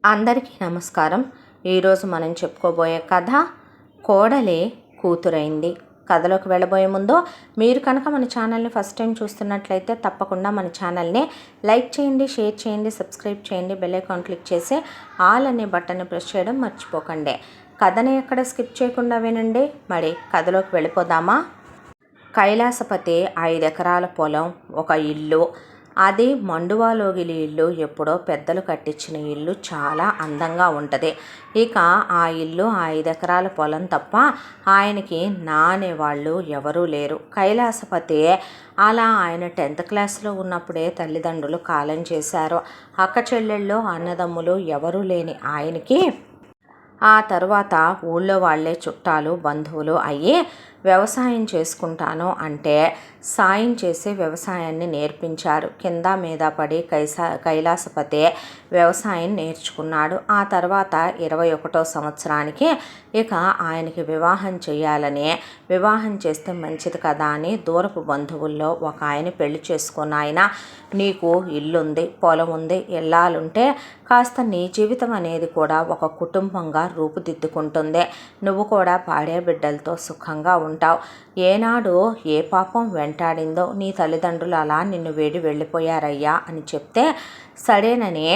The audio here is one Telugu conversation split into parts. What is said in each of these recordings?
అందరికీ నమస్కారం. ఈరోజు మనం చెప్పుకోబోయే కథ కోడలే కూతురైంది. కథలోకి వెళ్ళబోయే ముందు మీరు కనుక మన ఛానల్ని ఫస్ట్ టైం చూస్తున్నట్లయితే తప్పకుండా మన ఛానల్ని లైక్ చేయండి, షేర్ చేయండి, సబ్స్క్రైబ్ చేయండి, బెల్ ఐకాన్ క్లిక్ చేసి ఆల్ అనే బటన్ని ప్రెస్ చేయడం మర్చిపోకండి. కథని ఎక్కడ స్కిప్ చేయకుండా వినండి. మరి కథలోకి వెళ్ళిపోదామా? కైలాసపతి 5 ఎకరాల పొలం, ఒక ఇల్లు. అది మండువాలోగిలి ఇల్లు. ఎప్పుడో పెద్దలు కట్టించిన ఇల్లు. చాలా అందంగా ఉంటుంది. ఇక ఆ ఇల్లు, 5 ఎకరాల పొలం తప్ప ఆయనకి నా అనేవాళ్ళు ఎవరూ లేరు. కైలాసపతి అలా ఆయన 10th క్లాస్లో ఉన్నప్పుడే తల్లిదండ్రులు కాలం చేశారు. అక్క చెల్లెళ్ళు, అన్నదమ్ములు ఎవరూ లేని ఆయనకి ఆ తర్వాత ఊళ్ళో వాళ్ళే చుట్టాలు, బంధువులు అయ్యి వ్యవసాయం చేసుకుంటాను అంటే సాయం చేసి వ్యవసాయాన్ని నేర్పించారు. కింద మీద పడి కైలాసపతి వ్యవసాయం నేర్చుకున్నాడు. ఆ తర్వాత 21వ సంవత్సరానికి ఇక ఆయనకి వివాహం చేయాలని, వివాహం చేస్తే మంచిది కదా అని దూరపు బంధువుల్లో ఒక ఆయన పెళ్లి చేసుకున్న ఆయన, నీకు ఇల్లుంది, పొలం ఉంది, ఇల్లాలుంటే కాస్త నీ జీవితం అనేది కూడా ఒక కుటుంబంగా రూపుదిద్దుకుంటుంది. నువ్వు కూడా పాడే బిడ్డలతో సుఖంగా ఉంటావు. ఏనాడు ఏ పాపం వెంటాడిందో నీ తల్లిదండ్రులు అలా నిన్ను వేడి వెళ్ళిపోయారయ్యా అని చెప్తే సరేనని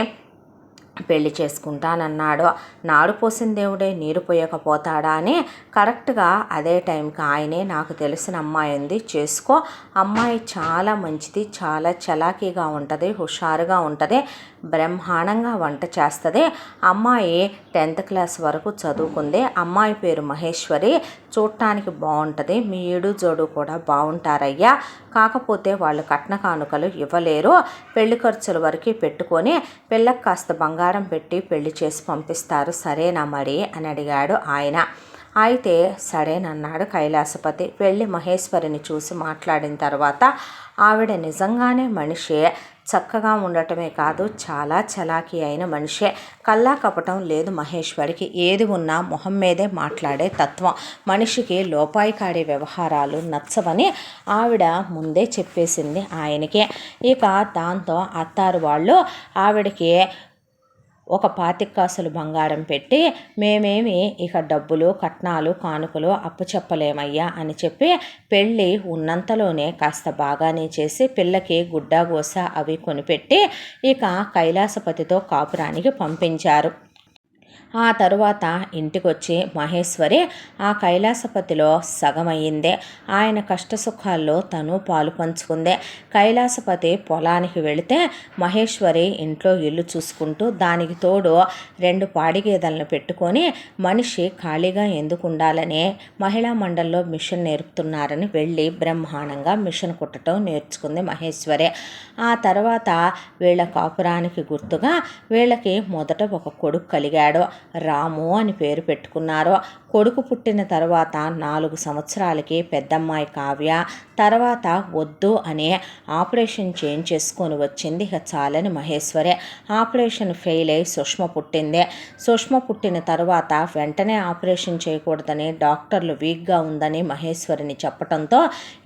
పెళ్లి చేసుకుంటానన్నాడు. నాడు పోసిన దేవుడే నీరు పోయకపోతాడా అని కరెక్ట్గా అదే టైంకి ఆయనే, నాకు తెలిసిన అమ్మాయి ఉంది, చేసుకో, అమ్మాయి చాలా మంచిది, చాలా చలాకీగా ఉంటుంది, హుషారుగా ఉంటుంది, బ్రహ్మాండంగా వంట చేస్తుంది, అమ్మాయి 10th క్లాస్ వరకు చదువుకుంది, అమ్మాయి పేరు మహేశ్వరి, చూడటానికి బాగుంటుంది, మీ ఈడు జోడు కూడా బాగుంటారయ్యా, కాకపోతే వాళ్ళు కట్న కానుకలు ఇవ్వలేరు, పెళ్లి ఖర్చుల వరకు పెట్టుకొని పిల్లకి కాస్త బంగారం పెట్టి పెళ్లి చేసి పంపిస్తారు, సరేనా మరి అని అడిగాడు ఆయన. అయితే సరేనన్నాడు కైలాసపతి. వెళ్ళి మహేశ్వరిని చూసి మాట్లాడిన తర్వాత ఆవిడ నిజంగానే మనిషే, చక్కగా ఉండటమే కాదు చాలా చలాకీ అయిన మనిషే. కల్లా కపటం లేదు మహేశ్వరికి. ఏది ఉన్నా మొహం మీదే మాట్లాడే తత్వం. మనిషికి లోపాయికాడే వ్యవహారాలు నచ్చవని ఆవిడ ముందే చెప్పేసింది ఆయనకి. ఇక దాంతో అత్తారు వాళ్ళు ఆవిడకి ఒక 25 కాసులు బంగారం పెట్టి, మేమేమి ఇక డబ్బులు, కట్నాలు, కానుకలు అప్పు చెప్పలేమయ్యా అని చెప్పి పెళ్ళి ఉన్నంతలోనే కాస్త బాగానే చేసి పిల్లకి గుడ్డాగోస అవి కొనిపెట్టి ఇక కైలాసపతితో కాపురానికి పంపించారు. ఆ తరువాత ఇంటికొచ్చి మహేశ్వరి ఆ కైలాసపతిలో సగమయ్యిందే. ఆయన కష్టసుఖాల్లో తను పాలు పంచుకుందే. కైలాసపతి పొలానికి వెళితే మహేశ్వరి ఇంట్లో ఇల్లు చూసుకుంటూ, దానికి తోడు 2 పాడి గేదెలను పెట్టుకొని మనిషి ఖాళీగా ఎందుకు ఉండాలని మహిళా మండలిలో మిషన్ నేర్పుతున్నారని వెళ్ళి బ్రహ్మాండంగా మిషన్ కుట్టడం నేర్చుకుంది మహేశ్వరి. ఆ తర్వాత వీళ్ళ కాపురానికి గుర్తుగా వీళ్ళకి మొదట ఒక కొడుకు కలిగాడు. రాము అని పేరు పెట్టుకున్నారు. కొడుకు పుట్టిన తర్వాత 4 సంవత్సరాలకి పెద్దమ్మాయి కావ్య, తర్వాత వద్దు అని ఆపరేషన్ చేసుకొని వచ్చింది. ఇక చాలని మహేశ్వరి. ఆపరేషన్ ఫెయిల్ అయి సుష్మ పుట్టింది. సుష్మ పుట్టిన తర్వాత వెంటనే ఆపరేషన్ చేయకూడదని డాక్టర్లు వీక్గా ఉందని మహేశ్వరిని చెప్పడంతో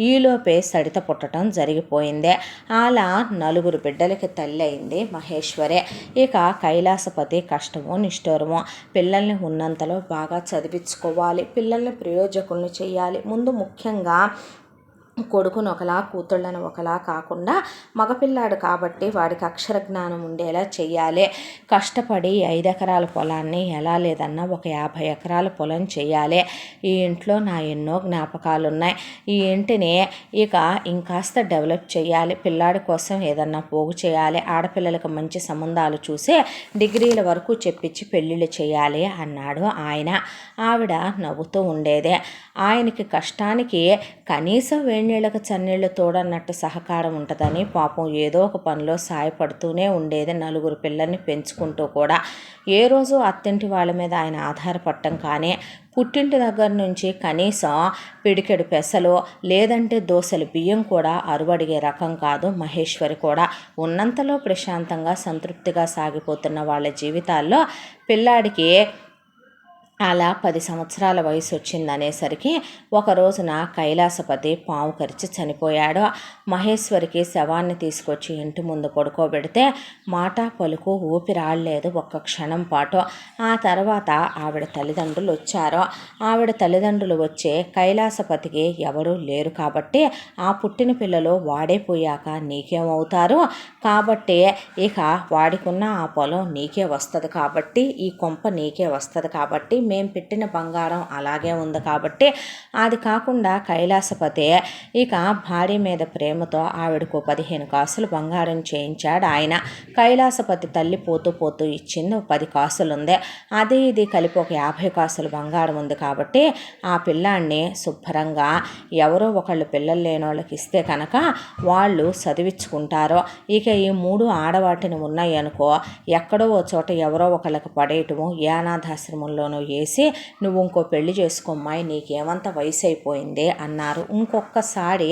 ఈలోపే సడిత పుట్టడం జరిగిపోయింది. అలా 4 బిడ్డలకి తల్లి అయింది మహేశ్వరి. ఇక కైలాసపతి కష్టమో నిష్ఠూరమో, పిల్లల్ని ఉన్నంతలో బాగా చదివించుకోవాలి, పిల్లల్ని ప్రయోజకులను చేయాలి, ముందు ముఖ్యంగా కొడుకును ఒకలా, కూతుళ్ళను ఒకలా కాకుండా మగపిల్లాడు కాబట్టి వాడికి అక్షర జ్ఞానం ఉండేలా చెయ్యాలి. కష్టపడి 5 ఎకరాల పొలాన్ని ఎలా లేదన్నా ఒక 50 ఎకరాల పొలం చేయాలి. ఈ ఇంట్లో నా ఎన్నో జ్ఞాపకాలు ఉన్నాయి. ఈ ఇంటిని ఇక ఇంకాస్త డెవలప్ చేయాలి. పిల్లాడి కోసం ఏదన్నా పోగు చేయాలి. ఆడపిల్లలకు మంచి సంబంధాలు చూసి డిగ్రీల వరకు చెప్పించి పెళ్ళిళ్ళు చేయాలి అన్నాడు ఆయన. ఆవిడ నవ్వుతూ ఉండేదే. ఆయనకి కష్టానికి కనీసం వేడినీళ్ళకు చన్నీళ్ళు తోడన్నట్టు సహకారం ఉంటుందని పాపం ఏదో ఒక పనిలో సాయపడుతూనే ఉండేది. 4 పిల్లల్ని పెంచుకుంటూ కూడా ఏ రోజు అత్తింటి వాళ్ళ మీద ఆయన ఆధారపడటం కానీ, పుట్టింటి దగ్గర నుంచి కనీసం పిడికెడు పెసలు లేదంటే దోసెలు బియ్యం కూడా అరువడిగే రకం కాదు మహేశ్వరి కూడా. ఉన్నంతలో ప్రశాంతంగా సంతృప్తిగా సాగిపోతున్న వాళ్ళ జీవితాల్లో పిల్లాడికి అలా 10 సంవత్సరాల వయసు వచ్చిందనేసరికి ఒక రోజున కైలాసపతి పాము కరిచి చనిపోయాడు. మహేశ్వరికి శవాన్ని తీసుకొచ్చి ఇంటి ముందు పడుకోబెడితే మాట పలుకు ఊపిరాడలేదు ఒక్క క్షణం పాటు. ఆ తర్వాత ఆవిడ తల్లిదండ్రులు వచ్చారు. ఆవిడ తల్లిదండ్రులు వచ్చే కైలాసపతికి ఎవరూ లేరు కాబట్టి ఆ పుట్టిన పిల్లలు వాడైపోయాక నీకేమవుతారు, కాబట్టి ఇక వాడికున్న ఆ పొలం నీకే వస్తుంది, కాబట్టి ఈ కొంప నీకే వస్తుంది, కాబట్టి మేము పెట్టిన బంగారం అలాగే ఉంది, కాబట్టి అది కాకుండా కైలాసపతి ఇక భార్య మీద ప్రేమతో ఆవిడకు 15 కాసులు బంగారం చేయించాడు ఆయన. కైలాసపతి తల్లి పోతూ పోతూ ఇచ్చింది 10 కాసులు ఉంది. అది ఇది కలిపి ఒక 50 కాసులు బంగారం ఉంది, కాబట్టి ఆ పిల్లాన్ని శుభ్రంగా ఎవరో ఒకళ్ళు పిల్లలు లేని వాళ్ళకి ఇస్తే కనుక వాళ్ళు చదివించుకుంటారు. ఇక ఈ 3 ఆడవాటిని ఉన్నాయి అనుకో, ఎక్కడో ఓ చోట ఎవరో ఒకళ్ళకి పడేయటము, ఏ అనాథాశ్రమంలోనూ వేసి నువ్వు ఇంకో పెళ్లి చేసుకోమ్మాయి, నీకేమంత వయసు అయిపోయింది అన్నారు. ఇంకొకసారి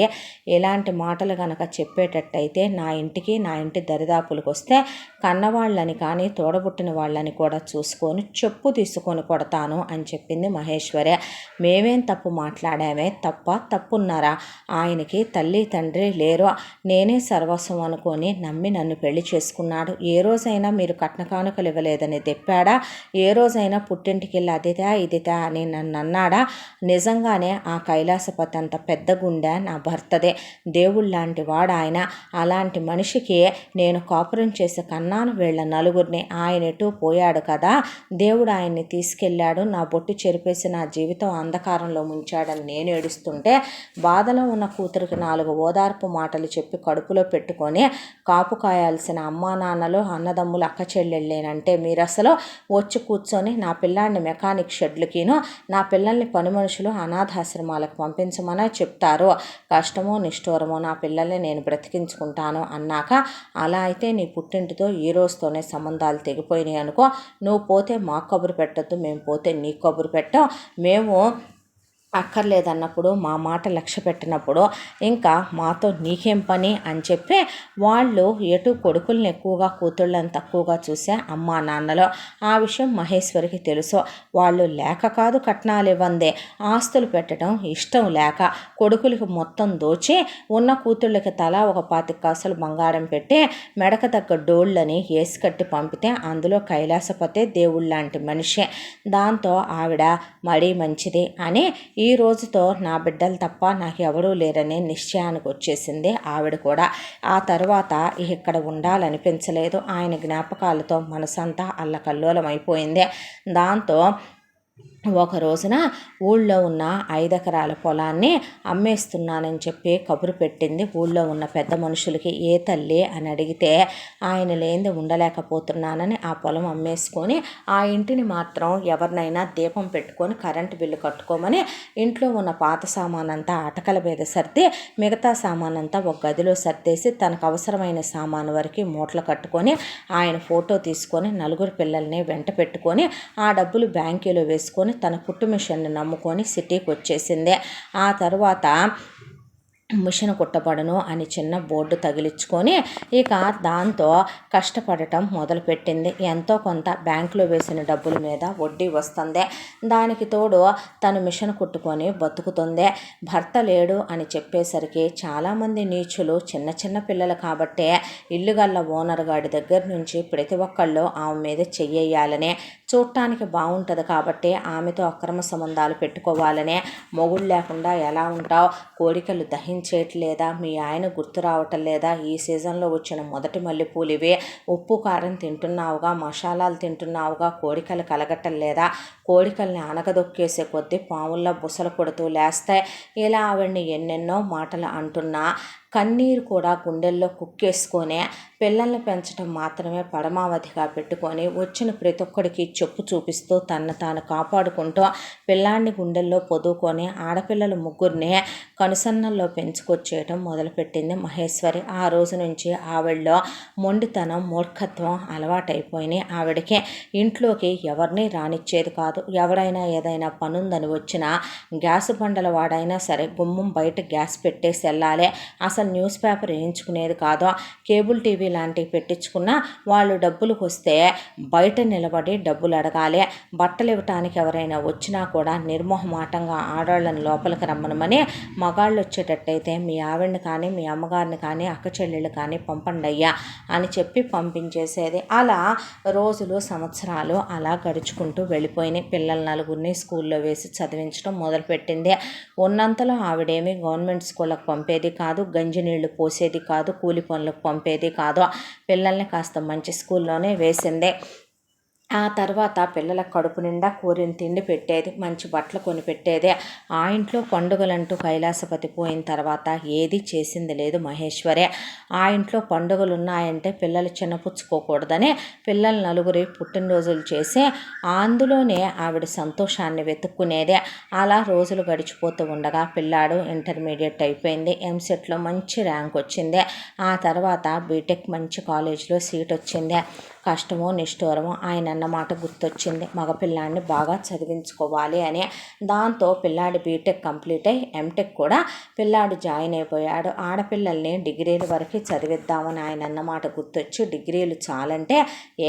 ఇలాంటి మాటలు కనుక చెప్పేటట్టయితే నా ఇంటికి నా ఇంటి దరిదాపులకు వస్తే కన్నవాళ్ళని కానీ తోడబుట్టిన వాళ్ళని కూడా చూసుకొని చెప్పు తీసుకొని కొడతాను అని చెప్పింది మహేశ్వరి. మేమేం తప్పు మాట్లాడామే, తప్పున్నారా? ఆయనకి తల్లి తండ్రి లేరు, నేనే సర్వస్వం అనుకొని నమ్మి నన్ను పెళ్లి చేసుకున్నాడు. ఏ రోజైనా మీరు కట్న కానుకలు ఇవ్వలేదని తెప్పాడా? ఏ రోజైనా పుట్టింటికి వెళ్ళి అదిదా ఇదిదా అని నన్ను అన్నాడా? నిజంగానే ఆ కైలాసపతి అంత పెద్ద గుండె నా భర్తదే, దేవుళ్ళలాంటి వాడు ఆయన. అలాంటి మనిషికి నేను కాపురం చేసి కన్నాను వీళ్ళ నలుగురిని. ఆయన ఎటు పోయాడు కదా, దేవుడు ఆయన్ని తీసుకెళ్ళాడు, నా బొట్టు చెరిపేసి నా జీవితం అంధకారంలో ముంచాడని నేను ఏడుస్తుంటే బాధలో ఉన్న కూతురికి 4 ఓదార్పు మాటలు చెప్పి కడుపులో పెట్టుకొని కాపు కాయాల్సిన అమ్మా నాన్నలు అన్నదమ్ములు అక్క చెల్లెళ్ళేనంటే మీరు అసలు వచ్చి కూర్చొని నా పిల్లాడిని మెకానిక్ షెడ్లకిను నా పిల్లల్ని పని మనుషులు అనాథాశ్రమాలకు పంపించమనే చెప్తారు. కష్టమో నిష్ఠూరమో నా పిల్లల్ని నేను బ్రతికించుకుంటాను అన్నాక, అలా అయితే నీ పుట్టింటితో ఈ రోజుతోనే సంబంధాలు తెగిపోయినాయి అనుకో, నువ్వు పోతే మాకు కబురు పెట్టద్దు, మేము పోతే నీకు కబురు పెట్టాం, మేము అక్కర్లేదన్నప్పుడు మా మాట లక్ష్య పెట్టినప్పుడు ఇంకా మాతో నీకేం పని అని చెప్పి వాళ్ళు ఎటు కొడుకుల్ని ఎక్కువగా కూతుళ్ళని తక్కువగా చూసే అమ్మా నాన్నలో. ఆ విషయం మహేశ్వరికి తెలుసు. వాళ్ళు లేక కాదు కట్నాలు ఇవ్వందే, ఆస్తులు పెట్టడం ఇష్టం లేక కొడుకులకి మొత్తం దోచి ఉన్న కూతుళ్ళకి తలా ఒక 25 కాసులు బంగారం పెట్టి మెడక తగ్గ డోళ్ళని వేసి కట్టి పంపితే అందులో కైలాసపతే దేవుళ్ళలాంటి మనిషి. దాంతో ఆవిడ మరీ మంచిది అని ఈ రోజుతో నా బిడ్డలు తప్ప నాకు ఎవరూ లేరనే నిశ్చయానికి వచ్చేసింది ఆవిడ కూడా. ఆ తర్వాత ఇక్కడ ఉండాలనిపించలేదు. ఆయన జ్ఞాపకాలతో మనసంతా అల్లకల్లోలం అయిపోయింది. దాంతో ఒక రోజున ఊళ్ళో ఉన్న 5 ఎకరాల పొలాన్ని అమ్మేస్తున్నానని చెప్పి కబురు పెట్టింది ఊళ్ళో ఉన్న పెద్ద మనుషులకి. ఏ తల్లి అని అడిగితే ఆయన లేనిది ఉండలేకపోతున్నానని ఆ పొలం అమ్మేసుకొని ఆ ఇంటిని మాత్రం ఎవరినైనా దీపం పెట్టుకొని కరెంటు బిల్లు కట్టుకోమని ఇంట్లో ఉన్న పాత సామానంతా అటకల మీద సర్ది మిగతా సామానంతా ఒక గదిలో సర్దేసి తనకు అవసరమైన సామాను వరకు మూటలు కట్టుకొని ఆయన ఫోటో తీసుకొని 4 పిల్లల్ని వెంట పెట్టుకొని ఆ డబ్బులు బ్యాంకులో వేసుకొని తన కుట్టు మిషన్ని నమ్ముకొని సిటీకి వచ్చేసింది. ఆ తర్వాత మిషన్ కుట్టబడను అని చిన్న బోర్డు తగిలించుకొని ఇక దాంతో కష్టపడటం మొదలుపెట్టింది. ఎంతో కొంత బ్యాంకులో వేసిన డబ్బుల మీద వడ్డీ వస్తుంది. దానికి తోడు తను మిషన్ కుట్టుకొని బతుకుతుంది. భర్త లేడు అని చెప్పేసరికి చాలామంది నీచులు చిన్న చిన్న పిల్లలు కాబట్టి ఇల్లు గల్ల ఓనర్ గాడి దగ్గర నుంచి ప్రతి ఒక్కళ్ళు ఆమె మీద చెయ్యాలనే, చూడటానికి బాగుంటుంది కాబట్టి ఆమెతో అక్రమ సంబంధాలు పెట్టుకోవాలనే, మొగుడు లేకుండా ఎలా ఉంటావు, కోరికలు చేయట్లేదా, మీ ఆయన గుర్తు రావటం లేదా, ఈ సీజన్లో వచ్చిన మొదటి మల్లెపూలు ఇవే, ఉప్పు కారం తింటున్నావుగా, మసాలాలు తింటున్నావుగా, కోరికలు కలగటం లేదా, కోరికల్ని అనగదొక్కేసే కొద్దీ పాముల్లో బుసలు కొడుతూ లేస్తాయి. ఇలా ఆవిడ్ని ఎన్నెన్నో మాటలు అంటున్నా కన్నీరు కూడా గుండెల్లో కుక్కేసుకొని పిల్లల్ని పెంచడం మాత్రమే పరమావధిగా పెట్టుకొని వచ్చిన ప్రతి ఒక్కడికి చెప్పు చూపిస్తూ తను తాను కాపాడుకుంటూ పిల్లాన్ని గుండెల్లో పొదువుకొని ఆడపిల్లలు 3 కనుసన్నల్లో పెంచుకొచ్చేయటం మొదలుపెట్టింది మహేశ్వరి. ఆ రోజు నుంచి ఆవిడలో మొండితనం మూర్ఖత్వం అలవాటైపోయినాయి. ఆవిడకి ఇంట్లోకి ఎవరిని రానిచ్చేది కాదు. ఎవరైనా ఏదైనా పనుందని వచ్చినా గ్యాస్ బండల వాడైనా సరే గుమ్మం బయట గ్యాస్ పెట్టేసి వెళ్ళాలి. అసలు అసలు న్యూస్ పేపర్ వేయించుకునేది కాదు. కేబుల్ టీవీ లాంటివి పెట్టించుకున్న వాళ్ళు డబ్బులకు వస్తే బయట నిలబడి డబ్బులు అడగాలి. బట్టలు ఇవ్వటానికి ఎవరైనా వచ్చినా కూడా నిర్మోహమాటంగా ఆడవాళ్ళని లోపలికి రమ్మనమని, మగాళ్ళు వచ్చేటట్టయితే మీ ఆవిడని కానీ మీ అమ్మగారిని కానీ అక్క చెల్లెళ్ళు కానీ పంపండి అయ్యా అని చెప్పి పంపించేసేది. అలా రోజులు సంవత్సరాలు అలా గడుచుకుంటూ వెళ్ళిపోయినాయి. పిల్లల నలుగురిని స్కూల్లో వేసి చదివించడం మొదలుపెట్టింది. ఉన్నంతలో ఆవిడేమీ గవర్నమెంట్ స్కూళ్ళకు పంపేది కాదు, గంజి నీళ్లు పోసేది కాదు, కూలి పనులకు పంపేది కాదు. పిల్లల్ని కాస్త మంచి స్కూల్లోనే వేసింది. ఆ తర్వాత పిల్లల కడుపు నిండా కోరిన తిండి పెట్టేది, మంచి బట్టలు కొని పెట్టేది. ఆ ఇంట్లో పండుగలంటూ కైలాసపతి పోయిన తర్వాత ఏది చేసింది లేదు మహేశ్వరే. ఆ ఇంట్లో పండుగలు ఉన్నాయంటే పిల్లలు చిన్నపుచ్చుకోకూడదని పిల్లల నలుగురి పుట్టినరోజులు చేసి అందులోనే ఆవిడ సంతోషాన్ని వెతుక్కునేదే. అలా రోజులు గడిచిపోతూ ఉండగా పిల్లాడు ఇంటర్మీడియట్ అయిపోయింది, ఎంసెట్లో మంచి ర్యాంక్ వచ్చింది. ఆ తర్వాత బీటెక్ మంచి కాలేజీలో సీట్ వచ్చింది. కష్టమో నిష్ఠూరమో ఆయన అన్నమాట గుర్తొచ్చింది, మగపిల్లాడిని బాగా చదివించుకోవాలి అని. దాంతో పిల్లాడి బీటెక్ కంప్లీట్ అయ్యి ఎంటెక్ కూడా పిల్లాడు జాయిన్ అయిపోయాడు. ఆడపిల్లల్ని డిగ్రీల వరకు చదివిద్దామని ఆయన అన్నమాట గుర్తొచ్చి, డిగ్రీలు చాలంటే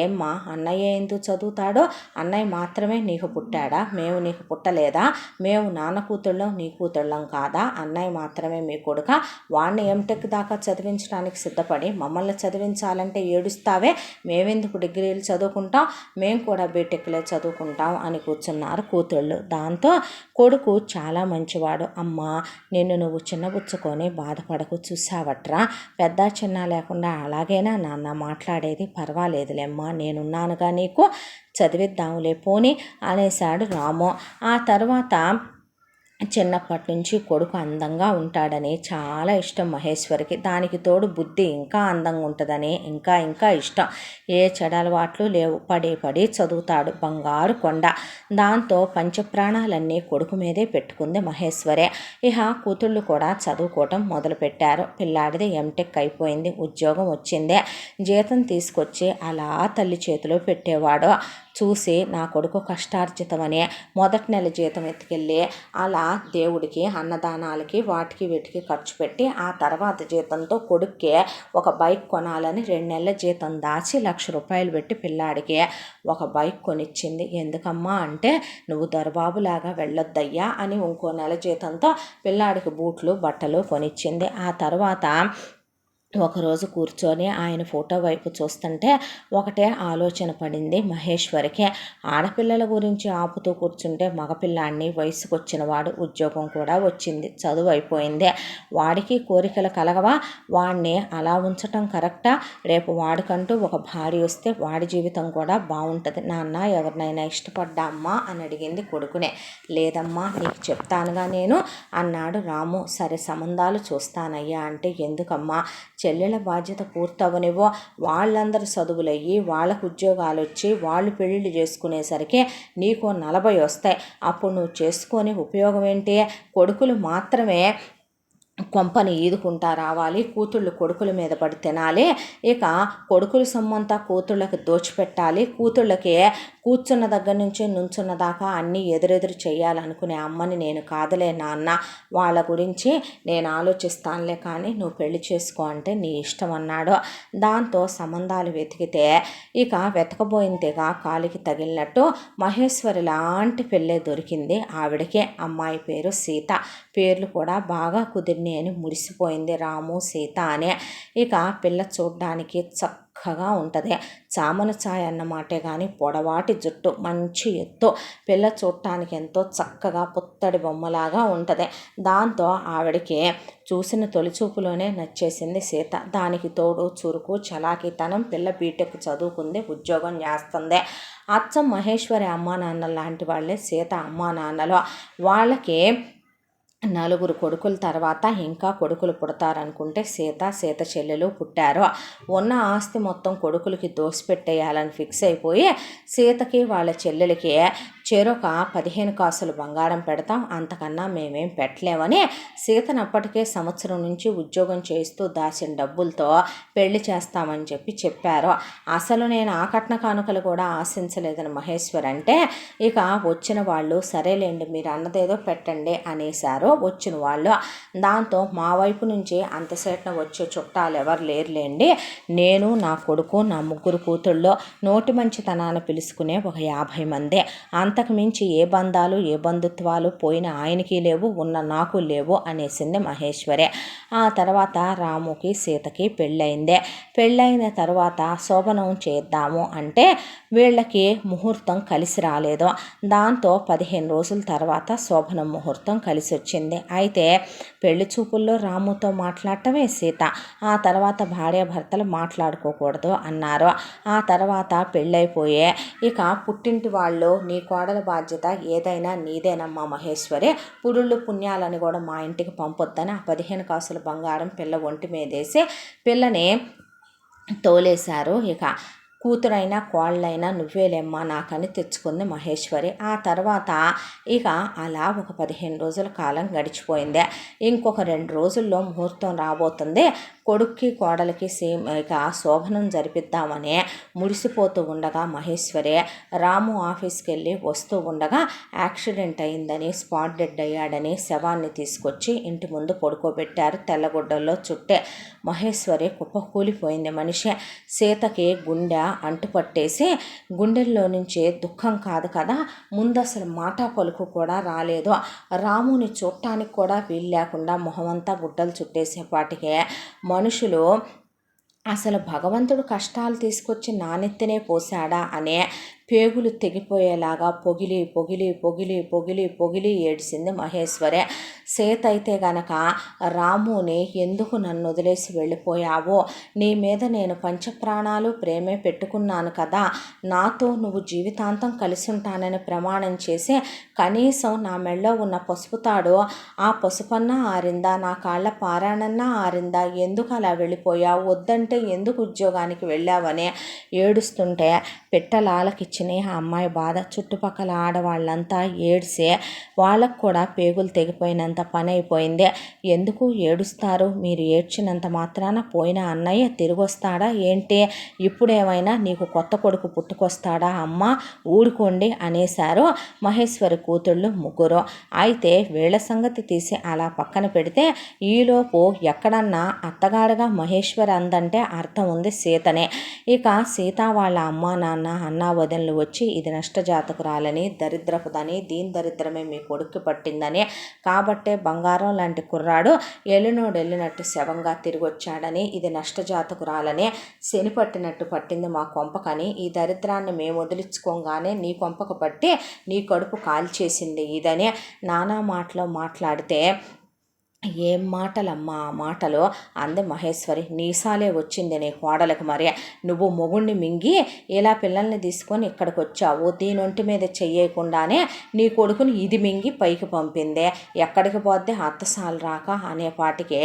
ఏమ్మా అన్నయ్య ఎందుకు చదువుతాడో, అన్నయ్య మాత్రమే నీకు పుట్టాడా, మేము నీకు పుట్టలేదా, మేము నాన్న కూతుళ్ళం నీ కూతుళ్ళం కాదా, అన్నయ్య మాత్రమే మీ కొడుక, వాడిని ఎంటెక్ దాకా చదివించడానికి సిద్ధపడి మమ్మల్ని చదివించాలంటే ఏడుస్తావే, మేమెందుకు డిగ్రీలు చదువుకుంటాం, మేము కూడా బీటెక్లే చదువుకుంటాం అని కూర్చున్నారు కూతుళ్ళు. దాంతో కొడుకు చాలా మంచివాడు. అమ్మ నిన్ను నువ్వు చిన్నబుచ్చుకొని బాధపడకు, చూసావట్రా పెద్ద చిన్న లేకుండా అలాగేనా నాన్న మాట్లాడేది, పర్వాలేదులేమ్మా నేనున్నానుగా నీకు, చదివిద్దాంలే పోని అనేశాడు రాము. ఆ తర్వాత చిన్నప్పటి నుంచి కొడుకు అందంగా ఉంటాడని చాలా ఇష్టం మహేశ్వరికి. దానికి తోడు బుద్ధి ఇంకా అందంగా ఉంటుందని ఇంకా ఇంకా ఇష్టం. ఏ చెడలవాట్లు లేవు, పడి చదువుతాడు, బంగారు కొండ. దాంతో పంచప్రాణాలన్నీ కొడుకు మీదే పెట్టుకుంది మహేశ్వరే. ఇహ కూతుళ్ళు కూడా చదువుకోవటం మొదలుపెట్టారు. పిల్లాడిది ఎంటెక్ అయిపోయింది, ఉద్యోగం వచ్చింది. జీతం తీసుకొచ్చి అలా తల్లి చేతిలో పెట్టేవాడు. చూసి నా కొడుకు కష్టార్జితమని మొదటి నెల జీతం ఎత్తుకెళ్ళి అలా దేవుడికి అన్నదానాలకి వాటికి వీటికి ఖర్చు పెట్టి ఆ తర్వాత జీతంతో కొడుక్కి ఒక బైక్ కొనాలని 2 నెలల జీతం దాచి 1,00,000 రూపాయలు పెట్టి పిల్లాడికి ఒక బైక్ కొనిచ్చింది. ఎందుకమ్మా అంటే నువ్వు దొరబాబులాగా వెళ్ళొద్దయ్యా అని ఇంకో నెల జీతంతో పిల్లాడికి బూట్లు బట్టలు కొనిచ్చింది. ఆ తర్వాత ఒకరోజు కూర్చొని ఆయన ఫోటో వైపు చూస్తుంటే ఒకటే ఆలోచన పడింది మహేశ్వరికి. ఆడపిల్లల గురించి ఆపుతూ కూర్చుంటే మగపిల్లాడిని వయసుకు వచ్చినవాడు, ఉద్యోగం కూడా వచ్చింది, చదువు అయిపోయింది, వాడికి కోరికలు కలగవా, వాడిని అలా ఉంచటం కరెక్టా, రేపు వాడికంటూ ఒక భార్య వస్తే వాడి జీవితం కూడా బాగుంటుంది. నాన్న ఎవరినైనా ఇష్టపడ్డా అమ్మా అని అడిగింది కొడుకునే. లేదమ్మా నీకు చెప్తానుగా నేను అన్నాడు రాము. సరే సంబంధాలు చూస్తానయ్యా అంటే ఎందుకమ్మా, చెల్లెల బాధ్యత పూర్తవనివో, వాళ్ళందరూ చదువులయ్యి వాళ్ళకు ఉద్యోగాలు వచ్చి వాళ్ళు పెళ్ళిళ్ళు చేసుకునేసరికి నీకు 40 వస్తాయి. అప్పుడు నువ్వు చేసుకొని ఉపయోగం ఏంటి, కొడుకులు మాత్రమే కొంపని ఈదుకుంటా రావాలి, కూతుళ్ళు కొడుకుల మీద పడి తినాలి, ఇక కొడుకుల సొమ్మంతా కూతుళ్ళకి దోచిపెట్టాలి, కూతుళ్ళకి కూర్చున్న దగ్గర నుంచి నుంచున్న దాకా అన్నీ ఎదురెదురు చేయాలనుకునే అమ్మని నేను కాదలే నాన్న, వాళ్ళ గురించి నేను ఆలోచిస్తానులే కానీ నువ్వు పెళ్లి చేసుకో అంటే నీ ఇష్టం అన్నాడు. దాంతో సంబంధాలు వెతికితే ఇక వెతకబోయిందిగా కాలికి తగిలినట్టు మహేశ్వరి లాంటి పెళ్ళే దొరికింది ఆవిడకే. అమ్మాయి పేరు సీత, పేర్లు కూడా బాగా కుదిరినాయి అని మురిసిపోయింది, రాము సీత అనే. ఇక పిల్ల చూడ్డానికి చక్కగా ఉంటుంది, చామన ఛాయ అన్నమాటే కానీ పొడవాటి జుట్టు, మంచి ఎత్తు, పిల్ల చూడటానికి ఎంతో చక్కగా పుత్తడి బొమ్మలాగా ఉంటుంది. దాంతో ఆవిడకి చూసిన తొలిచూపులోనే నచ్చేసింది సీత. దానికి తోడు చురుకు చలాకీతనం, పిల్ల బీటెక్ చదువుకుంది, ఉద్యోగం చేస్తుంది. అచ్చం మహేశ్వరి అమ్మా నాన్న లాంటి వాళ్ళే సీత అమ్మా నాన్నలు. వాళ్ళకి 4 కొడుకుల తర్వాత ఇంకా కొడుకులు పుడతారనుకుంటే సీత చెల్లెలు పుట్టారు. ఉన్న ఆస్తి మొత్తం కొడుకులకి దోసిపెట్టేయాలని ఫిక్స్ అయిపోయి సీతకి వాళ్ళ చెల్లెలకి చెరొక 15 కాసులు బంగారం పెడతాం, అంతకన్నా మేమేం పెట్టలేమని సీతను అప్పటికే సంవత్సరం నుంచి ఉద్యోగం చేస్తూ దాచిన డబ్బులతో పెళ్లి చేస్తామని చెప్పారు. అసలు నేను ఆ కట్న కానుకలు కూడా ఆశించలేదని మహేశ్వర్ అంటే ఇక వచ్చిన వాళ్ళు సరేలేండి మీరు అన్నదేదో పెట్టండి అనేశారు వచ్చిన వాళ్ళు. దాంతో మా వైపు నుంచి అంతసేటన వచ్చే చుట్టాలు ఎవరు లేరులేండి, నేను నా కొడుకు నా 3 కూతుళ్ళో నోటి మంచితనాన్ని పిలుచుకునే ఒక 50 మందే, అంతకు మించి ఏ బంధాలు ఏ బంధుత్వాలు పోయిన ఆయనకి లేవు, ఉన్న నాకు లేవు అనేసింది మహేశ్వరే. ఆ తర్వాత రాముకి సీతకి పెళ్ళైన తర్వాత శోభనం చేద్దాము అంటే వీళ్ళకి ముహూర్తం కలిసి రాలేదు. దాంతో 15 రోజుల తర్వాత శోభనం ముహూర్తం కలిసి వచ్చింది. అయితే పెళ్లి చూపుల్లో రాముతో మాట్లాడటమే సీత. ఆ తర్వాత భార్యాభర్తలు మాట్లాడుకోకూడదు అన్నారు. ఆ తర్వాత పెళ్ళైపోయే ఇక పుట్టింటి వాళ్ళు నీ కోడల బాధ్యత ఏదైనా నీదేనమ్మా మహేశ్వరి, పురుళ్ళు పుణ్యాలని కూడా మా ఇంటికి పంపొద్దని ఆ 15 కాసుల బంగారం పిల్ల ఒంటి మీదేసి పిల్లని తోలేశారు. ఇక కూతురైనా కోళ్ళైనా నువ్వేలేమ్మా నాకని తెచ్చుకుంది మహేశ్వరి. ఆ తర్వాత ఇక అలా ఒక 15 రోజుల కాలం గడిచిపోయింది. ఇంకొక 2 రోజుల్లో ముహూర్తం రాబోతుంది. కొడుక్కి కోడలికి ఇక శోభనం జరిపిద్దామని మురిసిపోతూ ఉండగా మహేశ్వరి రాము ఆఫీస్కి వెళ్ళి వస్తూ ఉండగా యాక్సిడెంట్ అయిందని, స్పాట్ డెడ్ అయ్యాడని శవాన్ని తీసుకొచ్చి ఇంటి ముందు పడుకోబెట్టారు తెల్లగుడ్డల్లో చుట్టే. మహేశ్వరి కుప్పకూలిపోయింది మనిషి. సీతకి గుండె అంటుపట్టేసి గుండెల్లో నుంచే దుఃఖం కాదు కదా, ముందు అసలు మాట పలుకు కూడా రాలేదు. రాముని చూడటానికి కూడా వీలు లేకుండా మొహమంతా గుడ్డలు చుట్టేసేపాటికే మనుషులు అసలు భగవంతుడు కష్టాలు తీసుకొచ్చి నానెత్తినే పోశాడా అనే పేగులు తెగిపోయేలాగా పొగిలి పొగిలి పొగిలి పొగిలి పొగిలి ఏడిసింది మహేశ్వరే. సీత అయితే గనక రాముని ఎందుకు నన్ను వదిలేసి వెళ్ళిపోయావో, నీ మీద నేను పంచప్రాణాలు ప్రేమే పెట్టుకున్నాను కదా, నాతో నువ్వు జీవితాంతం కలిసి ఉంటానని ప్రమాణం చేసి కనీసం నా మెళ్ళో ఉన్న పసుపు తాడు ఆ పసుపన్నా ఆరిందా, నా కాళ్ళ పారాణన్నా ఆరిందా, ఎందుకు అలా వెళ్ళిపోయావు, వద్దంటే ఎందుకు ఉద్యోగానికి వెళ్ళావని ఏడుస్తుంటే పిట్టలాలకిచ్చిన ఆ అమ్మాయి బాధ చుట్టుపక్కల ఆడవాళ్ళంతా ఏడ్సే వాళ్ళకు కూడా పేగులు తెగిపోయినంత పని అయిపోయింది. ఎందుకు ఏడుస్తారు, మీరు ఏడ్చినంత మాత్రాన పోయిన అన్నయ్య తిరిగి వస్తాడా ఏంటి, ఇప్పుడేమైనా నీకు కొత్త కొడుకు పుట్టుకొస్తాడా అమ్మ, ఊడుకోండి అనేశారు మహేశ్వరి కూతుళ్ళు 3. అయితే వీళ్ళ సంగతి తీసి అలా పక్కన పెడితే ఈలోపు ఎక్కడన్నా అత్తగారుగా మహేశ్వరి అందంటే అర్థం ఉంది సీతనే. ఇక సీత వాళ్ళ అమ్మా నాన్న అన్నా వదినలు వచ్చి ఇది నష్టజాతకురాలని, దరిద్రపుదని, దీని దరిద్రమే మీ కొడుక్కి పట్టిందని, కాబట్టే బంగారం లాంటి కుర్రాడు వెళ్ళినట్టు శవంగా తిరిగి వచ్చాడని, ఇది నష్టజాతకురాలని, శని పట్టినట్టు పట్టింది మా కొంపకని, ఈ దరిద్రాన్ని మేము వదిలించుకోగానే నీ కొంపకు పట్టి నీ కడుపు కాల్చేసింది ఇదని నానా మాటలో మాట్లాడితే ఏం మాటలమ్మా ఆ మాటలు అంది మహేశ్వరి. నీసాలే వచ్చింది నీ కోడలకు, మరి నువ్వు మొగుణ్ణి మింగి ఇలా పిల్లల్ని తీసుకొని ఇక్కడికి వచ్చావు, దీనొంటి మీద చెయ్యకుండానే నీ కొడుకుని ఇది మింగి పైకి పంపిందే, ఎక్కడికి పోద్దే అత్తసాలు రాక అనేపాటికే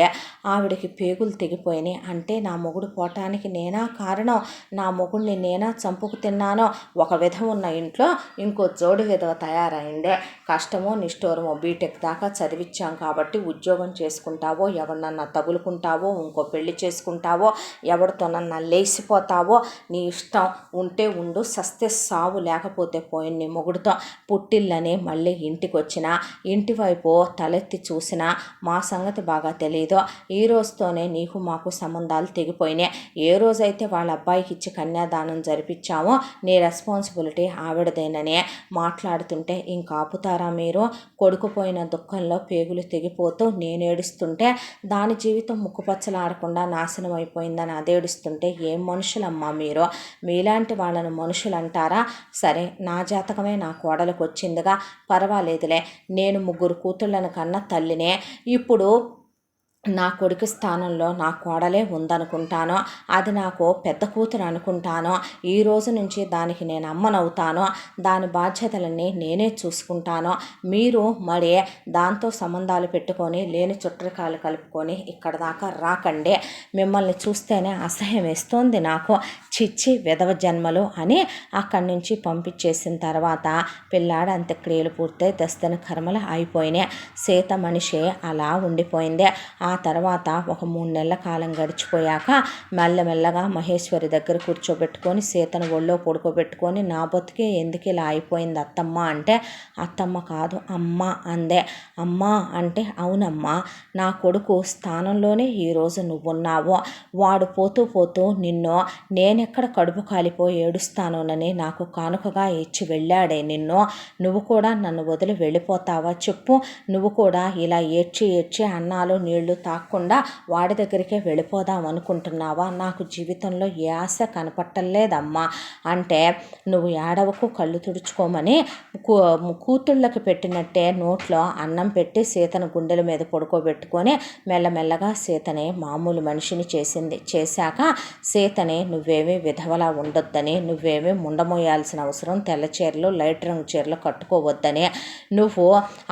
ఆవిడకి పేగులు తెగిపోయినాయి. అంటే నా మొగుడు పోవటానికి నేనా కారణం, నా మొగుడిని నేనా చంపుకు తిన్నానో, ఒక విధం ఉన్న ఇంట్లో ఇంకో జోడి విధవ తయారైందే, కష్టమో నిష్ఠూరమో బీటెక్ దాకా చదివించాం కాబట్టి ఉద్యోగం చేసుకుంటావో, ఎవరినన్నా తగులుకుంటావో, ఇంకో పెళ్లి చేసుకుంటావో, ఎవరితోనన్నా లేచిపోతావో, నీ ఇష్టం, ఉంటే ఉండు, సస్తే సావు, లేకపోతే పోయిన నీ మొగుడుతో పుట్టిల్లని మళ్ళీ ఇంటికి వచ్చినా ఇంటి వైపు తలెత్తి చూసినా మా సంగతి బాగా తెలియదు. ఈ రోజుతోనే నీకు మాకు సంబంధాలు తెగిపోయినాయి. ఏ రోజైతే వాళ్ళ అబ్బాయికి ఇచ్చి కన్యాదానం జరిపించామో నీ రెస్పాన్సిబిలిటీ ఆవిడదేనని మాట్లాడుతుంటే ఇంక ఆపుతారా మీరు, కొడుకుపోయిన దుఃఖంలో పేగులు తెగిపోతూ నేనేడుస్తుంటే దాని జీవితం ముక్కుపచ్చలాడకుండా నాశనం అయిపోయిందని అదేడుస్తుంటే ఏం మనుషులమ్మా మీరు, మీలాంటి వాళ్ళను మనుషులు అంటారా? సరే నా జాతకమే నా కోడలకు వచ్చిందిగా, పర్వాలేదులే, నేను 3 కూతుళ్ళను కన్న తల్లినే, ఇప్పుడు నా కొడుకు స్థానంలో నా కోడలే ఉందనుకుంటాను, అది నాకు పెద్ద కూతురు అనుకుంటాను. ఈ రోజు నుంచి దానికి నేను అమ్మనవుతాను, దాని బాధ్యతలన్నీ నేనే చూసుకుంటాను. మీరు మరి దాంతో సంబంధాలు పెట్టుకొని లేని చుట్టరికాలు కలుపుకొని ఇక్కడ దాకా రాకండి. మిమ్మల్ని చూస్తేనే అసహ్యం వేస్తోంది నాకు. చిచ్చి విధవ జన్మలు అని అక్కడి నుంచి పంపించేసిన తర్వాత పిల్లాడు అంత్యక్రియలు పూర్తయి దస్తని కర్మలు అయిపోయినాయి. సీత మనిషి అలా ఉండిపోయింది. ఆ తర్వాత ఒక 3 నెలల కాలం గడిచిపోయాక మెల్లమెల్లగా మహేశ్వరి దగ్గర కూర్చోబెట్టుకొని సీతను ఒళ్ళో పడుకోబెట్టుకొని నా బతుకే ఎందుకు ఇలా అయిపోయింది అత్తమ్మ అంటే, అత్తమ్మ కాదు అమ్మ అందే. అమ్మ అంటే అవునమ్మా, నా కొడుకు స్థానంలోనే ఈరోజు నువ్వున్నావు. వాడు పోతూ పోతూ నిన్ను నేనెక్కడ కడుపు కాలిపోయి ఏడుస్తానోనని నాకు కానుకగా ఇచ్చి వెళ్ళాడే నిన్ను. నువ్వు కూడా నన్ను వదిలి వెళ్ళిపోతావా చెప్పు? నువ్వు కూడా ఇలా ఏడ్చి ఏడ్చి అన్నాలు నీళ్లు తాక్కుండా వాడి దగ్గరికే వెళ్ళిపోదాం అనుకుంటున్నావా? నాకు జీవితంలో ఏ ఆశ కనపట్టలేదమ్మా అంటే, నువ్వు ఏడవకు, కళ్ళు తుడుచుకోమని కూతుళ్ళకి పెట్టినట్టే నోట్లో అన్నం పెట్టి సీతను గుండెల మీద పడుకోబెట్టుకొని మెల్లమెల్లగా సీతని మామూలు మనిషిని చేసింది. చేశాక సీతని నువ్వేమీ విధవలా ఉండొద్దని, నువ్వేమీ ముండమోయాల్సిన అవసరం తెల్ల చీరలు లైట్ రంగు చీరలు కట్టుకోవద్దని, నువ్వు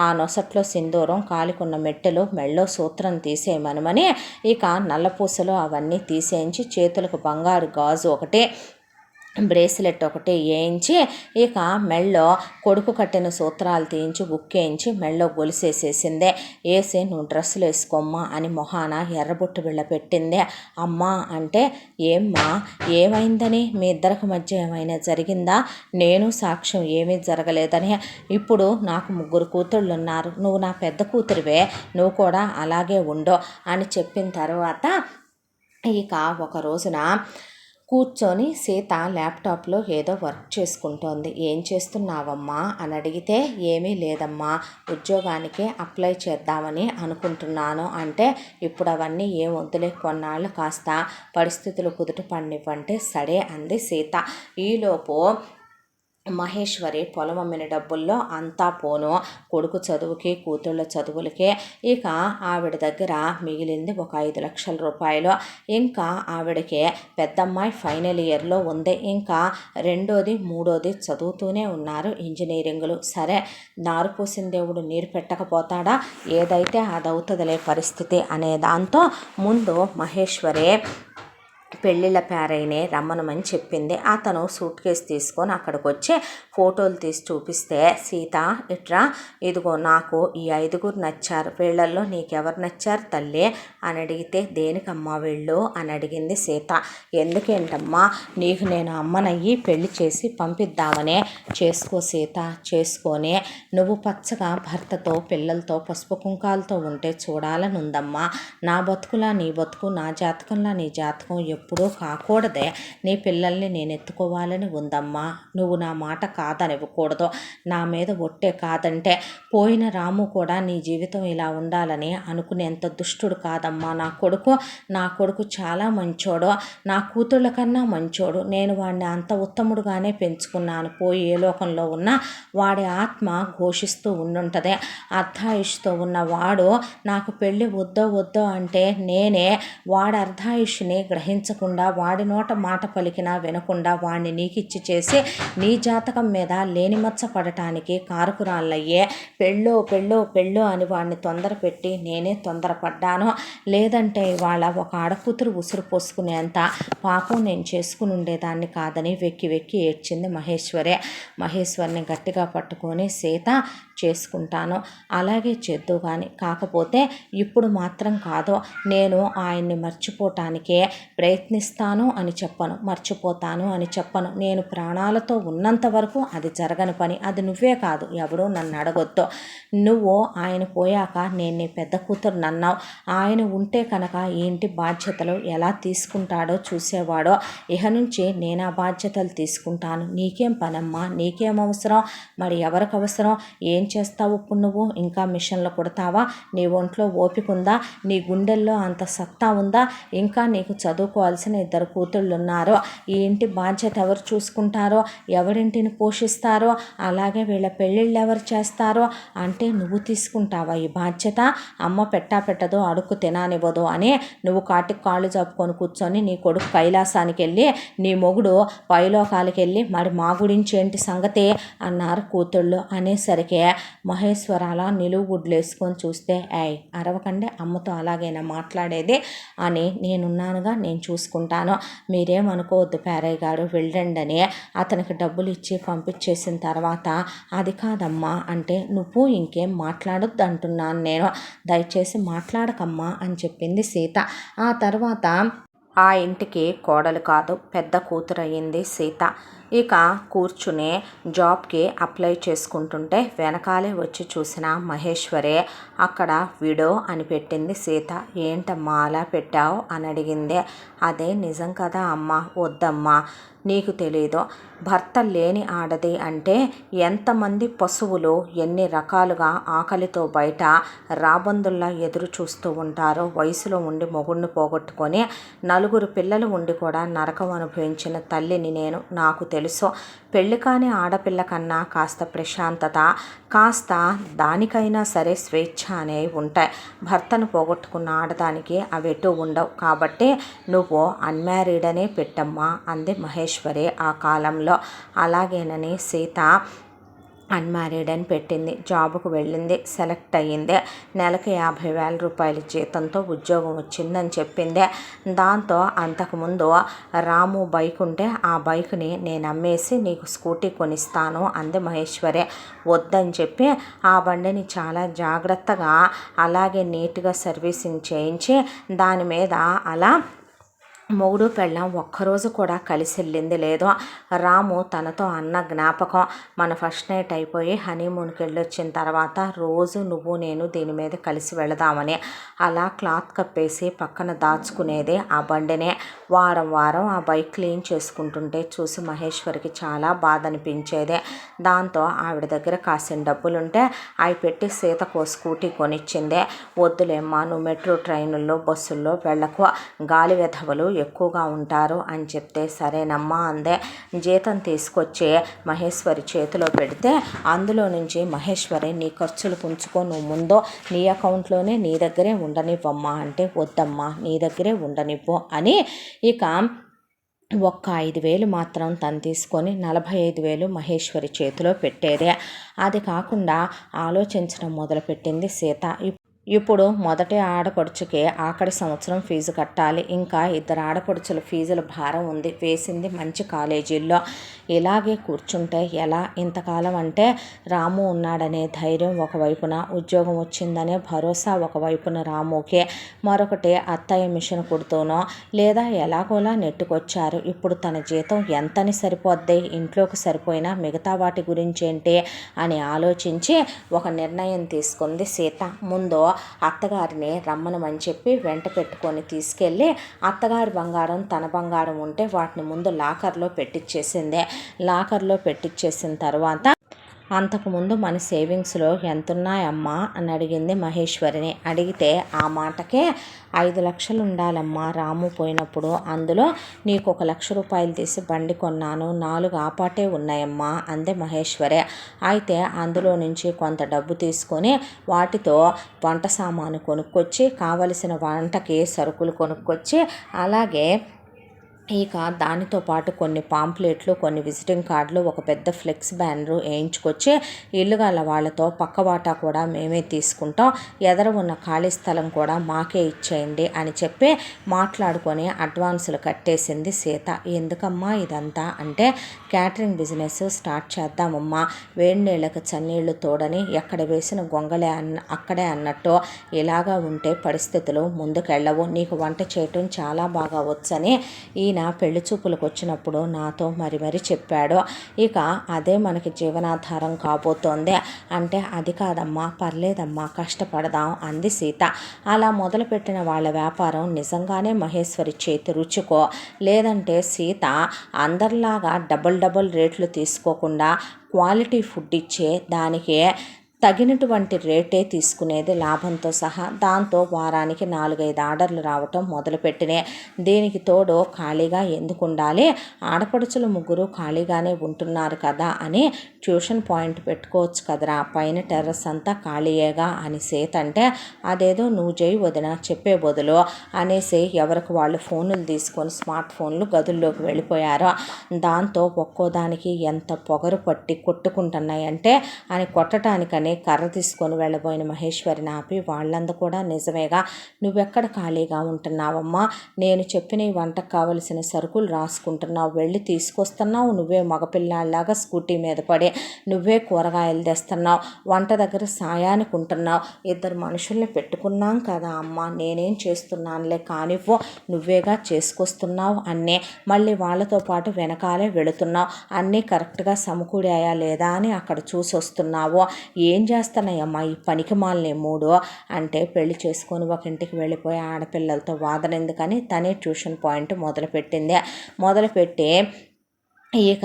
ఆ నొసట్లో సింధూరం కాలికున్న మెట్టెలు మెళ్ళో సూత్రం తీసేయమనమని ఇక నల్లపూసలు అవన్నీ తీసేయించి చేతులకు బంగారు గాజు ఒకటి బ్రేస్లెట్ ఒకటి వేయించి ఇక మెళ్ళో కొడుకు కట్టిన సూత్రాలు తీయించి బుక్కేయించి మెళ్ళో గొలుసేసేసిందే. వేసి నువ్వు డ్రెస్సులు వేసుకోమ్మా అని మొహాన ఎర్రబొట్టు బిళ్ళ పెట్టిందే. అమ్మా అంటే, ఏమ్మా ఏమైందని, మీ ఇద్దరికి మధ్య ఏమైనా జరిగిందా? నేను సాక్ష్యం ఏమీ జరగలేదని. ఇప్పుడు నాకు 3 కూతుళ్ళు ఉన్నారు, నువ్వు నా పెద్ద కూతురివే, నువ్వు కూడా అలాగే ఉండు అని చెప్పిన తర్వాత ఇక ఒక రోజున కూర్చొని సీత ల్యాప్టాప్లో ఏదో వర్క్ చేసుకుంటోంది. ఏం చేస్తున్నావమ్మా అని అడిగితే, ఏమీ లేదమ్మా, ఉద్యోగానికి అప్లై చేద్దామని అనుకుంటున్నాను అంటే, ఇప్పుడు అవన్నీ ఏం వద్దులే, కొన్నాళ్ళు కాస్త పరిస్థితులు కుదుట పడినివ్వంటే సరే అంది సీత. ఈలోపు మహేశ్వరి పొలం అమ్మిన డబ్బుల్లో అంతా పోను కొడుకు చదువుకి కూతుళ్ళ చదువులకే. ఇక ఆవిడ దగ్గర మిగిలింది ఒక 5 లక్షల రూపాయలు. ఇంకా ఆవిడకి పెద్దమ్మాయి ఫైనల్ ఇయర్లో ఉంది, ఇంకా రెండోది మూడోది చదువుతూనే ఉన్నారు ఇంజనీరింగ్లు. సరే, నారు పోసిన దేవుడు నీరు పెట్టకపోతాడా, ఏదైతే అదవుతుందిలే పరిస్థితి అనే దాంతో ముందు మహేశ్వరి పెళ్ళిళ్ళ పేరైనే రమ్మనమని చెప్పింది. అతను సూట్ కేసు తీసుకొని అక్కడికి వచ్చి ఫోటోలు తీసి చూపిస్తే, సీత ఇట్రా, ఇదిగో నాకు ఈ 5 నచ్చారు, వీళ్ళల్లో నీకెవరు నచ్చారు తల్లి అని అడిగితే, దేనికమ్మా వీళ్ళు అని అడిగింది సీత. ఎందుకేంటమ్మా, నీకు నేను అమ్మనయ్యి పెళ్లి చేసి పంపిద్దామనే. చేసుకో సీత, చేసుకొని నువ్వు పచ్చగా భర్తతో పిల్లలతో పసుపు కుంకాలతో ఉంటే చూడాలని ఉందమ్మా. నా బతుకులా నీ బతుకు, నా జాతకంలా నీ జాతకం ఎప్పుడూ కాకూడదే. నీ పిల్లల్ని నేను ఎత్తుకోవాలని ఉందమ్మా. నువ్వు నా మాట కాదనివ్వకూడదు, నా మీద ఒట్టే కాదంటే. పోయిన రాము కూడా నీ జీవితం ఇలా ఉండాలని అనుకునేంత దుష్టుడు కాదమ్మా నా కొడుకు చాలా మంచోడు, నా కూతుళ్ళ కన్నా మంచోడు. నేను వాడిని అంత ఉత్తముడుగానే పెంచుకున్నాను. పోయి ఏ లోకంలో ఉన్నా వాడి ఆత్మ ఘోషిస్తూ ఉండుంటదే. అర్ధాయుష్తో ఉన్న వాడు నాకు పెళ్ళి వద్దో అంటే నేనే వాడి అర్ధాయుష్ని గ్రహించకుండా, వాడి నోట మాట పలికినా వినకుండా వాడిని నీకిచ్చి చేసి నీ జాతకం మీద లేని మచ్చ పడటానికి కారకురాళ్ళయ్యే. పెళ్ళో అని వాడిని తొందర పెట్టి నేనే తొందరపడ్డాను. లేదంటే ఇవాళ ఒక ఆడకూతురు ఉసురు పోసుకునేంత పాపం నేను చేసుకుని ఉండేదాన్ని కాదని వెక్కి వెక్కి ఏడ్చింది మహేశ్వరిని గట్టిగా పట్టుకొని, సీత చేసుకుంటాను, అలాగే చేద్దు కానీ, కాకపోతే ఇప్పుడు మాత్రం కాదు, నేను ఆయన్ని మర్చిపోవటానికే ప్రయత్నిస్తాను అని చెప్పను, మర్చిపోతాను అని చెప్పను. నేను ప్రాణాలతో ఉన్నంత వరకు అది జరగని పని. అది నువ్వే కాదు, ఎవడో నన్ను అడగొద్దు. నువ్వు ఆయన పోయాక నేను నీ పెద్ద కూతురు నన్నావు, ఆయన ఉంటే కనుక ఈ ఇంటి బాధ్యతలు ఎలా తీసుకుంటాడో చూసేవాడో. ఇహ నుంచి నేను ఆ బాధ్యతలు తీసుకుంటాను. నీకేం పనమ్మా, నీకేం అవసరం, మరి ఎవరికి అవసరం, ఏం చేస్తావు ఇప్పుడు నువ్వు? ఇంకా మిషన్లు కుడతావా? నీ ఒంట్లో ఓపిక ఉందా? నీ గుండెల్లో అంత సత్తా ఉందా? ఇంకా నీకు చదువుకో చూసుకోవాల్సిన 2 కూతుళ్ళు ఉన్నారు. ఈ ఇంటి బాధ్యత ఎవరు చూసుకుంటారో, ఎవరింటిని పోషిస్తారో, అలాగే వీళ్ళ పెళ్ళిళ్ళు ఎవరు చేస్తారో, అంటే నువ్వు తీసుకుంటావా ఈ బాధ్యత? అమ్మ పెట్టదో అడుక్కు తిననివ్వదు అని నువ్వు కాటికి కాళ్ళు జరుపుకొని కూర్చొని నీ కొడుకు కైలాసానికి వెళ్ళి, నీ మొగుడు పైలోకాలకి వెళ్ళి మరి మా గురించి ఏంటి సంగతి అన్నారు కూతుళ్ళు. అనేసరికి మహేశ్వర అలా నిలువు గుడ్లేసుకొని చూస్తే, అరవకండి, అమ్మతో అలాగైనా మాట్లాడేది అని నేనున్నానుగా, నేను చూసుకుంటాను, మీరేమనుకోవద్దు పేరయ్య గారు, వెళ్ళండి అని అతనికి డబ్బులు ఇచ్చి పంపించేసిన తర్వాత, అది కాదమ్మా అంటే, నువ్వు ఇంకేం మాట్లాడొద్దు అంటున్నాను నేను, దయచేసి మాట్లాడకమ్మా అని చెప్పింది సీత. ఆ తర్వాత ఆ ఇంటికి కోడలు కాదు, పెద్ద కూతురు అయ్యింది సీత. ఇక కూర్చుని జాబ్కి అప్లై చేసుకుంటుంటే వెనకాలే వచ్చి చూసిన మహేశ్వరే అక్కడ విడో అని పెట్టింది సీత. ఏంటమ్మా అలా పెట్టావు అని అడిగింది. అదే నిజం కదా అమ్మ, వద్దమ్మా, నీకు తెలీదు, భర్త లేని ఆడది అంటే ఎంతమంది పశువులు ఎన్ని రకాలుగా ఆకలితో బయట రాబందుల్లా ఎదురు చూస్తూ ఉంటారో. వయసులో ఉండి మొగుడిని పోగొట్టుకొని 4 పిల్లలు ఉండి కూడా నరకం అనుభవించిన తల్లిని నేను, నాకు తెలుసు. పెళ్ళి కాని ఆడపిల్ల కన్నా కాస్త ప్రశాంతత, కాస్త దానికైనా సరే స్వేచ్ఛ అనేవి ఉంటాయి. భర్తను పోగొట్టుకున్న ఆడదానికి అవి ఎటు ఉండవు. కాబట్టి నువ్వు అన్మ్యారీడ్ అనే పెట్టమ్మా అంది మహేశ్వరి ఆ కాలంలో. అలాగేనని సీత అన్మ్యారీడ్ అని పెట్టింది. జాబుకు వెళ్ళింది, సెలెక్ట్ అయ్యింది. నెలకు 50,000 రూపాయల జీతంతో ఉద్యోగం వచ్చిందని చెప్పింది. దాంతో అంతకుముందు రాము బైక్ ఉంటే ఆ బైక్ని నేను అమ్మేసి నీకు స్కూటీ కొనిస్తాను అంది మహేశ్వరి. వద్దని చెప్పి ఆ బండిని చాలా జాగ్రత్తగా అలాగే నీట్గా సర్వీసింగ్ చేయించి దాని మీద అలా మొగుడు పెళ్ళాం ఒక్కరోజు కూడా కలిసి వెళ్ళింది లేదు. రాము తనతో అన్న జ్ఞాపకం, మన ఫస్ట్ నైట్ అయిపోయి హనీమూన్కి వెళ్ళొచ్చిన తర్వాత రోజు నువ్వు నేను దీని మీద కలిసి వెళదామని అలా క్లాత్ కప్పేసి పక్కన దాచుకునేది ఆ బండినే. వారం వారం ఆ బైక్ క్లీన్ చేసుకుంటుంటే చూసి మహేశ్వరికి చాలా బాధ అనిపించేది. దాంతో ఆవిడ దగ్గర కాసిన డబ్బులుంటే అవి పెట్టి సీతకు స్కూటీ కొనిచ్చింది. వద్దులేమ్మా, నువ్వు మెట్రో ట్రైన్లలో బస్సుల్లో వెళ్ళకు, గాలి వెధవలు ఎక్కువగా ఉంటారు అని చెప్తే సరేనమ్మా అందే. జీతం తీసుకొచ్చి మహేశ్వరి చేతిలో పెడితే అందులో నుంచి మహేశ్వరి నీ ఖర్చులు పుంచుకో, నువ్వు ముందో నీ అకౌంట్లోనే నీ దగ్గరే ఉండనివ్వమ్మా అంటే, వద్దమ్మా నీ దగ్గరే ఉండనివ్వు అని ఇక ఒక్క 5,000 మాత్రం తను తీసుకొని 45,000 మహేశ్వరి చేతిలో పెట్టేదే. అది కాకుండా ఆలోచించడం మొదలుపెట్టింది సీత. ఇప్పుడు మొదటి ఆడపడుచుకే ఆఖరి సంవత్సరం ఫీజు కట్టాలి. ఇంకా 2 ఆడపడుచుల ఫీజుల భారం ఉంది. వేసింది మంచి కాలేజీల్లో. ఇలాగే కూర్చుంటే ఎలా? ఇంతకాలం అంటే రాము ఉన్నాడనే ధైర్యం ఒకవైపున, ఉద్యోగం వచ్చిందనే భరోసా ఒకవైపున రాముకే, మరొకటి అత్తయ్య మిషన్ కుడుతూనో లేదా ఎలాగోలా నెట్టుకొచ్చారు. ఇప్పుడు తన జీతం ఎంతని సరిపోద్ది? ఇంట్లోకి సరిపోయినా మిగతా వాటి గురించి ఏంటి అని ఆలోచించి ఒక నిర్ణయం తీసుకుంది సీత. ముందు అత్తగారిని రమ్మనమని చెప్పి వెంట పెట్టుకొని తీసుకెళ్ళి అత్తగారి బంగారం తన బంగారం ఉంటే వాటిని ముందు లాకర్లో పెట్టించేసిన తర్వాత, అంతకుముందు మన సేవింగ్స్లో ఎంతున్నాయమ్మా అని అడిగింది మహేశ్వరిని. అడిగితే ఆ మాటకే 5 లక్షలు ఉండాలమ్మా రాము పోయినప్పుడు, అందులో నీకు 1 లక్ష రూపాయలు తీసి బండి కొన్నాను, 4 ఆపాటే ఉన్నాయమ్మా అందే మహేశ్వరి. అయితే అందులో నుంచి కొంత డబ్బు తీసుకొని వాటితో వంట సామాను కొనుక్కొచ్చి కావలసిన వంటకి సరుకులు కొనుక్కొచ్చి అలాగే ఇక దానితో పాటు కొన్ని పాంప్లెట్లు, కొన్ని విజిటింగ్ కార్డులు, ఒక పెద్ద ఫ్లెక్స్ బ్యానరు వేయించుకొచ్చి ఇల్లు గల వాళ్ళతో పక్కవాటా కూడా మేమే తీసుకుంటాం, ఎదర ఉన్న ఖాళీ స్థలం కూడా మాకే ఇచ్చేయండి అని చెప్పి మాట్లాడుకొని అడ్వాన్సులు కట్టేసింది సీత. ఎందుకమ్మా ఇదంతా అంటే, క్యాటరింగ్ బిజినెస్ స్టార్ట్ చేద్దామమ్మా, వేడి నీళ్ళకు చన్నీళ్లు తోడని ఎక్కడ వేసిన గొంగలే అక్కడే అన్నట్టు ఇలాగా ఉంటే పరిస్థితులు ముందుకెళ్ళవు, నీకు వంట చేయటం చాలా బాగా వచ్చని ఈ నా పెళ్లి చూపులకు వచ్చినప్పుడు నాతో మరి చెప్పాడు. ఇక అదే మనకి జీవనాధారం కాబోతోంది అంటే, అది కాదమ్మా, పర్లేదమ్మా, కష్టపడదాం అంది సీత. అలా మొదలుపెట్టిన వాళ్ళ వ్యాపారం నిజంగానే మహేశ్వరి చేతి రుచికో, లేదంటే సీత అందరిలాగా డబుల్ రేట్లు తీసుకోకుండా క్వాలిటీ ఫుడ్ ఇచ్చే దానికి తగినటువంటి రేటే తీసుకునేది లాభంతో సహా. దాంతో వారానికి 4-5 ఆర్డర్లు రావటం మొదలుపెట్టినాయి. దీనికి తోడు ఖాళీగా ఎందుకు ఉండాలి, ఆడపడుచులు 3 ఖాళీగానే ఉంటున్నారు కదా అని ట్యూషన్ పాయింట్ పెట్టుకోవచ్చు కదరా, పైన టెర్రస్ అంతా ఖాళీయేగా అని సీత అంటే, అదేదో నువ్వు చేయి వదిన చెప్పే బదులు అనేసి ఎవరికి వాళ్ళు ఫోన్లు తీసుకొని స్మార్ట్ ఫోన్లు గదుల్లోకి వెళ్ళిపోయారు. దాంతో ఒక్కోదానికి ఎంత పొగరు పట్టి కొట్టుకుంటున్నాయంటే అని కొట్టడానికని కర్ర తీసుకొని వెళ్ళబోయిన మహేశ్వరిని ఆపి, వాళ్ళందు కూడా నిజమేగా, నువ్వెక్కడ ఖాళీగా ఉంటున్నావమ్మా, నేను చెప్పిన ఈ వంటకు కావలసిన సరుకులు రాసుకుంటున్నావు, వెళ్ళి తీసుకొస్తున్నావు, నువ్వే మగపిల్లాళ్ళలాగా స్కూటీ మీద పడి నువ్వే కూరగాయలు తెస్తున్నావు, వంట దగ్గర సాయానికి ఉంటున్నావు, 2 మనుషుల్ని పెట్టుకున్నాం కదా అమ్మ, నేనేం చేస్తున్నానులే కానివ్వు, నువ్వేగా చేసుకొస్తున్నావు అన్నీ, మళ్ళీ వాళ్ళతో పాటు వెనకాలే వెళుతున్నావు, అన్నీ కరెక్ట్గా సమకూడాయా లేదా అని అక్కడ చూసి వస్తున్నావు, ఏం చేస్తున్నాయమ్మా ఈ పనికిమాలిన 3 అంటే, పెళ్లి చేసుకొని ఒక ఇంటికి వెళ్ళిపోయి ఆడపిల్లలతో వాదన ఎందుకని తనే ట్యూషన్ పాయింట్ మొదలుపెట్టి ఇక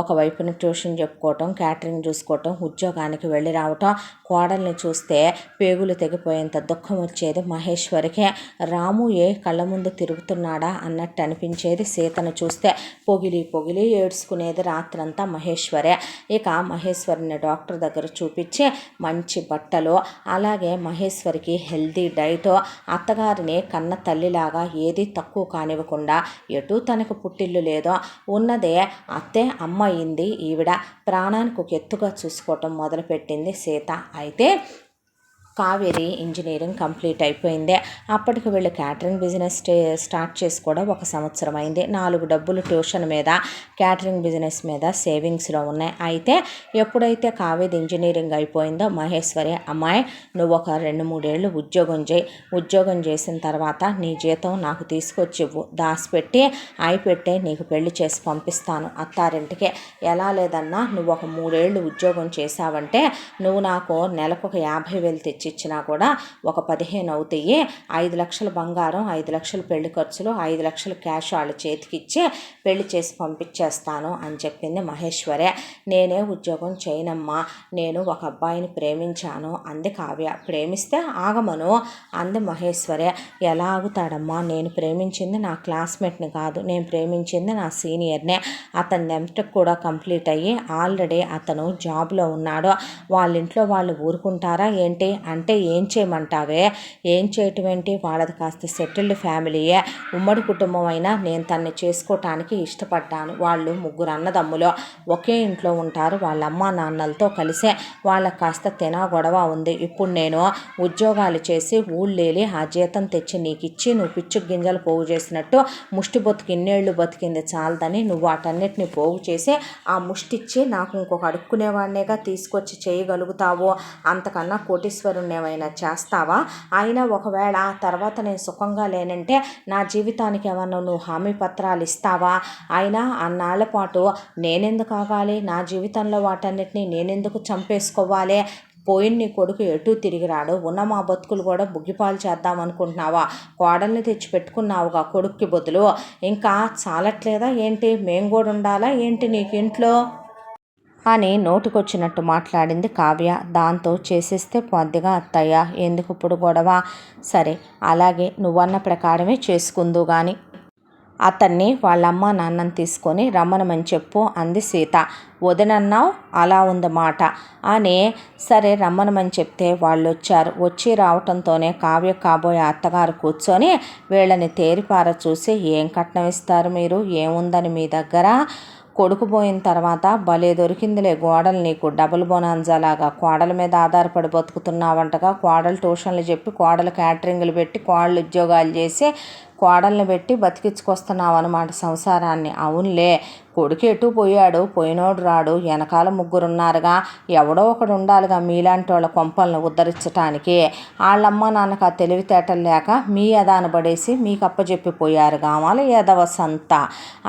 ఒకవైపున ట్యూషన్ చెప్పుకోవటం, క్యాటరింగ్ చూసుకోవటం, ఉద్యోగానికి వెళ్ళి రావటం, కోడల్ని చూస్తే పేగులు తెగిపోయేంత దుఃఖం వచ్చేది మహేశ్వరికి. రాము ఏ కళ్ళ ముందు తిరుగుతున్నాడా అన్నట్టు అనిపించేది సీతను చూస్తే. పొగిలి ఏడ్చుకునేది రాత్రంతా మహేశ్వరే. ఇక మహేశ్వరిని డాక్టర్ దగ్గర చూపించి మంచి బట్టలు, అలాగే మహేశ్వరికి హెల్దీ డైట్, అత్తగారిని కన్న తల్లిలాగా ఏది తక్కువ కానివ్వకుండా, ఎటు తనకు పుట్టిల్లు లేదో, ఉన్నదే అత్తే అమ్మ అయింది ఈవిడ, ప్రాణానికి ఒక ఎత్తుగా చూసుకోవటం మొదలుపెట్టింది సీత. అయితే కావేరి ఇంజనీరింగ్ కంప్లీట్ అయిపోయింది. అప్పటికి వీళ్ళు క్యాటరింగ్ బిజినెస్ స్టార్ట్ చేసి కూడా 1 సంవత్సరం అయింది. 4 డబ్బులు ట్యూషన్ మీద, క్యాటరింగ్ బిజినెస్ మీద సేవింగ్స్లో ఉన్నాయి. అయితే ఎప్పుడైతే కావేరి ఇంజనీరింగ్ అయిపోయిందో మహేశ్వరి, అమ్మాయి నువ్వు ఒక 2-3 ఏళ్ళు ఉద్యోగం చేసిన తర్వాత నీ జీతం నాకు తీసుకొచ్చి ఇవ్వు, దాచిపెట్టి అయిపెట్టే నీకు పెళ్లి చేసి పంపిస్తాను అత్తారింటికి, ఎలా లేదన్నా నువ్వు ఒక 3 ఏళ్ళు ఉద్యోగం చేసావంటే నువ్వు నాకు నెలకు ఒక 50,000 తెచ్చి ఇచ్చినా కూడా ఒక 15 అవుతాయి, 5 లక్షల బంగారం, 5 లక్షల పెళ్లి ఖర్చులు, 5 లక్షల క్యాష్ వాళ్ళ చేతికిచ్చి పెళ్లి చేసి పంపించేస్తాను అని చెప్పింది మహేశ్వరే. నేనే ఉద్యోగం చేయనమ్మా, నేను ఒక అబ్బాయిని ప్రేమించాను అంది కావ్య. ప్రేమిస్తే ఆగమను అంది మహేశ్వరే. ఎలా ఆగుతాడమ్మా, నేను ప్రేమించింది నా క్లాస్మేట్ని కాదు, నేను ప్రేమించింది నా సీనియర్నే, అతని ఎంటెక్ కూడా కంప్లీట్ అయ్యి ఆల్రెడీ అతను జాబ్లో ఉన్నాడు, వాళ్ళ ఇంట్లో వాళ్ళు ఊరుకుంటారా ఏంటి అంటే, ఏం చేయమంటావే, ఏం చేయటం ఏంటి, వాళ్ళది కాస్త సెటిల్డ్ ఫ్యామిలీయే, ఉమ్మడి కుటుంబం అయినా నేను తన్ని చేసుకోవటానికి ఇష్టపడ్డాను, వాళ్ళు 3 అన్నదమ్ములు ఒకే ఇంట్లో ఉంటారు, వాళ్ళ అమ్మా నాన్నలతో కలిసే, వాళ్ళకి కాస్త గొడవ ఉంది, ఇప్పుడు నేను ఉద్యోగాలు చేసి ఊళ్ళేలి ఆ జీతం తెచ్చి నీకు ఇచ్చి నువ్వు పిచ్చు గింజలు పోగు చేసినట్టు ముష్టి బతుకు ఇన్నేళ్ళు బతికింది చాలదని నువ్వు వాటన్నిటిని పోగు చేసి ఆ ముష్టిచ్చి నాకు ఇంకొక అడుక్కునేవాడినేగా తీసుకొచ్చి చేయగలుగుతావు, అంతకన్నా కోటీశ్వరుణ్ణి ఏమైనా చేస్తావా, అయినా ఒకవేళ తర్వాత నేను సుఖంగా లేనంటే నా జీవితానికి ఏమన్నా నువ్వు హామీ పత్రాలు ఇస్తావా, అయినా అన్నాళ్ల పాటు నేనెందుకు ఆగాలి, నా జీవితంలో వాటన్నిటిని నేనెందుకు చంపేసుకోవాలి, పోయిన నీ కొడుకు ఎటు తిరిగి రాడు, ఉన్న మా బతుకులు కూడా బుగ్గిపాలు చేద్దాం అనుకుంటున్నావా, కోడల్ని తెచ్చి పెట్టుకున్నావుగా కొడుక్కి బదులు, ఇంకా చాలట్లేదా ఏంటి, మేము కూడా ఉండాలా ఏంటి నీకు ఇంట్లో అని నోటికొచ్చినట్టు మాట్లాడింది కావ్య. దాంతో చేసేస్తే పొద్దుగా అత్తయ్య, ఎందుకు ఇప్పుడు గొడవ, సరే అలాగే నువ్వన్న ప్రకారమే చేసుకుందు గాని, అతన్ని వాళ్ళమ్మ నాన్నని తీసుకొని రమ్మనమని చెప్పు అంది సీత. వదినన్నావు అలా ఉంది మాట అని, సరే రమ్మనమని చెప్తే వాళ్ళు వచ్చారు. వచ్చి రావటంతోనే కావ్య కాబోయే అత్తగారు కూర్చొని వీళ్ళని తేరిపార చూసి, ఏం కట్నం ఇస్తారు మీరు, ఏముందని మీ దగ్గర, కొడుకు పోయిన తర్వాత భలే దొరికిందిలే గోడలు నీకు, డబుల్ బొనాన్జాలాగా కోడల మీద ఆధారపడి బతుకుతున్నావంటగా, కోడలు ట్యూషన్లు చెప్పి, కోడలు క్యాటరింగ్లు పెట్టి, కోడలు ఉద్యోగాలు చేసి కోడల్ని పెట్టి బతికించుకొస్తున్నావు అన్నమాట సంసారాన్ని. అవునులే, కొడుకు ఎటు పోయాడు, పోయినోడు రాడు, వెనకాల 3 ఉన్నారుగా, ఎవడో ఒకడు ఉండాలిగా మీలాంటి వాళ్ళ కొంపలను ఉద్ధరించటానికి, వాళ్ళమ్మ నాన్నకు ఆ తెలివితేటలు లేక మీ యదాన పడేసి మీకు అప్పచెప్పిపోయారు గామాల యదవ సంత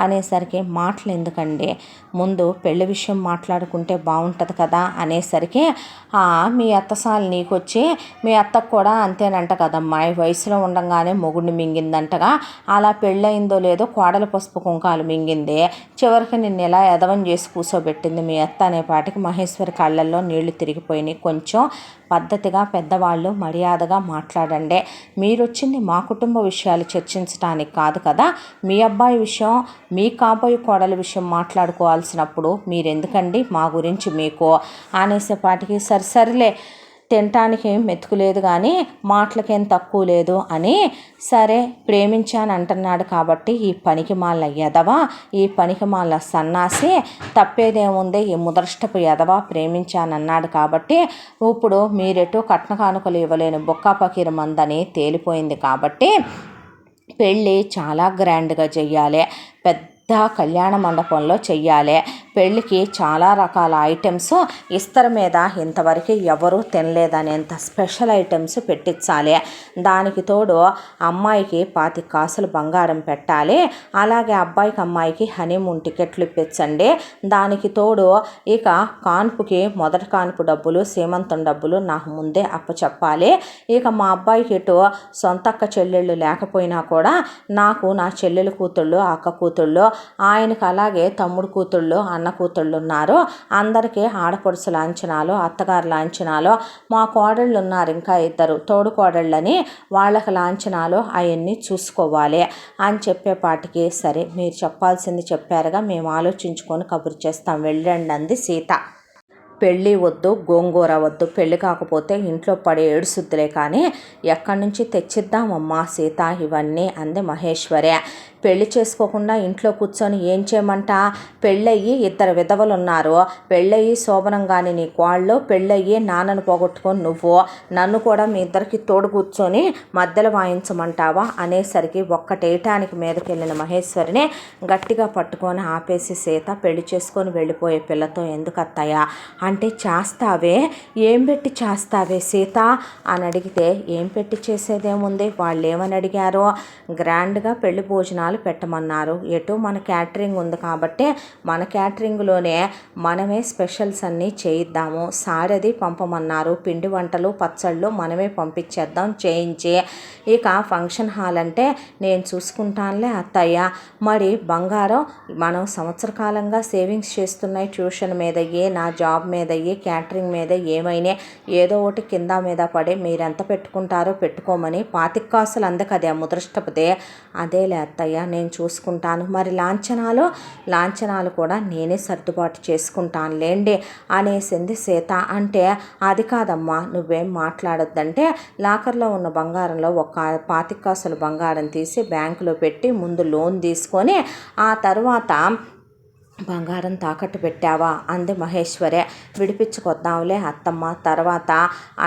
అనేసరికి మాటలు ఎందుకండి, ముందు పెళ్లి విషయం మాట్లాడుకుంటే బాగుంటుంది కదా అనేసరికి మీ అత్తసాలు నీకొచ్చి మీ అత్తకు కూడా అంతేనంట కదమ్మా, వయసులో ఉండగానే మొగుడిని మింగిందంటగా, అలా పెళ్ళయిందో లేదో కోడల పసుపు కుంకాలు మింగింది, చివరికి నిన్ను ఎలా ఎదవం చేసి కూర్చోబెట్టింది మీ అత్త అనేపాటికి మహేశ్వరి కళ్ళల్లో నీళ్లు తిరిగిపోయినాయి. కొంచెం పద్ధతిగా పెద్దవాళ్ళు మర్యాదగా మాట్లాడండి. మీరొచ్చింది మా కుటుంబ విషయాలు చర్చించడానికి కాదు కదా, మీ అబ్బాయి విషయం, మీ కాబోయే కోడల విషయం మాట్లాడుకోవాల్సినప్పుడు మీరెందుకండి మా గురించి మీకు అనేసేపాటికి సరిలే, తినటానికి మెతుకులేదు కానీ మాటలకేం తక్కువ లేదు అని, సరే ప్రేమించాను అంటున్నాడు కాబట్టి ఈ పనికి మాల ఎదవా, ఈ పనికి మాల సన్నాసి, తప్పేదేముంది ఈ ముదృష్టపు ఎదవా ప్రేమించానన్నాడు కాబట్టి ఇప్పుడు మీరెటు కట్న కానుకలు ఇవ్వలేని బొక్కా పకీరు మందని తేలిపోయింది కాబట్టి పెళ్ళి చాలా గ్రాండ్గా చెయ్యాలి, పెద్ద కళ్యాణ మండపంలో చెయ్యాలి. పెళ్ళికి చాలా రకాల ఐటమ్స్ ఇస్తర మీద ఇంతవరకు ఎవరూ తినలేదనేంత స్పెషల్ ఐటమ్స్ పెట్టించాలి. దానికి తోడు అమ్మాయికి 25 కాసులు బంగారం పెట్టాలి, అలాగే అబ్బాయికి అమ్మాయికి హనీమూన్ టికెట్లు ఇప్పించండి. దానికి తోడు ఇక కాన్పుకి మొదటి కాన్పు డబ్బులు, సీమంతం డబ్బులు నాకు ముందే అప్పచెప్పాలి. ఇక మా అబ్బాయికి ఇటు సొంతక్క చెల్లెళ్ళు లేకపోయినా కూడా నాకు నా చెల్లెలు కూతుళ్ళు, అక్క కూతుళ్ళు, ఆయనకు అలాగే తమ్ముడు కూతుళ్ళు, అన్న కూతుళ్ళు ఉన్నారు. అందరికీ ఆడపడుచు లాంఛనాలు, అత్తగారు లాంఛనాలు, మా కోడళ్ళు ఉన్నారు ఇంకా 2 తోడు కోడళ్ళని, వాళ్ళకి లాంఛనాలు అవన్నీ చూసుకోవాలి అని చెప్పేపాటికి సరే మీరు చెప్పాల్సింది చెప్పారుగా, మేము ఆలోచించుకొని కబురు చేస్తాం వెళ్ళండి అంది సీత. పెళ్ళి వద్దు, గోంగూర వద్దు, పెళ్ళి కాకపోతే ఇంట్లో పడి ఏడుసుద్దులే కానీ ఎక్కడి నుంచి తెచ్చిద్దామమ్మా సీత ఇవన్నీ అంది మహేశ్వరి. పెళ్లి చేసుకోకుండా ఇంట్లో కూర్చొని ఏం చేయమంట, పెళ్ళయ్యి 2 విధవలు ఉన్నారు, పెళ్ళయ్యి శోభనంగాని నీ కోళ్ళు, పెళ్ళయ్యి నాన్నను పోగొట్టుకొని నువ్వు, నన్ను కూడా మీ ఇద్దరికి తోడు కూర్చొని మధ్యలో వాయించమంటావా అనేసరికి ఒక్కటేయటానికి మీదకి వెళ్ళిన మహేశ్వరిని గట్టిగా పట్టుకొని ఆపేసి సీత, పెళ్లి చేసుకొని వెళ్ళిపోయే పిల్లతో ఎందుకు అత్తయ్య అంటే, చేస్తావే, ఏం పెట్టి చేస్తావే సీత అని అడిగితే, ఏం పెట్టి చేసేదేముంది, వాళ్ళు ఏమని అడిగారో, గ్రాండ్గా పెళ్లి భోజనాలు పెట్టమన్నారు, ఎటు మన క్యాటరింగ్ ఉంది కాబట్టి మన క్యాటరింగ్లోనే మనమే స్పెషల్స్ అన్నీ చేయిద్దాము, సారథి పంపమన్నారు, పిండి వంటలు పచ్చళ్ళు మనమే పంపించేద్దాం చేయించి, ఇక ఫంక్షన్ హాల్ అంటే నేను చూసుకుంటానులే అత్తయ్య, మరి బంగారం మనం సంవత్సర కాలంగా సేవింగ్స్ చేస్తున్నాయి, ట్యూషన్ మీద నా జాబ్ మీద క్యాటరింగ్ మీద ఏమైనా ఏదో ఒకటి కింద మీద పడి మీరెంత పెట్టుకుంటారో పెట్టుకోమని 25 కాసులు అందకదే ముదృష్టపదే, అదేలే అత్తయ్య నేను చూసుకుంటాను, మరి లాంఛనాలు కూడా నేనే సర్దుబాటు చేసుకుంటానులేండి అనేసింది సీత. అంటే అది కాదమ్మా నువ్వేం మాట్లాడొద్దంటే, లాకర్లో ఉన్న బంగారంలో ఒక 25 కాసులు బంగారం తీసి బ్యాంకులో పెట్టి ముందు లోన్ తీసుకొని ఆ తర్వాత బంగారం తాకట్టు పెట్టావా అంది మహేశ్వరి. విడిపించుకొద్దాంలే అత్తమ్మ తర్వాత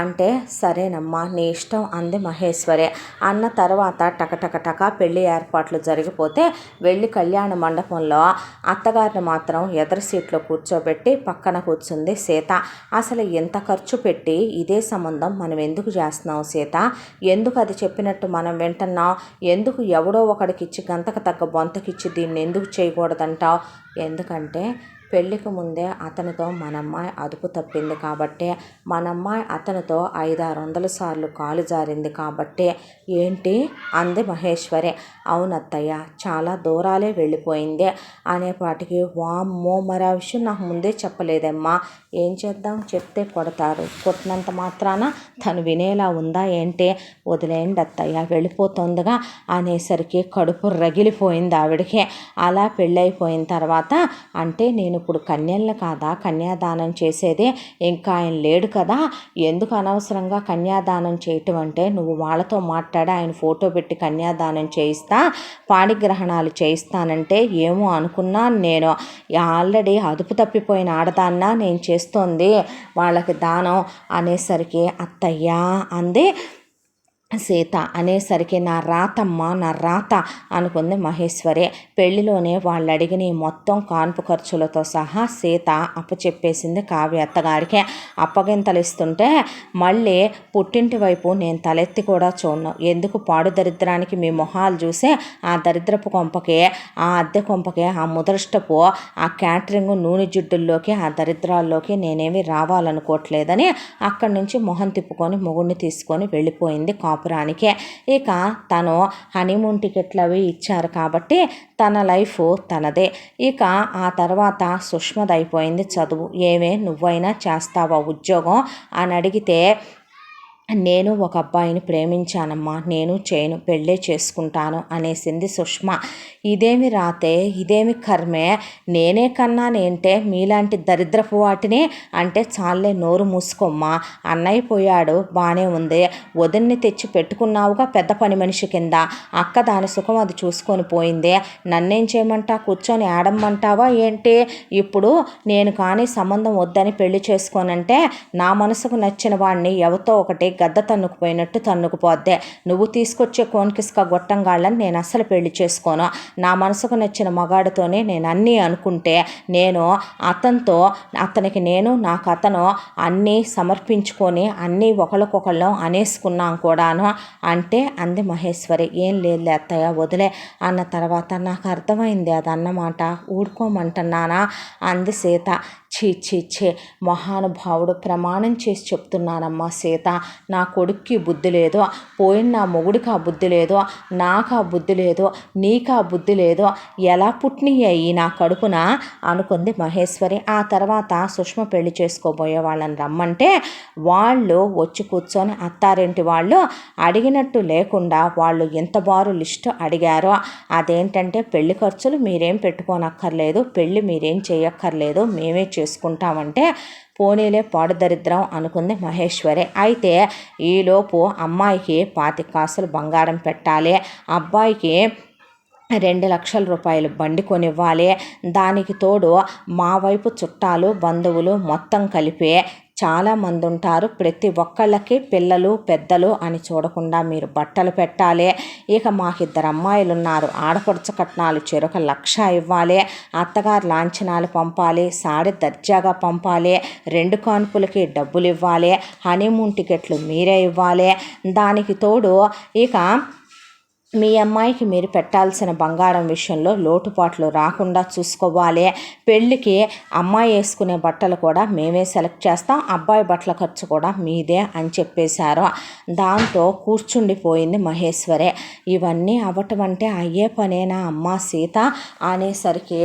అంటే, సరేనమ్మా నీ ఇష్టం అంది మహేశ్వరి. అన్న తర్వాత టకటక పెళ్లి ఏర్పాట్లు జరిగిపోతే వెళ్ళి కళ్యాణ మండపంలో అత్తగారిని మాత్రం ఎదురు సీట్లో కూర్చోబెట్టి పక్కన కూర్చుంది సీత. అసలు ఎంత ఖర్చు పెట్టి ఇదే సంబంధం మనం ఎందుకు చేస్తున్నాం సీత, ఎందుకు అది చెప్పినట్టు మనం వింటున్నాం, ఎందుకు ఎవడో ఒకడికిచ్చి గంతకు తగ్గ బొంతకిచ్చి దీన్ని ఎందుకు చేయకూడదంటావు, ఎందుకంటే పెళ్ళికి ముందే అతనితో మనమ్మాయి అదుపు తప్పింది కాబట్టి, మనమ్మాయి అతనితో 500-600 సార్లు కాలు జారింది కాబట్టి. ఏంటి అంది మహేశ్వరి. అవునత్తయ్య చాలా దూరాలే వెళ్ళిపోయింది అనేపాటికి, వామ్మో మరి ఆ విషయం నాకు ముందే చెప్పలేదమ్మా, ఏం చేద్దాం చెప్తే కొడతారు, కొట్టినంత మాత్రాన తను వినేలా ఉందా ఏంటి, వదిలేయండి అత్తయ్య వెళ్ళిపోతుందిగా అనేసరికి కడుపు రగిలిపోయింది ఆవిడకి. అలా పెళ్ళైపోయిన తర్వాత అంటే నేను ఇప్పుడు కన్యలను కాదా కన్యాదానం చేసేది, ఇంకా ఆయన లేడు కదా, ఎందుకు అనవసరంగా కన్యాదానం చేయటం అంటే, నువ్వు వాళ్ళతో మాట్లాడి ఆయన ఫోటో పెట్టి కన్యాదానం చేయిస్తా, పాణిగ్రహణాలు చేయిస్తానంటే ఏమో అనుకున్నాను నేను, ఆల్రెడీ అదుపు తప్పిపోయిన ఆడదాన్న నేను చేస్తోంది వాళ్ళకి దానం అనేసరికి అత్తయ్యా అంది సీత అనేసరికి నా రాతమ్మ నా రాత అనుకుంది మహేశ్వరి. పెళ్లిలోనే వాళ్ళు అడిగిన ఈ మొత్తం కాన్పు ఖర్చులతో సహా సీత అప్పచెప్పేసింది కావ్య అత్తగారికి. అప్పగింతలు ఇస్తుంటే మళ్ళీ పుట్టింటి వైపు నేను తలెత్తి కూడా చూడను. ఎందుకు పాడు దరిద్రానికి మీ మొహాలు చూసే ఆ దరిద్రపు కొంపకి, ఆ అద్దె కొంపకి, ఆ ముదృష్టపు ఆ క్యాటరింగ్ నూనె జిడ్డుల్లోకి, ఆ దరిద్రాల్లోకి నేనేమి రావాలనుకోవట్లేదని అక్కడి నుంచి మొహం తిప్పుకొని మొగుడిని తీసుకొని వెళ్ళిపోయింది కాపురానికే. ఇక తను హనీమూన్ టికెట్లు అవి ఇచ్చారు కాబట్టి తన లైఫ్ తనదే. ఇక ఆ తర్వాత సుష్మది అయిపోయింది చదువు. ఏమే నువ్వైనా చేస్తావా ఉద్యోగం అని అడిగితే నేను ఒక అబ్బాయిని ప్రేమించానమ్మా, నేను చేయను, పెళ్ళే చేసుకుంటాను అనేసింది సుష్మ. ఇదేమి రాతే, ఇదేమి కర్మే, నేనే కన్నానేంటే మీలాంటి దరిద్రపు వాటిని అంటే చాలే నోరు మూసుకోమ్మా. అన్నయ్య పోయాడు బాగానే ఉంది, వదిన్ని తెచ్చి పెట్టుకున్నావుగా పెద్ద పని మనిషి కింద. అక్క దాని సుఖం అది చూసుకొని పోయిందే, నన్నేం చేయమంటా కూర్చొని ఆడమ్మంటావా ఏంటి? ఇప్పుడు నేను కానీ సంబంధం వద్దని పెళ్లి చేసుకోనంటే నా మనసుకు నచ్చిన వాడిని ఎవతో ఒకటి గద్ద తన్నుకుపోయినట్టు తన్నుకుపోద్దే. నువ్వు తీసుకొచ్చే కోన్కిస్క గొట్టంగాళ్ళని నేను అస్సలు పెళ్లి చేసుకోను. నా మనసుకు నచ్చిన మగాడితోనే నేను అన్నీ అనుకుంటే నేను అతనితో, అతనికి నేను, నాకు అతను అన్నీ సమర్పించుకొని అన్నీ ఒకళ్ళకొకళ్ళం అనేసుకున్నాం కూడాను అంటే అంది మహేశ్వరి. ఏం లేదు అత్తయ్య వదిలే అన్న తర్వాత నాకు అర్థమైంది అదన్నమాట, ఊడుకోమంటున్నానా అంది సీత. చీ మహానుభావుడు, ప్రమాణం చేసి చెప్తున్నానమ్మా సీత, నా కొడుక్కి బుద్ధి లేదో, పోయిన నా మొగుడికి ఆ బుద్ధి లేదో, నాకు ఆ బుద్ధి లేదో, నీకు ఆ బుద్ధి లేదో, ఎలా పుట్టినయ్యాయి నా కడుపున అనుకుంది మహేశ్వరి. ఆ తర్వాత సుష్మ పెళ్లి చేసుకోబోయే వాళ్ళని రమ్మంటే వాళ్ళు వచ్చి కూర్చొని అత్తారింటి వాళ్ళు అడిగినట్టు లేకుండా వాళ్ళు ఎంత బారు లిస్టు అడిగారో. అదేంటంటే పెళ్లి ఖర్చులు మీరేం పెట్టుకోనక్కర్లేదు, పెళ్లి మీరేం చేయక్కర్లేదు, మేమే చేసుకుంటామంటే పోనీలే పాడు దరిద్రం అనుకుంది మహేశ్వరి. అయితే ఈలోపు అమ్మాయికి 25 కాసులు బంగారం పెట్టాలి, అబ్బాయికి 2 లక్షల రూపాయలు బండి కొనివ్వాలి, దానికి తోడు మా వైపు చుట్టాలు బంధువులు మొత్తం కలిపి చాలామంది ఉంటారు, ప్రతి ఒక్కళ్ళకి పిల్లలు పెద్దలు అని చూడకుండా మీరు బట్టలు పెట్టాలి. ఇక మాకు 2 అమ్మాయిలు ఉన్నారు, ఆడపడుచు కట్నాలు చెరొక 1,00,000 ఇవ్వాలి, అత్తగారు లాంఛనాలు పంపాలి, సాడి దర్జాగా పంపాలి, 2 కాన్పులకి డబ్బులు ఇవ్వాలి, హనీమూన్ టికెట్లు మీరే ఇవ్వాలి, దానికి తోడు ఇక మీ అమ్మాయికి మీరు పెట్టాల్సిన బంగారం విషయంలో లోటుపాట్లు రాకుండా చూసుకోవాలి, పెళ్ళికి అమ్మాయి వేసుకునే బట్టలు కూడా మేమే సెలెక్ట్ చేస్తాం, అబ్బాయి బట్టల ఖర్చు కూడా మీదే అని చెప్పేశారు. దాంతో కూర్చుండిపోయింది మహేశ్వరి. ఇవన్నీ అవ్వటం అంటే అయ్యే పనేనా అమ్మా సీత అనేసరికి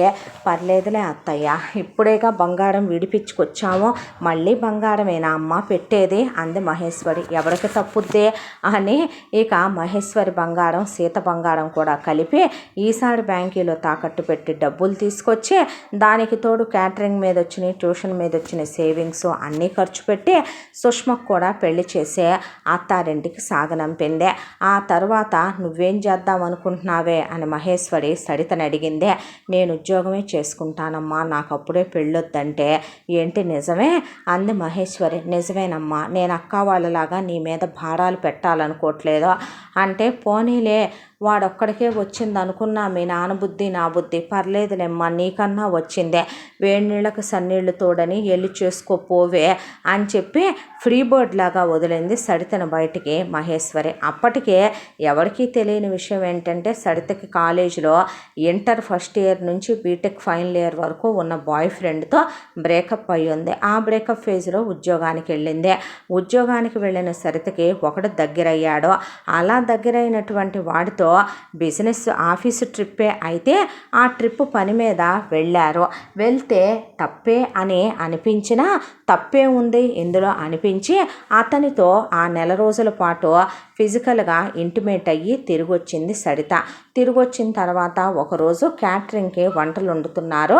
పర్లేదులే అత్తయ్య, ఇప్పుడేగా బంగారం విడిపించుకొచ్చామో మళ్ళీ బంగారమేనా అమ్మ పెట్టేది అంది మహేశ్వరి. ఎవరికి తప్పుద్దే అని ఇక మహేశ్వరి బంగారం సీత బంగారం కూడా కలిపి ఈసారి బ్యాంకీలో తాకట్టు పెట్టి డబ్బులు తీసుకొచ్చి దానికి తోడు క్యాటరింగ్ మీద వచ్చినాయి, ట్యూషన్ మీద వచ్చిన సేవింగ్స్ అన్నీ ఖర్చు పెట్టి సుష్మకు కూడా పెళ్లి చేసే అత్తారింటికి సాగనంపిందే. ఆ తర్వాత నువ్వేం చేద్దాం అనుకుంటున్నావే అని మహేశ్వరి సరితని అడిగిందే. నేను ఉద్యోగమే చేసుకుంటానమ్మా, నాకు అప్పుడే పెళ్ళొద్దంటే. ఏంటి నిజమే అంది మహేశ్వరి. నిజమేనమ్మా, నేను అక్క వాళ్ళలాగా నీ మీద భారాలు పెట్టాలనుకోవట్లేదు అంటే పోనీలే వాడొక్కడికే వచ్చింది అనుకున్నా, మీ నాన్న బుద్ధి నా బుద్ధి పర్లేదులేమ్మా, నీకన్నా వచ్చిందే, వేడి నీళ్ళకు సన్నీళ్ళు తోడని వెళ్ళి చేసుకోపోవే అని చెప్పి ఫ్రీ బర్డ్ లాగా వదిలింది సరితను బయటికి మహేశ్వరి. అప్పటికే ఎవరికీ తెలియని విషయం ఏంటంటే సరితకి కాలేజీలో ఇంటర్ ఫస్ట్ ఇయర్ నుంచి బీటెక్ ఫైనల్ ఇయర్ వరకు ఉన్న బాయ్ ఫ్రెండ్తో బ్రేకప్ అయ్యింది. ఆ బ్రేకప్ ఫేజ్లో ఉద్యోగానికి వెళ్ళింది. ఉద్యోగానికి వెళ్ళిన సరితకి ఒకడు దగ్గరయ్యాడు. అలా దగ్గరైనటువంటి వాడితో బిజినెస్ ఆఫీసు ట్రిప్పే అయితే ఆ ట్రిప్ పని మీద వెళ్ళారు. వెళ్తే తప్పే అని అనిపించినా తప్పే ఉంది ఇందులో అనిపించి అతనితో ఆ నెల రోజుల పాటు ఫిజికల్గా ఇంటిమేట్ అయ్యి తిరిగి వచ్చింది సరిత. తిరిగి వచ్చిన తర్వాత ఒకరోజు క్యాటరింగ్కి వంటలు వండుతున్నారు.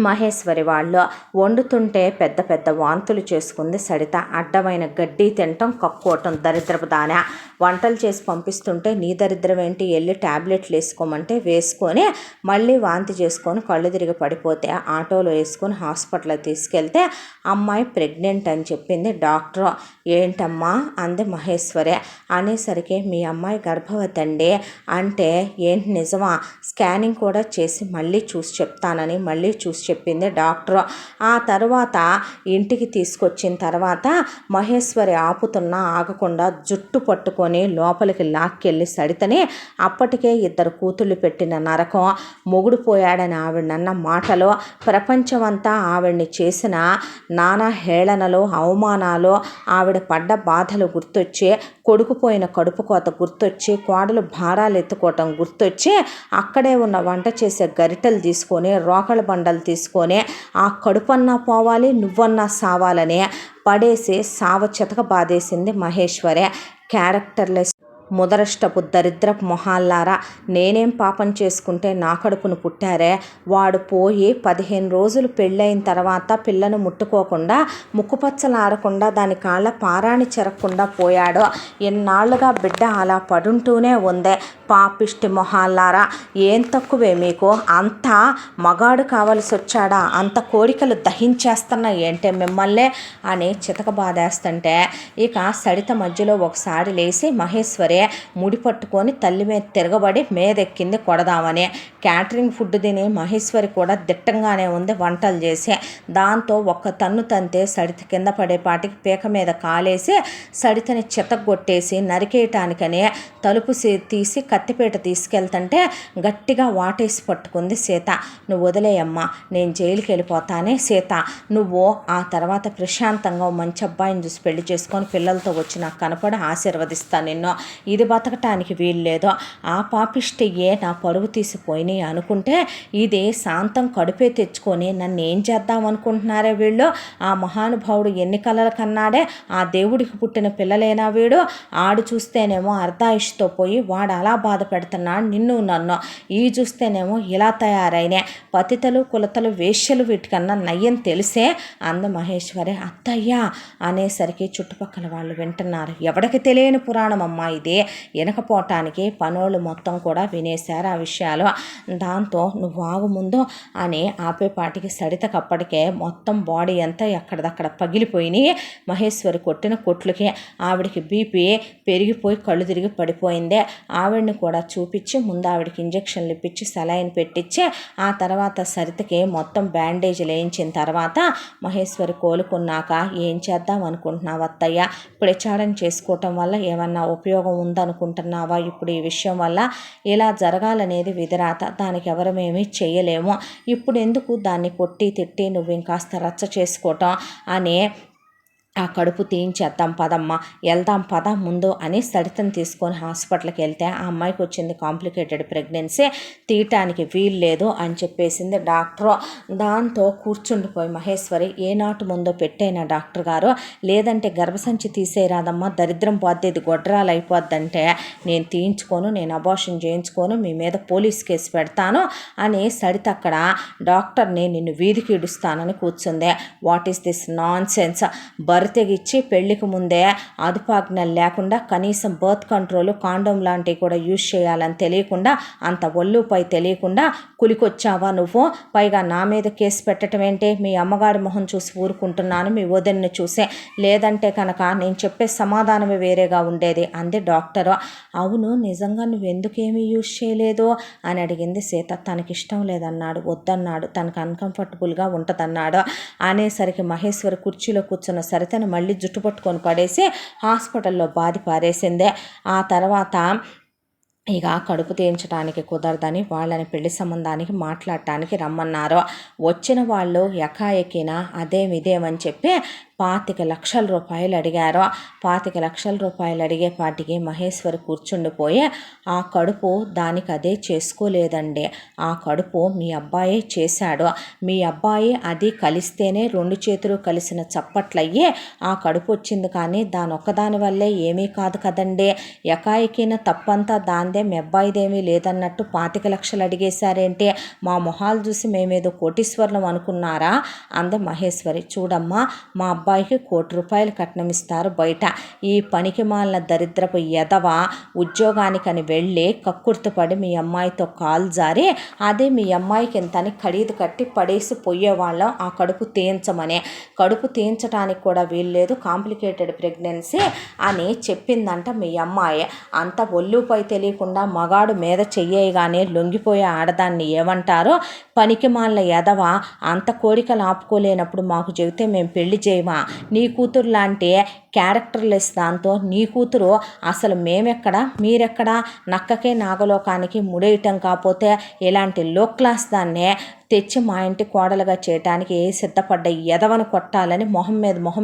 మహేశ్వరి వాళ్ళు వండుతుంటే పెద్ద పెద్ద వాంతులు చేసుకుంది సరిత. అడ్డమైన గడ్డి తినటం, కక్కోవటం, దరిద్రపు దానా. వంటలు చేసి పంపిస్తుంటే నీ దరిద్రం ఏంటి, వెళ్ళి ట్యాబ్లెట్లు వేసుకోమంటే వేసుకొని మళ్ళీ వాంతి చేసుకొని కళ్ళు తిరిగి పడిపోతే ఆటోలో వేసుకొని హాస్పిటల్కి తీసుకెళ్తే అమ్మాయి ప్రెగ్నెంట్ అని చెప్పింది డాక్టర్. ఏంటమ్మా అంది మహేశ్వరి. అనేసరికి మీ అమ్మాయి గర్భవతి అండి అంటే ఏంటి నిజమా, స్కానింగ్ కూడా చేసి మళ్ళీ చూసి చెప్తానని మళ్ళీ చూసి చెప్పింది డాక్టర్. ఆ తర్వాత ఇంటికి తీసుకొచ్చిన తర్వాత మహేశ్వరి ఆపుతున్నా ఆగకుండా జుట్టు పట్టుకొని లోపలికి లాక్కెళ్ళి సడితని అప్పటికే ఇద్దరు కూతుళ్ళు పెట్టిన నరకం, మొగుడు పోయాడని ఆవిడనన్న మాటలు, ప్రపంచమంతా ఆవిడ్ని చేసిన నానా హేళనలు, అవమానాలు, ఆవిడ పడ్డ బాధలు గుర్తొచ్చి, కొడుకుపోయిన కడుపు కోత గుర్తొచ్చి, కోడలు భారాలు ఎత్తుకోవటం గుర్తొచ్చి, అక్కడే ఉన్న వంట చేసే గరిటెలు తీసుకొని రోకళ్ళ బండలు తీసుకొని ఆ కడుపన్నా పోవాలి నువ్వన్నా సావాలని పడేసి సావ చితక బాధేసింది మహేశ్వరి. క్యారెక్టర్లెస్ ముదరష్టపు దరిద్రపు మొహాల్లారా, నేనేం పాపం చేసుకుంటే నా కడుపును పుట్టారే, వాడు పోయి 15 రోజులు పెళ్ళైన తర్వాత పిల్లను ముట్టుకోకుండా ముక్కుపచ్చలారకుండా దాని కాళ్ళ పారాణి చెరగకుండా పోయాడు. ఎన్నాళ్ళుగా బిడ్డ అలా పడుంటూనే ఉందే. పాపిష్టి మొహాల్లారా, ఏం తక్కువే మీకు, అంతా మగాడు కావలసి వచ్చాడా, అంత కోరికలు దహించేస్తున్నా ఏంటే మిమ్మల్ని అని చితక బాధేస్తుంటే ఇక సడిత మధ్యలో ఒకసారి లేచి మహేశ్వరి ముడి పట్టుకొని తల్లి మీద తిరగబడి మీదెక్కింది కొడదామని. క్యాటరింగ్ ఫుడ్ తిని మహేశ్వరి కూడా దిట్టంగానే ఉంది వంటలు చేసి. దాంతో ఒక్క తన్ను తంతే సడిత కింద పడేపాటికి పీక మీద కాలేసి సడితని చితగొట్టేసి నరికేయటానికని తలుపు తీసి కత్తిపేట తీసుకెళ్తుంటే గట్టిగా వాటేసి పట్టుకుంది సీత. నువ్వు వదిలేయమ్మా, నేను జైలుకి వెళ్ళిపోతానే సీత, నువ్వు ఆ తర్వాత ప్రశాంతంగా మంచి అబ్బాయిని చూసి పెళ్లి చేసుకొని పిల్లలతో వచ్చి నాకు కనపడి ఆశీర్వదిస్తా నిన్ను, ఇది బతకటానికి వీల్లేదు. ఆ పాపిష్టియే నా పరువు తీసిపోయినాయి అనుకుంటే ఇది శాంతం కడుపే తెచ్చుకొని నన్ను ఏం చేద్దాం అనుకుంటున్నారే వీళ్ళు. ఆ మహానుభావుడు ఎన్ని కలల కన్నాడే, ఆ దేవుడికి పుట్టిన పిల్లలేనా వీడు, ఆడు చూస్తేనేమో అర్ధాయుష్తో పోయి వాడు అలా బాధ పెడుతున్నాడు నిన్ను నన్ను, ఈ చూస్తేనేమో ఇలా తయారైనే పతితలు కులతలు వేశ్యలు వీటికన్నా నయ్యం తెలిసే అంద మహేశ్వరి. అత్తయ్యా అనేసరికి చుట్టుపక్కల వాళ్ళు వింటున్నారు. ఎవడికి తెలియని పురాణం అమ్మా ఇది, వినకపోవటానికి పనోళ్ళు మొత్తం కూడా వినేశారు ఆ విషయాలు. దాంతో నువ్వు ఆగు ముందు అని ఆపేపాటికి సడితకప్పటికే మొత్తం బాడీ అంతా ఎక్కడదక్కడ పగిలిపోయినాయి. మహేశ్వరి కొట్టిన కొట్లకి ఆవిడికి బీపీ పెరిగిపోయి కళ్ళు తిరిగి పడిపోయిందే. ఆవిడని కూడా చూపించి ముందు ఆవిడకి ఇంజక్షన్లు ఇప్పించి సెలైన్ పెట్టించి ఆ తర్వాత సరితకి మొత్తం బ్యాండేజీలు వేయించిన తర్వాత మహేశ్వరి కోలుకున్నాక ఏం చేద్దాం అనుకుంటున్నావు అత్తయ్య, ప్రచారం చేసుకోవటం వల్ల ఏమన్నా ఉపయోగం ఉందనుకుంటున్నావా, ఇప్పుడు ఈ విషయం వల్ల ఇలా జరగాలనేది విధిరాత, దానికి ఎవరమేమీ చేయలేము, ఇప్పుడు ఎందుకు దాన్ని కొట్టి తిట్టి నువ్వు ఇంకాస్త రచ్చ చేసుకోవటం అని ఆ కడుపు తీయించేద్దాం పదమ్మా, వెళ్దాం పద ముందు అని సడితను తీసుకొని హాస్పిటల్కి వెళ్తే ఆ అమ్మాయికి వచ్చింది కాంప్లికేటెడ్ ప్రెగ్నెన్సీ, తీయటానికి వీలు లేదు అని చెప్పేసింది డాక్టర్. దాంతో కూర్చుండిపోయి మహేశ్వరి ఏనాటి ముందో పెట్టైనా డాక్టర్ గారు, లేదంటే గర్భసంచి తీసేయరాదమ్మా, దరిద్రం పోద్ది, ఇది గొడ్రాలు అయిపోద్దంటే నేను తీయించుకోను, నేను అబార్షన్ చేయించుకోను, మీ మీద పోలీస్ కేసు పెడతాను అని సడిత అక్కడ డాక్టర్ని నిన్ను వీధికి ఇడుస్తానని కూర్చుంది. What is this nonsense, తెగిచ్చి పెళ్లికి ముందే అదుపాజ్ఞలు లేకుండా కనీసం బర్త్ కంట్రోల్ కాండోమ్ లాంటివి కూడా యూజ్ చేయాలని తెలియకుండా, అంత ఒళ్ళుపై తెలియకుండా కులికొచ్చావా నువ్వు, పైగా నా మీద కేసు పెట్టడం ఏంటి, మీ అమ్మగారి మొహం చూసి ఊరుకుంటున్నాను మీ వదిన్ని చూసే, లేదంటే కనుక నేను చెప్పే సమాధానమే వేరేగా ఉండేది అంది డాక్టరు. అవును నిజంగా నువ్వెందుకేమీ యూజ్ చేయలేదు అని అడిగింది సీత. తనకిష్టం లేదన్నాడు, వద్దన్నాడు, తనకు అన్కంఫర్టబుల్గా ఉంటుందన్నాడు అనేసరికి మహేశ్వరి కుర్చీలో కూర్చున్న సరితను మళ్ళీ జుట్టు పట్టుకొని పడేసి హాస్పిటల్లో బాధి పారేసిందే. ఆ తర్వాత ఇక కడుపు తీయించడానికి కుదరదని వాళ్ళని పెళ్లి సంబంధానికి మాట్లాడటానికి రమ్మన్నారు. వచ్చిన వాళ్ళు ఎకాఎకిన అదేమిదేమని చెప్పి ₹25,00,000 అడిగారు. ₹25,00,000 అడిగేపాటికి మహేశ్వరి కూర్చుండిపోయి, ఆ కడుపు దానికి అదే చేసుకోలేదండి, ఆ కడుపు మీ అబ్బాయే చేశాడు. మీ అబ్బాయి అది కలిస్తేనే 2 చేతులు కలిసిన చప్పట్లయ్యి ఆ కడుపు వచ్చింది, కానీ దాని ఒక్కదాని వల్లే ఏమీ కాదు కదండి. ఎకాయికిన తప్పంతా దాందే, మీ అబ్బాయిదేమీ లేదన్నట్టు 25,00,000 అడిగేశారేంటి? మా మొహాలు చూసి మేమేదో కోటీశ్వరులం అనుకున్నారా అంది మహేశ్వరి. చూడమ్మా, మా అబ్బాయికి ₹1,00,00,000 కట్నం ఇస్తారు బయట. ఈ పనికి మాలిన దరిద్రపు ఎదవ ఉద్యోగానికని వెళ్ళి కక్కుర్తిపడి మీ అమ్మాయితో కాలు జారి, అదే మీ అమ్మాయికి ఇంతని ఖరీదు కట్టి పడేసి పోయేవాళ్ళం ఆ కడుపు తీయించమని. కడుపు తీయించడానికి కూడా వీల్లేదు, కాంప్లికేటెడ్ ప్రెగ్నెన్సీ అని చెప్పిందంట మీ అమ్మాయి. అంత ఒళ్ళుపై తెలియకుండా మగాడు మీద చెయ్యగానే లొంగిపోయే ఆడదాన్ని ఏమంటారో? పనికి మాలిన ఎదవ అంత కోరికలు ఆపుకోలేనప్పుడు మాకు చెబితే మేము పెళ్లి చేయమా? నీ కూతురు లాంటి క్యారెక్టర్లెస్ దాంతో నీ కూతురు అసలు మేమెక్కడ మీరెక్కడ? నక్కకే నాగలోకానికి ముడేయటం కాకపోతే ఇలాంటి లో క్లాస్ దాన్నే తెచ్చి మా ఇంటి కోడలుగా చేయటానికి సిద్ధపడ్డ ఎదవను కొట్టాలని మొహం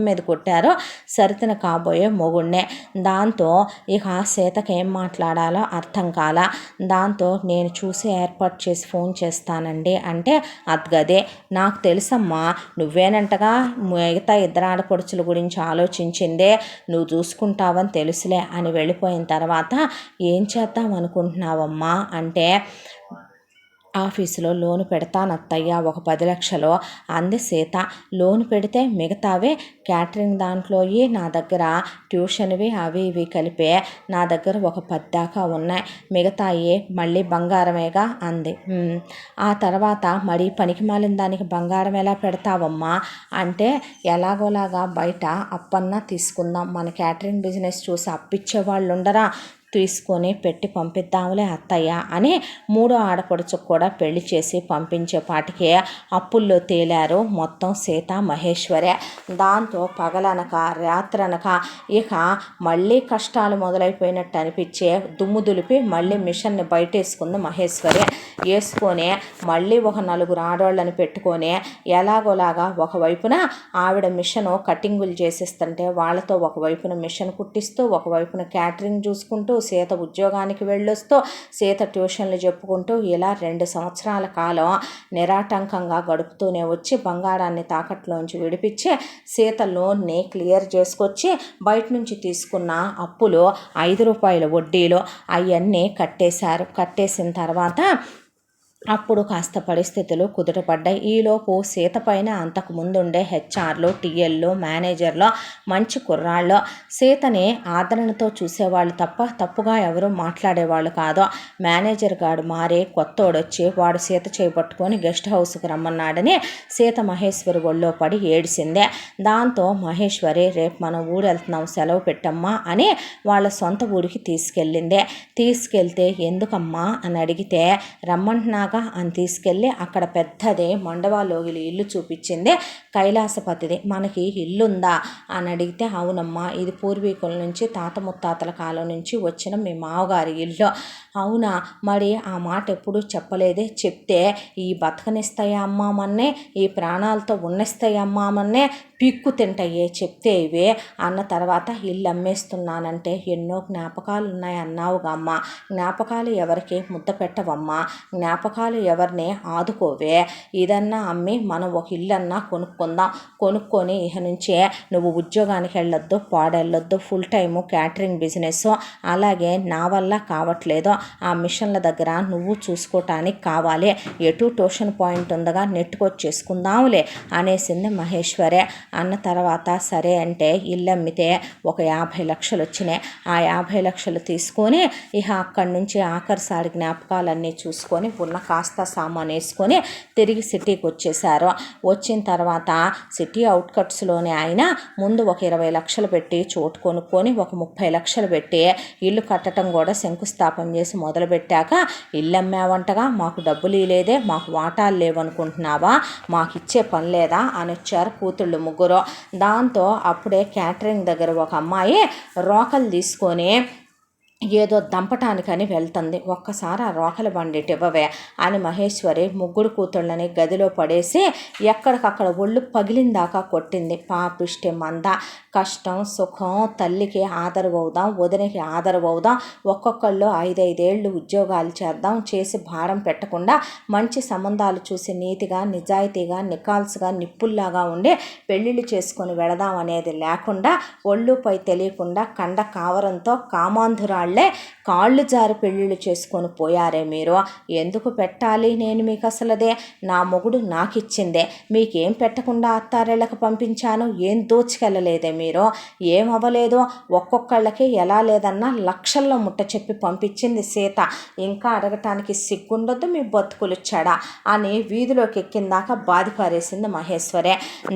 మీద కొట్టారు సరితన కాబోయే మొగుడినే. దాంతో ఇక సీతకి ఏం మాట్లాడాలో అర్థం కాల. దాంతో నేను చూసి ఏర్పాటు చేసి ఫోన్ చేస్తానండి అంటే, అద్గదే నాకు తెలుసమ్మా, నువ్వేనంటగా మిగతా ఇద్దరు ఆడపడుచుల గురించి ఆలోచించిందే, నువ్వు చూసుకుంటావని తెలుసులే అని వెళ్ళిపోయిన తర్వాత ఏం చేద్దాం అనుకుంటున్నావమ్మా అంటే, ఆఫీసులో లోను పెడతానత్తయ్య ఒక 10,00,000 అంది సీత. లోను పెడితే మిగతావే క్యాటరింగ్ దాంట్లోయి నా దగ్గర ట్యూషన్వి అవి ఇవి కలిపే నా దగ్గర ఒక 10 దాకా ఉన్నాయి, మిగతాయి మళ్ళీ బంగారమేగా అంది. ఆ తర్వాత మరి పనికి మాలిన దానికి బంగారం ఎలా పెడతావమ్మా అంటే, ఎలాగోలాగా బయట అప్పన్నా తీసుకుందాం, మన క్యాటరింగ్ బిజినెస్ చూసి అప్పిచ్చేవాళ్ళు ఉండరా, తీసుకొని పెట్టి పంపిద్దాంలే అత్తయ్య అని 3వ ఆడపడుచుకు కూడా పెళ్లి చేసి పంపించేపాటికే అప్పుల్లో తేలారు మొత్తం సీత మహేశ్వరే. దాంతో పగలనక రాత్రనక ఇక మళ్ళీ కష్టాలు మొదలైపోయినట్టు అనిపించే దుమ్ము దులిపి మళ్ళీ మిషన్ని బయటేసుకుంది మహేశ్వరి. వేసుకొని మళ్ళీ ఒక 4 ఆడవాళ్ళని పెట్టుకొని ఎలాగోలాగా ఒకవైపున ఆవిడ మిషను కటింగులు చేసేస్తుంటే వాళ్ళతో ఒకవైపున మిషన్ కుట్టిస్తూ ఒకవైపున క్యాటరింగ్ చూసుకుంటూ సీత ఉద్యోగానికి వెళ్ళొస్తూ సీత ట్యూషన్లు చెప్పుకుంటూ ఇలా 2 సంవత్సరాల కాలం నిరాటంకంగా గడుపుతూనే వచ్చి బంగారాన్ని తాకట్లోంచి విడిపించి సీత లోన్ని క్లియర్ చేసుకొచ్చి బయట నుంచి తీసుకున్న అప్పులు ₹5 వడ్డీలు అవన్నీ కట్టేశారు. కట్టేసిన తర్వాత అప్పుడు కాస్త పరిస్థితులు కుదుటపడ్డాయి. ఈలోపు సీత పైన అంతకు ముందుండే హెచ్ఆర్లు టీఎల్లు మేనేజర్లు మంచి కుర్రాళ్ళు. సీతని ఆదరణతో చూసేవాళ్ళు తప్ప తప్పుగా ఎవరు మాట్లాడేవాళ్ళు కాదు. మేనేజర్ గాడు మారి కొత్తోడొచ్చి వాడు సీత చేపట్టుకొని గెస్ట్ హౌస్కి రమ్మన్నాడని సీత మహేశ్వరి ఒళ్ళో పడి ఏడిసిందే. దాంతో మహేశ్వరి రేపు మనం ఊరు వెళ్తున్నాం, సెలవు పెట్టమ్మా అని వాళ్ళ సొంత ఊరికి తీసుకెళ్ళిందే. తీసుకెళ్తే ఎందుకమ్మా అని అడిగితే, రమ్మంటున్నా అని తీసుకెళ్ళి అక్కడ పెద్దదే మండవాలోగిలి ఇల్లు చూపించింది. కైలాసపతిది. మనకి ఇల్లుందా అని అడిగితే, అవునమ్మా, ఇది పూర్వీకుల నుంచి తాత ముత్తాతల కాలం నుంచి వచ్చిన మీ మావగారి ఇల్లు. అవునా, మరి ఆ మాట ఎప్పుడూ చెప్పలేదే, చెప్తే ఈ బతకనిస్తాయా అమ్మామన్నే, ఈ ప్రాణాలతో ఉన్నిస్తాయి అమ్మామన్నే, పిక్కు తింటాయే చెప్తే ఇవే అన్న తర్వాత ఇల్లు అమ్మేస్తున్నానంటే ఎన్నో జ్ఞాపకాలు ఉన్నాయి అన్నావుగా అమ్మ, జ్ఞాపకాలు ఎవరికి ముద్ద పెట్టవమ్మా, జ్ఞాపకాలు ఎవరిని ఆదుకోవే, ఇదన్నా అమ్మి మనం ఒక ఇల్లన్నా కొనుక్కుందాం, కొనుక్కొని ఇక నుంచే నువ్వు ఉద్యోగానికి వెళ్ళొద్దు, పాడెళ్ళొద్దు, ఫుల్ టైము క్యాటరింగ్ బిజినెస్, అలాగే నా వల్ల కావట్లేదు ఆ మిషన్ల దగ్గర నువ్వు చూసుకోవటానికి కావాలి, ఎటు ట్యూషన్ పాయింట్ ఉందగా నెట్టుకొచ్చేసుకుందాంలే అనేసింది మహేశ్వరే. అన్న తర్వాత సరే అంటే ఇల్లు అమ్మితే ఒక 50,00,000 వచ్చినాయి. ఆ 50,00,000 తీసుకొని ఇక అక్కడి నుంచి ఆఖరిసారి జ్ఞాపకాలన్నీ చూసుకొని ఉన్న కాస్త సామాన్ వేసుకొని తిరిగి సిటీకి వచ్చేసారు. వచ్చిన తర్వాత సిటీ అవుట్కట్స్లోనే ఆయన ముందు ఒక 20,00,000 పెట్టి చోటు కొనుక్కొని ఒక 30,00,000 పెట్టి ఇల్లు కట్టడం కూడా శంకుస్థాపన చేసి మొదలుపెట్టాక, ఇల్లు అమ్మావంటగా, మాకు డబ్బులు ఇలేదే, మాకు వాటాలు లేవనుకుంటున్నావా, మాకు ఇచ్చే పని లేదా అని వచ్చారు కూతుళ్ళు ముగ్గురు. దాంతో అప్పుడే క్యాటరింగ్ దగ్గర ఒక అమ్మాయి రోకలు తీసుకొని ఏదో దంపటానికని వెళ్తుంది. ఒక్కసారి ఆ రోకలి బండిటి ఇవ్వవే అని మహేశ్వరి ముగ్గురు కూతుళ్ళని గదిలో పడేసి ఎక్కడికక్కడ ఒళ్ళు పగిలిందాకా కొట్టింది. పాపిష్టి మంద, కష్టం సుఖం, తల్లికి ఆదరవవుదాం, వదినకి ఆదరవవుదాం, ఒక్కొక్కళ్ళు 5-5 ఉద్యోగాలు చేద్దాం, చేసి భారం పెట్టకుండా మంచి సంబంధాలు చూసి నీతిగా నిజాయితీగా నికాల్స్గా నిప్పుల్లాగా ఉండి పెళ్ళిళ్ళు చేసుకొని వెళదాం అనేది లేకుండా ఒళ్ళుపై తెలియకుండా కండ కావరంతో కామాంధురాళ్ళే కాళ్ళు జారి పెళ్ళిళ్ళు చేసుకొని పోయారే మీరు. ఎందుకు పెట్టాలి నేను మీకు? అసలదే నా మొగుడు నాకు ఇచ్చిందే, మీకేం పెట్టకుండా అత్తారేళ్ళకి పంపించాను, ఏం దోచుకెళ్ళలేదే మీరు, ఏం అవ్వలేదు. ఒక్కొక్కళ్ళకి ఎలా లేదన్నా లక్షల్లో ముట్ట చెప్పి పంపించింది సీత. ఇంకా అడగటానికి సిగ్గుండొద్దు మీ బతుకులు చెడా అని వీధిలోకి ఎక్కిందాక బాధిపారేసింది మహేశ్వరే.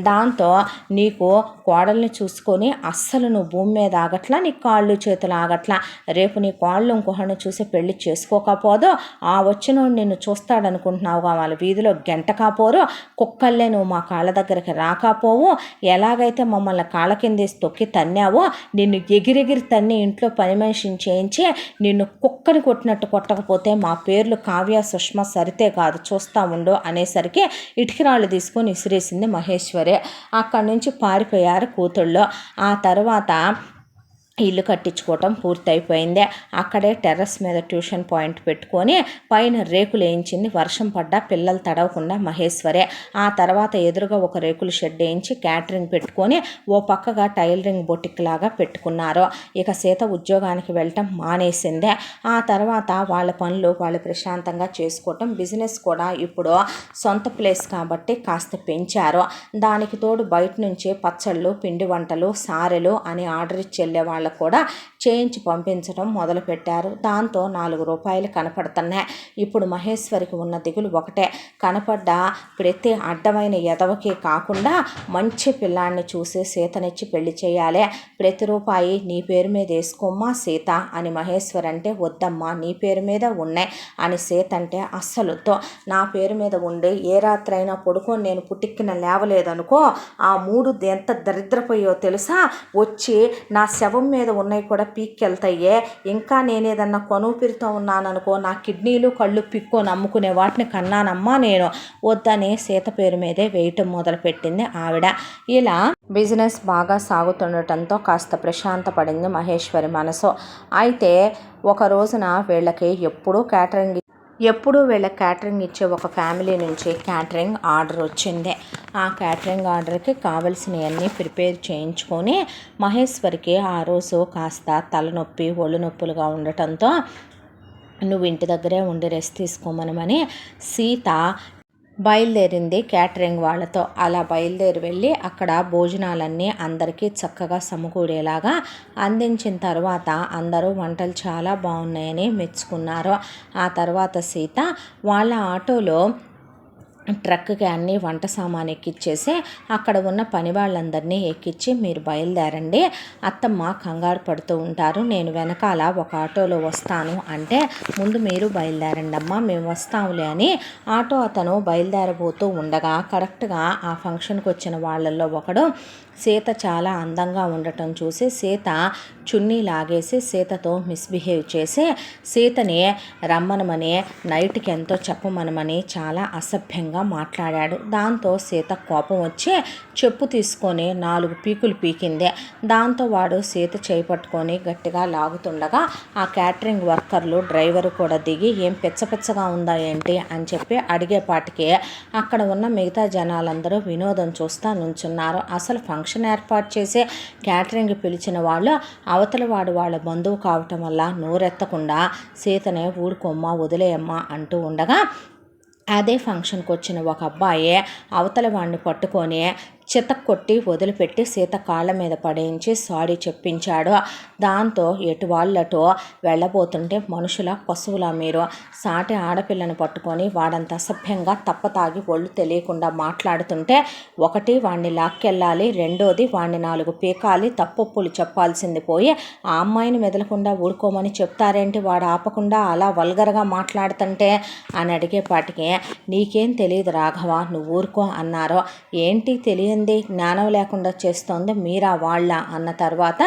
దాంతో నీకు కోడల్ని చూసుకొని అస్సలు నువ్వు భూమి మీద ఆగట్లా, నీ కాళ్ళు చేతులు ఆగట్లా. రేపు నీ కాళ్ళు ఇంకొకరిని చూసి పెళ్లి చేసుకోకపోదో ఆ వచ్చినోడు నిన్ను చూస్తాడనుకుంటున్నావుగా, వాళ్ళ వీధిలో గంటకాపోరు, కుక్కల్లే నువ్వు మా కాళ్ళ దగ్గరికి రాకపోవు. ఎలాగైతే మమ్మల్ని కాళ్ళ కిందేసి తొక్కి తన్నావో నిన్ను ఎగిరెగిరి తన్ని ఇంట్లో పని మనిషిని చేయించి నిన్ను కుక్కని కొట్టినట్టు కొట్టకపోతే మా పేర్లు కావ్య సుష్మ సరితే కాదు, చూస్తా ఉండు అనేసరికి ఇటుకిరాళ్ళు తీసుకొని ఇసిరేసింది మహేశ్వరి. అక్కడి నుంచి పారిపోయారు కూతుళ్ళు. ఆ తర్వాత ఇల్లు కట్టించుకోవటం పూర్తయిపోయింది. అక్కడే టెర్రస్ మీద ట్యూషన్ పాయింట్ పెట్టుకొని పైన రేకులు వేయించింది. వర్షం పడ్డా పిల్లలు తడవకుండా మహేశ్వరే. ఆ తర్వాత ఎదురుగా ఒక రేకుల షెడ్ వేయించి క్యాటరింగ్ పెట్టుకొని ఓ పక్కగా టైలరింగ్ బొటిక్ లాగా పెట్టుకున్నారు. ఇక సీత ఉద్యోగానికి వెళ్ళటం మానేసిందే. ఆ తర్వాత వాళ్ళ పనులు వాళ్ళు ప్రశాంతంగా చేసుకోవటం, బిజినెస్ కూడా ఇప్పుడు సొంత ప్లేస్ కాబట్టి కాస్త పెంచారు. దానికి తోడు బయట నుంచి పచ్చళ్ళు, పిండి వంటలు, సారెలు అని ఆర్డర్ ఇచ్చి వెళ్ళేవాళ్ళు కూడా చేయించి పంపించడం మొదలుపెట్టారు. దాంతో 4 రూపాయలు కనపడుతున్నాయి. ఇప్పుడు మహేశ్వరికి ఉన్న దిగులు ఒకటే, కనపడ్డ ప్రతి అడ్డమైన ఎదవకి కాకుండా మంచి పిల్లాన్ని చూసి సీతనిచ్చి పెళ్లి చేయాలి. ప్రతి రూపాయి నీ పేరు మీద వేసుకోమ్మా సీత అని మహేశ్వర్ అంటే, వద్దమ్మా నీ పేరు మీద ఉన్నాయి అని సీత అంటే, అస్సలుతో నా పేరు మీద ఉండి ఏ రాత్రైనా పడుకొని నేను పుట్టిక్కిన లేవలేదనుకో ఆ 3 ఎంత దరిద్రపోయో తెలుసా, వచ్చి నా శవం మీద ఉన్నాయి కూడా పీక్కెళ్తాయే. ఇంకా నేనేదన్నా కొనుపిరితో ఉన్నాననుకో నా కిడ్నీలు కళ్ళు పిక్కొని అమ్ముకునే వాటిని కన్నానమ్మా నేను, వద్దని సీత పేరు మీదే వేయటం మొదలుపెట్టింది ఆవిడ. ఇలా బిజినెస్ బాగా సాగుతుండటంతో కాస్త ప్రశాంత పడింది మహేశ్వరి మనసు. అయితే ఒక రోజున వీళ్ళకి ఎప్పుడూ వీళ్ళ క్యాటరింగ్ ఇచ్చే ఒక ఫ్యామిలీ నుంచి క్యాటరింగ్ ఆర్డర్ వచ్చింది. ఆ క్యాటరింగ్ ఆర్డర్కి కావలసినవన్నీ ప్రిపేర్ చేయించుకొని మహేశ్వరికి ఆ రోజు కాస్త తలనొప్పి ఒళ్ళు నొప్పులుగా ఉండటంతో నువ్వు ఇంటి దగ్గరే ఉండి రెస్ట్ తీసుకోమనమని సీత బయలుదేరింది క్యాటరింగ్ వాళ్ళతో. అలా బయలుదేరి వెళ్ళి అక్కడ భోజనాలన్నీ అందరికీ చక్కగా సమకూడేలాగా అందించిన తర్వాత అందరూ వంటలు చాలా బాగున్నాయని మెచ్చుకున్నారు. ఆ తర్వాత సీత వాళ్ళ ఆటోలో ట్రక్కి అన్నీ వంట సామాన్ ఎక్కిచ్చేసి అక్కడ ఉన్న పని వాళ్ళందరినీ ఎక్కించి మీరు బయలుదేరండి, అత్తమ్మ కంగారు పడుతూ ఉంటారు, నేను వెనకాల ఒక ఆటోలో వస్తాను అంటే, ముందు మీరు బయలుదేరండి అమ్మా మేము వస్తాంలే అని ఆటో అతను బయలుదేరబోతూ ఉండగా కరెక్ట్గా ఆ ఫంక్షన్కి వచ్చిన వాళ్ళల్లో ఒకడు సీత చాలా అందంగా ఉండటం చూసి సీత చున్నీ లాగేసి సీతతో మిస్బిహేవ్ చేసి సీతని రమ్మనమని నైట్కి ఎంతో చెప్పమనమని చాలా అసభ్యంగా మాట్లాడాడు. దాంతో సీత కోపం వచ్చి చెప్పు తీసుకొని 4 పీకులు పీకింది. దాంతో వాడు సీత చేపట్టుకొని గట్టిగా లాగుతుండగా ఆ క్యాటరింగ్ వర్కర్లు డ్రైవరు కూడా దిగి ఏం పెచ్చపెచ్చగా ఉందా ఏంటి అని చెప్పి అడిగేపాటికి అక్కడ ఉన్న మిగతా జనాలందరూ వినోదం చూస్తూ నుంచున్నారు. అసలు ఫంక్షన్ ఏర్పాటు చేసే క్యాటరింగ్ పిలిచిన వాళ్ళు అవతల వాడు వాళ్ళ బంధువు కావటం వల్ల నోరెత్తకుండా సీతనే ఊరుకోమ్మా వదిలేయమ్మా అంటూ ఉండగా అదే ఫంక్షన్కి వచ్చిన ఒక అబ్బాయి అవతల వాడిని పట్టుకొని చితక్కొట్టి వదిలిపెట్టి సీత కాళ్ళ మీద పడేయించి సారీ చెప్పించాడు. దాంతో ఎటు వాళ్ళటో వెళ్ళబోతుంటే మనుషుల పశువుల మీరు సాటి ఆడపిల్లని పట్టుకొని వాడంత అసభ్యంగా తప్పతాగి ఒళ్ళు తెలియకుండా మాట్లాడుతుంటే ఒకటి వాడిని లాక్కెళ్ళాలి, రెండోది వాడిని 4 పీకాలి, తప్పొప్పులు చెప్పాల్సింది పోయి ఆ అమ్మాయిని మెదలకుండా ఊడుకోమని చెప్తారేంటి వాడు ఆపకుండా అలా వల్గర్గా మాట్లాడుతుంటే అని అడిగేపాటికి నీకేం తెలియదు రాఘవ నువ్వు ఊరుకో అన్నారు. ఏంటి తెలియంది జ్ఞానం లేకుండా చేస్తోంది మీరా వాళ్ళ అన్న తర్వాత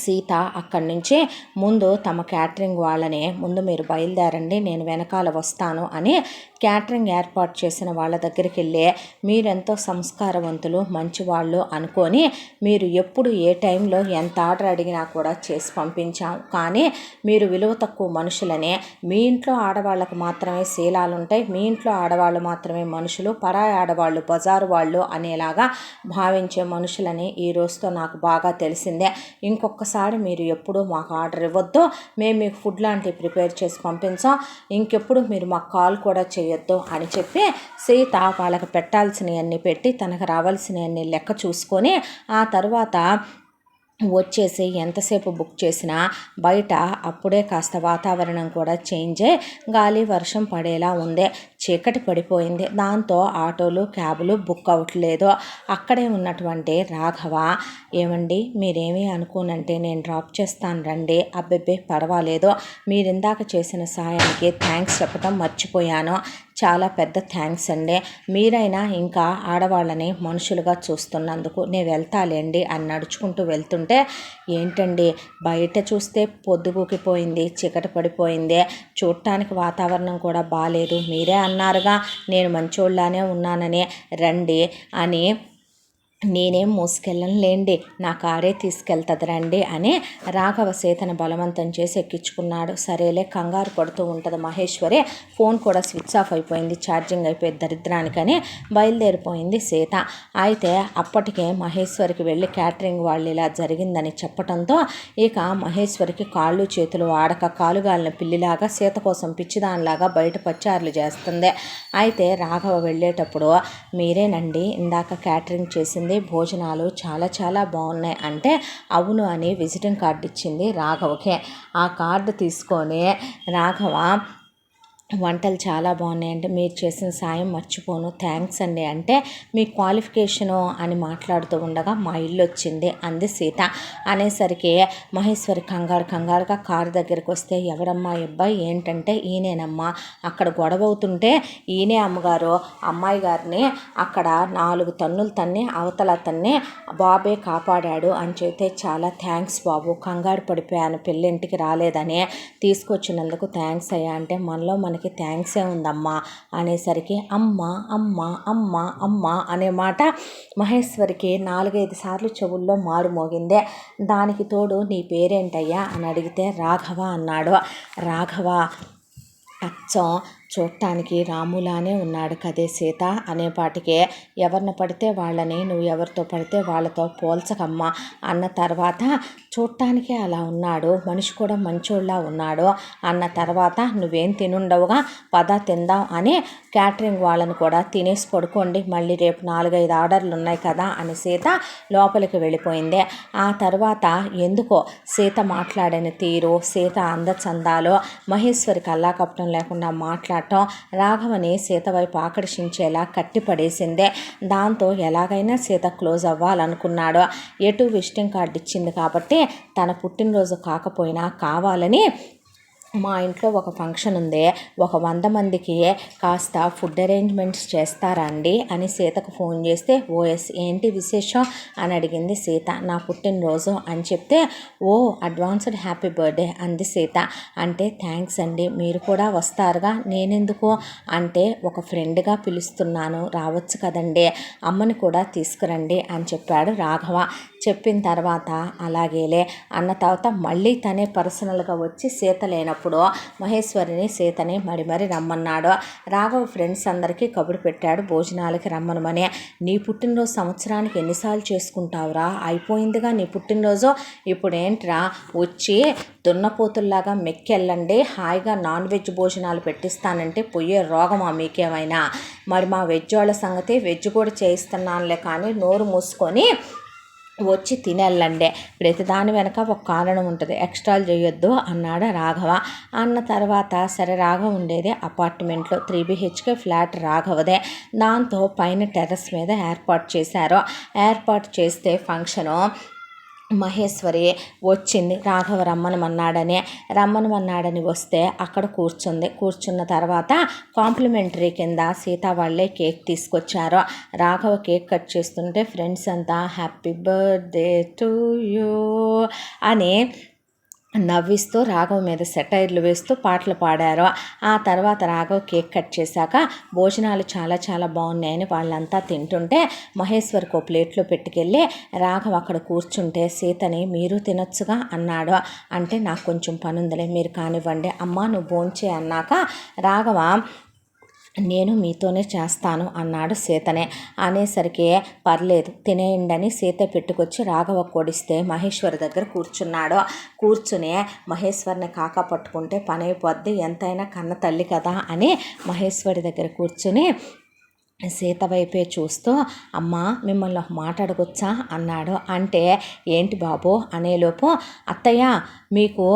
సీత అక్కడి నుంచి ముందు తమ క్యాటరింగ్ వాళ్ళని ముందు మీరు బయలుదేరండి, నేను వెనకాల వస్తాను అని క్యాటరింగ్ ఏర్పాటు చేసిన వాళ్ళ దగ్గరికి వెళ్ళి మీరెంతో సంస్కారవంతులు మంచివాళ్ళు అనుకొని మీరు ఎప్పుడు ఏ టైంలో ఎంత ఆర్డర్ అడిగినా కూడా చేసి పంపించాం, కానీ మీరు విలువ తక్కువ మనుషులనే, మీ ఇంట్లో ఆడవాళ్ళకు మాత్రమే శీలాలు ఉంటాయి, మీ ఇంట్లో ఆడవాళ్ళు మాత్రమే మనుషులు, పరాయి ఆడవాళ్ళు బజారు వాళ్ళు అనేలాగా భావించే మనుషులని ఈ రోజుతో నాకు బాగా తెలిసిందే. ఒక్కసారి మీరు ఎప్పుడు మాకు ఆర్డర్ ఇవ్వద్దు, మేము మీకు ఫుడ్ లాంటివి ప్రిపేర్ చేసి పంపించాం, ఇంకెప్పుడు మీరు మాకు కాల్ కూడా చేయొద్దు అని చెప్పి సీత వాళ్ళకి పెట్టాల్సినవన్నీ పెట్టి తనకు రావాల్సినవన్నీ లెక్క చూసుకొని ఆ తర్వాత వచ్చేసి ఎంతసేపు బుక్ చేసినా బయట అప్పుడే కాస్త వాతావరణం కూడా చేంజ్ అయ్యి గాలి వర్షం పడేలా ఉంది, చీకటి పడిపోయింది. దాంతో ఆటోలు క్యాబులు బుక్ అవ్వట్లేదు. అక్కడే ఉన్నటువంటి రాఘవ, ఏమండి మీరేమీ అనుకోనంటే నేను డ్రాప్ చేస్తాను రండి. అబ్బెబ్బే పర్వాలేదు, మీరు ఇందాక చేసిన సాయానికి థ్యాంక్స్ చెప్పడం మర్చిపోయాను, చాలా పెద్ద థ్యాంక్స్ అండి, మీరైనా ఇంకా ఆడవాళ్ళని మనుషులుగా చూస్తున్నందుకు నేను వెళ్తాలేండి అని నడుచుకుంటూ వెళ్తుంటే, ఏంటండి బయట చూస్తే పొద్దుగూకిపోయింది, చీకటి పడిపోయింది, చూడటానికి వాతావరణం కూడా బాగాలేదు, మీరే అన్నారుగా నేను మంచోళ్ళలానే ఉన్నానని, రండి అని, నేనేం మోసుకెళ్ళనులేండి నా కారే తీసుకెళ్తుంది రండి అని రాఘవ సీతను బలవంతం చేసి ఎక్కించుకున్నాడు. సరేలే కంగారు పడుతూ ఉంటుంది మహేశ్వరి, ఫోన్ కూడా స్విచ్ ఆఫ్ అయిపోయింది, ఛార్జింగ్ అయిపోయింది దరిద్రానికని బయలుదేరిపోయింది సీత. అయితే అప్పటికే మహేశ్వరికి వెళ్ళి క్యాటరింగ్ వాళ్ళు ఇలా జరిగిందని చెప్పడంతో ఇక మహేశ్వరికి కాళ్ళు చేతులు ఆడక కాలుగాలిన పిల్లిలాగా సీత కోసం పిచ్చిదానిలాగా బయట పచ్చారులు చేస్తుంది. అయితే రాఘవ వెళ్ళేటప్పుడు, మీరేనండి ఇందాక క్యాటరింగ్ చేసింది, భోజనాలు చాలా చాలా బాగున్నాయి అంటే అవును అని విజిటింగ్ కార్డు ఇచ్చింది రాఘవకే. ఆ కార్డు తీసుకొని రాఘవ, వంటలు చాలా బాగున్నాయంటే మీరు చేసిన సాయం మర్చిపోను, థ్యాంక్స్ అండి అంటే, మీ క్వాలిఫికేషను అని మాట్లాడుతూ ఉండగా మా ఇల్లు వచ్చింది అంది సీత. అనేసరికి మహేశ్వరి కంగారుగా కారు దగ్గరికి వస్తే, ఎవరమ్మా అబ్బాయి ఏంటంటే, ఈయనేనమ్మా, అక్కడ గొడవ అవుతుంటే ఈయనే అమ్మగారు అమ్మాయి గారిని అక్కడ 4 తన్నులు తన్ని అవతల తన్ని బాబే కాపాడాడు అని చెప్తే, చాలా థ్యాంక్స్ బాబు, కంగారు పడిపోయాను పెళ్ళింటికి రాలేదని, తీసుకొచ్చినందుకు థ్యాంక్స్ అయ్యా అంటే, మనలో మనకి థ్యాంక్సే ఉందమ్మా అనేసరికి అమ్మ అమ్మ అమ్మ అమ్మ అనే మాట మహేశ్వరికి 4-5 సార్లు చెవుల్లో మారు మోగిందే. దానికి తోడు నీ పేరేంటయ్యా అని అడిగితే రాఘవ అన్నాడు. రాఘవ అచ్చం చూడటానికి రాములానే ఉన్నాడు కదే సీత అనేపాటికే, ఎవరిని పడితే వాళ్ళని నువ్వు ఎవరితో పడితే వాళ్ళతో పోల్చకమ్మా అన్న తర్వాత, చూడటానికే అలా ఉన్నాడు, మనిషి కూడా మంచోళ్ళ ఉన్నాడు అన్న తర్వాత, నువ్వేం తినుండవుగా పద తిందాం అని క్యాటరింగ్ వాళ్ళని కూడా తినేసి పడుకోండి, మళ్ళీ రేపు 4-5 ఆర్డర్లు ఉన్నాయి కదా అని సీత లోపలికి వెళ్ళిపోయింది. ఆ తర్వాత ఎందుకో సీత మాట్లాడిన తీరు, సీత అందచందాలు, మహేశ్వరి కల్లాకపటం లేకుండా మాట్లాడటం రాఘవని సీత వైపు ఆకర్షించేలా కట్టిపడేసిందే. దాంతో ఎలాగైనా సీత క్లోజ్ అవ్వాలనుకున్నాడు. ఎటు విజిటింగ్ కార్డు ఇచ్చింది కాబట్టి తన పుట్టినరోజు కాకపోయినా కావాలని మా ఇంట్లో ఒక ఫంక్షన్ ఉంది, ఒక 100 మందికి కాస్త ఫుడ్ అరేంజ్మెంట్స్ చేస్తారా అండి అని సీతకు ఫోన్ చేస్తే, ఓఎస్ ఏంటి విశేషం అని అడిగింది సీత. నా పుట్టినరోజు అని చెప్తే, ఓ అడ్వాన్స్డ్ హ్యాపీ బర్త్డే అంది సీత. అంటే థ్యాంక్స్ అండి, మీరు కూడా వస్తారుగా, నేనెందుకు అంటే, ఒక ఫ్రెండ్గా పిలుస్తున్నాను రావచ్చు కదండి, అమ్మని కూడా తీసుకురండి అని చెప్పాడు రాఘవ. చెప్పిన తర్వాత అలాగేలే అన్న తర్వాత మళ్ళీ తనే పర్సనల్గా వచ్చి సీత లేనప్పుడు మహేశ్వరిని సీతని మరి రమ్మన్నాడు. రాఘవ ఫ్రెండ్స్ అందరికీ కబురు పెట్టాడు భోజనాలకి రమ్మనమని. నీ పుట్టినరోజు సంవత్సరానికి ఎన్నిసార్లు చేసుకుంటావురా, అయిపోయిందిగా నీ పుట్టినరోజు, ఇప్పుడేంట్రా వచ్చి దున్నపోతుల్లాగా మెక్కెళ్ళండి, హాయిగా నాన్ వెజ్ భోజనాలు పెట్టిస్తానంటే పోయే రోగమా మీకేమైనా, మరి మా వెజ్ వాళ్ళ సంగతి వెజ్ కూడా చేయిస్తున్నానులే కానీ నోరు మూసుకొని వచ్చి తినేళ్ళండి, ప్రతిదాని వెనక ఒక కారణం ఉంటుంది, ఎక్స్ట్రాలు చేయొద్దు అన్నాడు రాఘవ. అన్న తర్వాత సరే, రాఘవ ఉండేది అపార్ట్మెంట్లో 3 BHK ఫ్లాట్ రాఘవదే. దాంతో పైన టెర్రస్ మీద ఏర్పాటు చేశారు. ఏర్పాటు చేస్తే ఫంక్షను మహేశ్వరి వచ్చింది. రాఘవ రమ్మనమన్నాడని వస్తే అక్కడ కూర్చున్న తర్వాత కాంప్లిమెంటరీ కింద సీత వాళ్ళే కేక్ తీసుకొచ్చారు. రాఘవ కేక్ కట్ చేస్తుంటే ఫ్రెండ్స్ అంతా హ్యాపీ బర్త్డే టు యూ అని నవ్విస్తూ రాఘవ్ మీద సెటైర్లు వేస్తూ పాటలు పాడారు. ఆ తర్వాత రాఘవ్ కేక్ కట్ చేశాక భోజనాలు చాలా చాలా బాగున్నాయని వాళ్ళంతా తింటుంటే మహేశ్వర్కి ఓ ప్లేట్లో పెట్టుకెళ్ళి రాఘవ్ అక్కడ కూర్చుంటే సీతని మీరు తినొచ్చుగా అన్నాడు. అంటే నాకు కొంచెం పని ఉందిలే, మీరు కానివ్వండి అమ్మ, నువ్వు భోంచే అన్నాక రాఘవ నేను మీతోనే చేస్తాను అన్నాడు సీతనే. అనేసరికి పర్లేదు తినేయండని సీత పెట్టుకొచ్చి రాఘవ కొడిస్తే మహేశ్వరి దగ్గర కూర్చుని మహేశ్వరిని కాకా పట్టుకుంటే పని అయిపోద్ది, ఎంతైనా కన్న తల్లి కదా అని మహేశ్వరి దగ్గర కూర్చుని సీత వైపే చూస్తూ అమ్మ మిమ్మల్ని ఒక మాట అడగొచ్చా అన్నాడు. అంటే ఏంటి బాబు అనేలోపు అత్తయ్య మీకు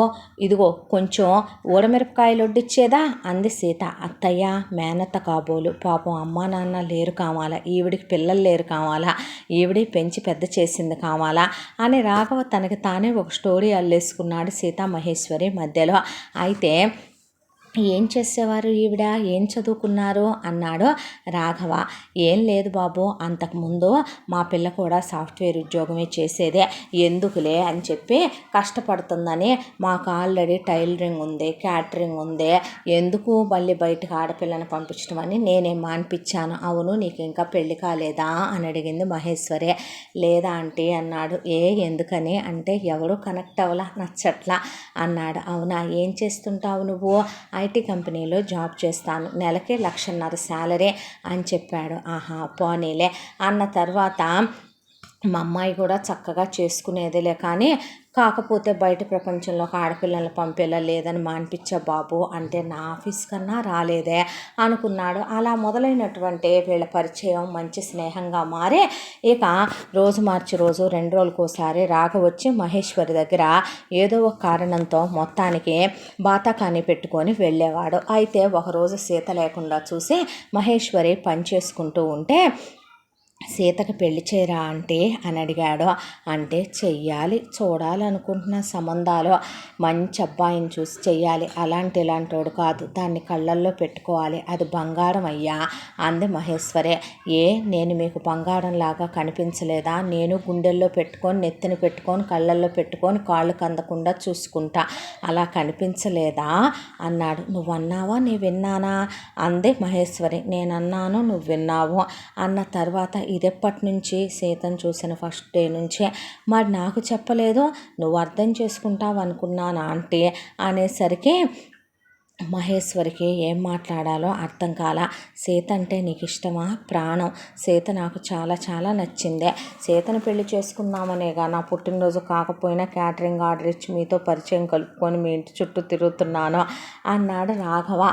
ఇదిగో కొంచెం ఊరమిరపకాయలు వడ్డిచ్చేదా అంది సీత. అత్తయ్య మేనత్త కాబోలు, పాపం అమ్మా నాన్న లేరు కావాలా, ఈవిడికి పిల్లలు లేరు కావాలా, ఈవిడి పెంచి పెద్ద చేసింది కావాలా అని రాఘవ తనకి తానే ఒక స్టోరీ అల్లేసుకున్నాడు సీతా మహేశ్వరి మధ్యలో. అయితే ఏం చేసేవారు ఈవిడ, ఏం చదువుకున్నారు అన్నాడు రాఘవ. ఏం లేదు బాబు, అంతకుముందు మా పిల్ల కూడా సాఫ్ట్వేర్ ఉద్యోగమే చేసేదే, ఎందుకులే అని చెప్పి కష్టపడుతుందని మాకు ఆల్రెడీ టైలరింగ్ ఉంది, క్యాటరింగ్ ఉంది, ఎందుకు మళ్ళీ బయటకు ఆడపిల్లని పంపించడం అని నేనే మానిపించాను. అవును నీకు ఇంకా పెళ్లి కాలేదా అని అడిగింది మహేశ్వరి. లేదా ఆంటీ అన్నాడు. ఎందుకని అంటే ఎవరు కనెక్ట్ అవ్వలా, నచ్చట్లా అన్నాడు. అవునా, ఏం చేస్తుంటావు నువ్వు? ఐటీ కంపెనీలో జాబ్ చేస్తాను, నెలకి 1,50,000 శాలరీ అని చెప్పాడు. ఆహా పోనీలే అన్న తర్వాత మా అమ్మాయి కూడా చక్కగా చేసుకునేదిలే, కానీ కాకపోతే బయట ప్రపంచంలో ఒక ఆడపిల్లల్ని పంపేలా లేదని మానిపించా బాబు అంటే నా ఆఫీస్ కన్నా రాలేదే అనుకున్నాడు. అలా మొదలైనటువంటి వీళ్ళ పరిచయం మంచి స్నేహంగా మారి ఇక రోజు మార్చి రోజు 2 రోజులకోసారి వచ్చి మహేశ్వరి దగ్గర ఏదో ఒక కారణంతో మొత్తానికి బాతాకాని పెట్టుకొని వెళ్ళేవాడు. అయితే ఒకరోజు సీత లేకుండా చూసి మహేశ్వరి పని చేసుకుంటూ ఉంటే సీతకు పెళ్లి చేయరా అంటే అని అడిగాడు. అంటే చెయ్యాలి, చూడాలనుకుంటున్న సంబంధాలు మంచి అబ్బాయిని చూసి చెయ్యాలి, ఇలాంటోడు కాదు, దాన్ని కళ్ళల్లో పెట్టుకోవాలి, అది బంగారం అయ్యా అంది మహేశ్వరే. నేను మీకు బంగారంలాగా కనిపించలేదా? నేను గుండెల్లో పెట్టుకొని, నెత్తిని పెట్టుకొని, కళ్ళల్లో పెట్టుకొని, కాళ్ళు కందకుండా చూసుకుంటా, అలా కనిపించలేదా అన్నాడు. నువ్వన్నావా నీ విన్నానా అంది మహేశ్వరి. నేనన్నాను, నువ్వు విన్నావు అన్న తర్వాత ఇదెప్పటి నుంచి? సీతను చూసిన ఫస్ట్ డే నుంచే. మరి నాకు చెప్పలేదు, నువ్వు అర్థం చేసుకుంటావు అనుకున్నాను ఆంటీ అనేసరికి మహేశ్వరికి ఏం మాట్లాడాలో అర్థం కాల. సీత అంటే నీకు ఇష్టమా? ప్రాణం. సీత నాకు చాలా చాలా నచ్చిందే. సీతను పెళ్లి చేసుకుందామనేగా నా పుట్టినరోజు కాకపోయినా క్యాటరింగ్ ఆర్డర్ ఇచ్చి మీతో పరిచయం కలుపుకొని మీ ఇంటి చుట్టూ తిరుగుతున్నాను అన్నాడు రాఘవ.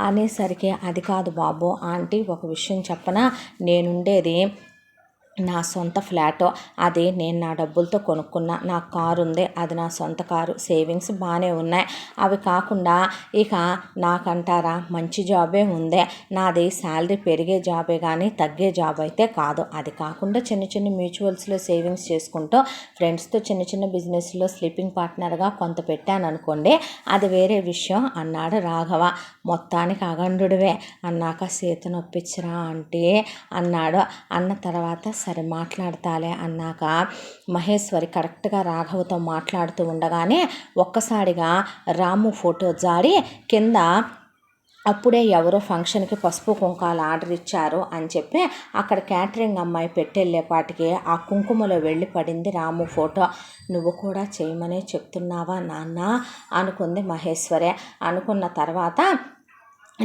అనేసరికి అది కాదు బాబు ఆంటీ, ఒక విషయం చెప్పనా, నేనుండేది నా సొంత ఫ్లాటో, అది నేను నా డబ్బులతో కొనుక్కున్నా, నా కారు ఉంది, అది నా సొంత కారు, సేవింగ్స్ బాగానే ఉన్నాయి. అవి కాకుండా ఇక నాకంటారా మంచి జాబే ఉంది, నాది శాలరీ పెరిగే జాబే కానీ తగ్గే జాబ్ అయితే కాదు. అది కాకుండా చిన్న చిన్న మ్యూచువల్స్లో సేవింగ్స్ చేసుకుంటూ ఫ్రెండ్స్తో చిన్న చిన్న బిజినెస్లో స్లీపింగ్ పార్ట్నర్గా కొంత పెట్టాను అనుకోండి, అది వేరే విషయం అన్నాడు రాఘవ. మొత్తానికి అగండుడివే అన్నాక సీతను ఒప్పించరా అంటే అన్నాడు. అన్న తర్వాత సరే మాట్లాడతాలే అన్నాక మహేశ్వరి కరెక్ట్గా రాఘవతో మాట్లాడుతూ ఉండగానే ఒక్కసారిగా రాము ఫోటో జారి కింద అప్పుడే ఎవరో ఫంక్షన్కి పసుపు కుంకాలు ఆర్డర్ ఇచ్చారు అని చెప్పి అక్కడ క్యాటరింగ్ అమ్మాయి పెట్టెళ్ళేపాటికి ఆ కుంకుమలో వెళ్ళి పడింది రాము ఫోటో. నువ్వు కూడా చేయమనే చెప్తున్నావా నాన్న అనుకుంది మహేశ్వరి. అనుకున్న తర్వాత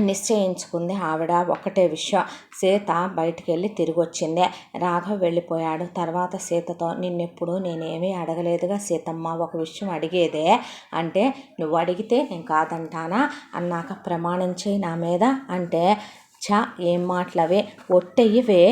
నిశ్చయించుకుంది ఆవిడ ఒక్కటే విషయం. సీత బయటికి వెళ్ళి తిరిగి వచ్చింది, రాఘవ్ వెళ్ళిపోయాడు. తర్వాత సీతతో నిన్నెప్పుడు నేనేమీ అడగలేదుగా సీతమ్మ, ఒక విషయం అడిగేదే అంటే నువ్వు అడిగితే నేను కాదంటానా అన్నాక ప్రమాణం చేయి నా మీద అంటే చా ఏం మాటలవే, ఒట్టెయ్యవే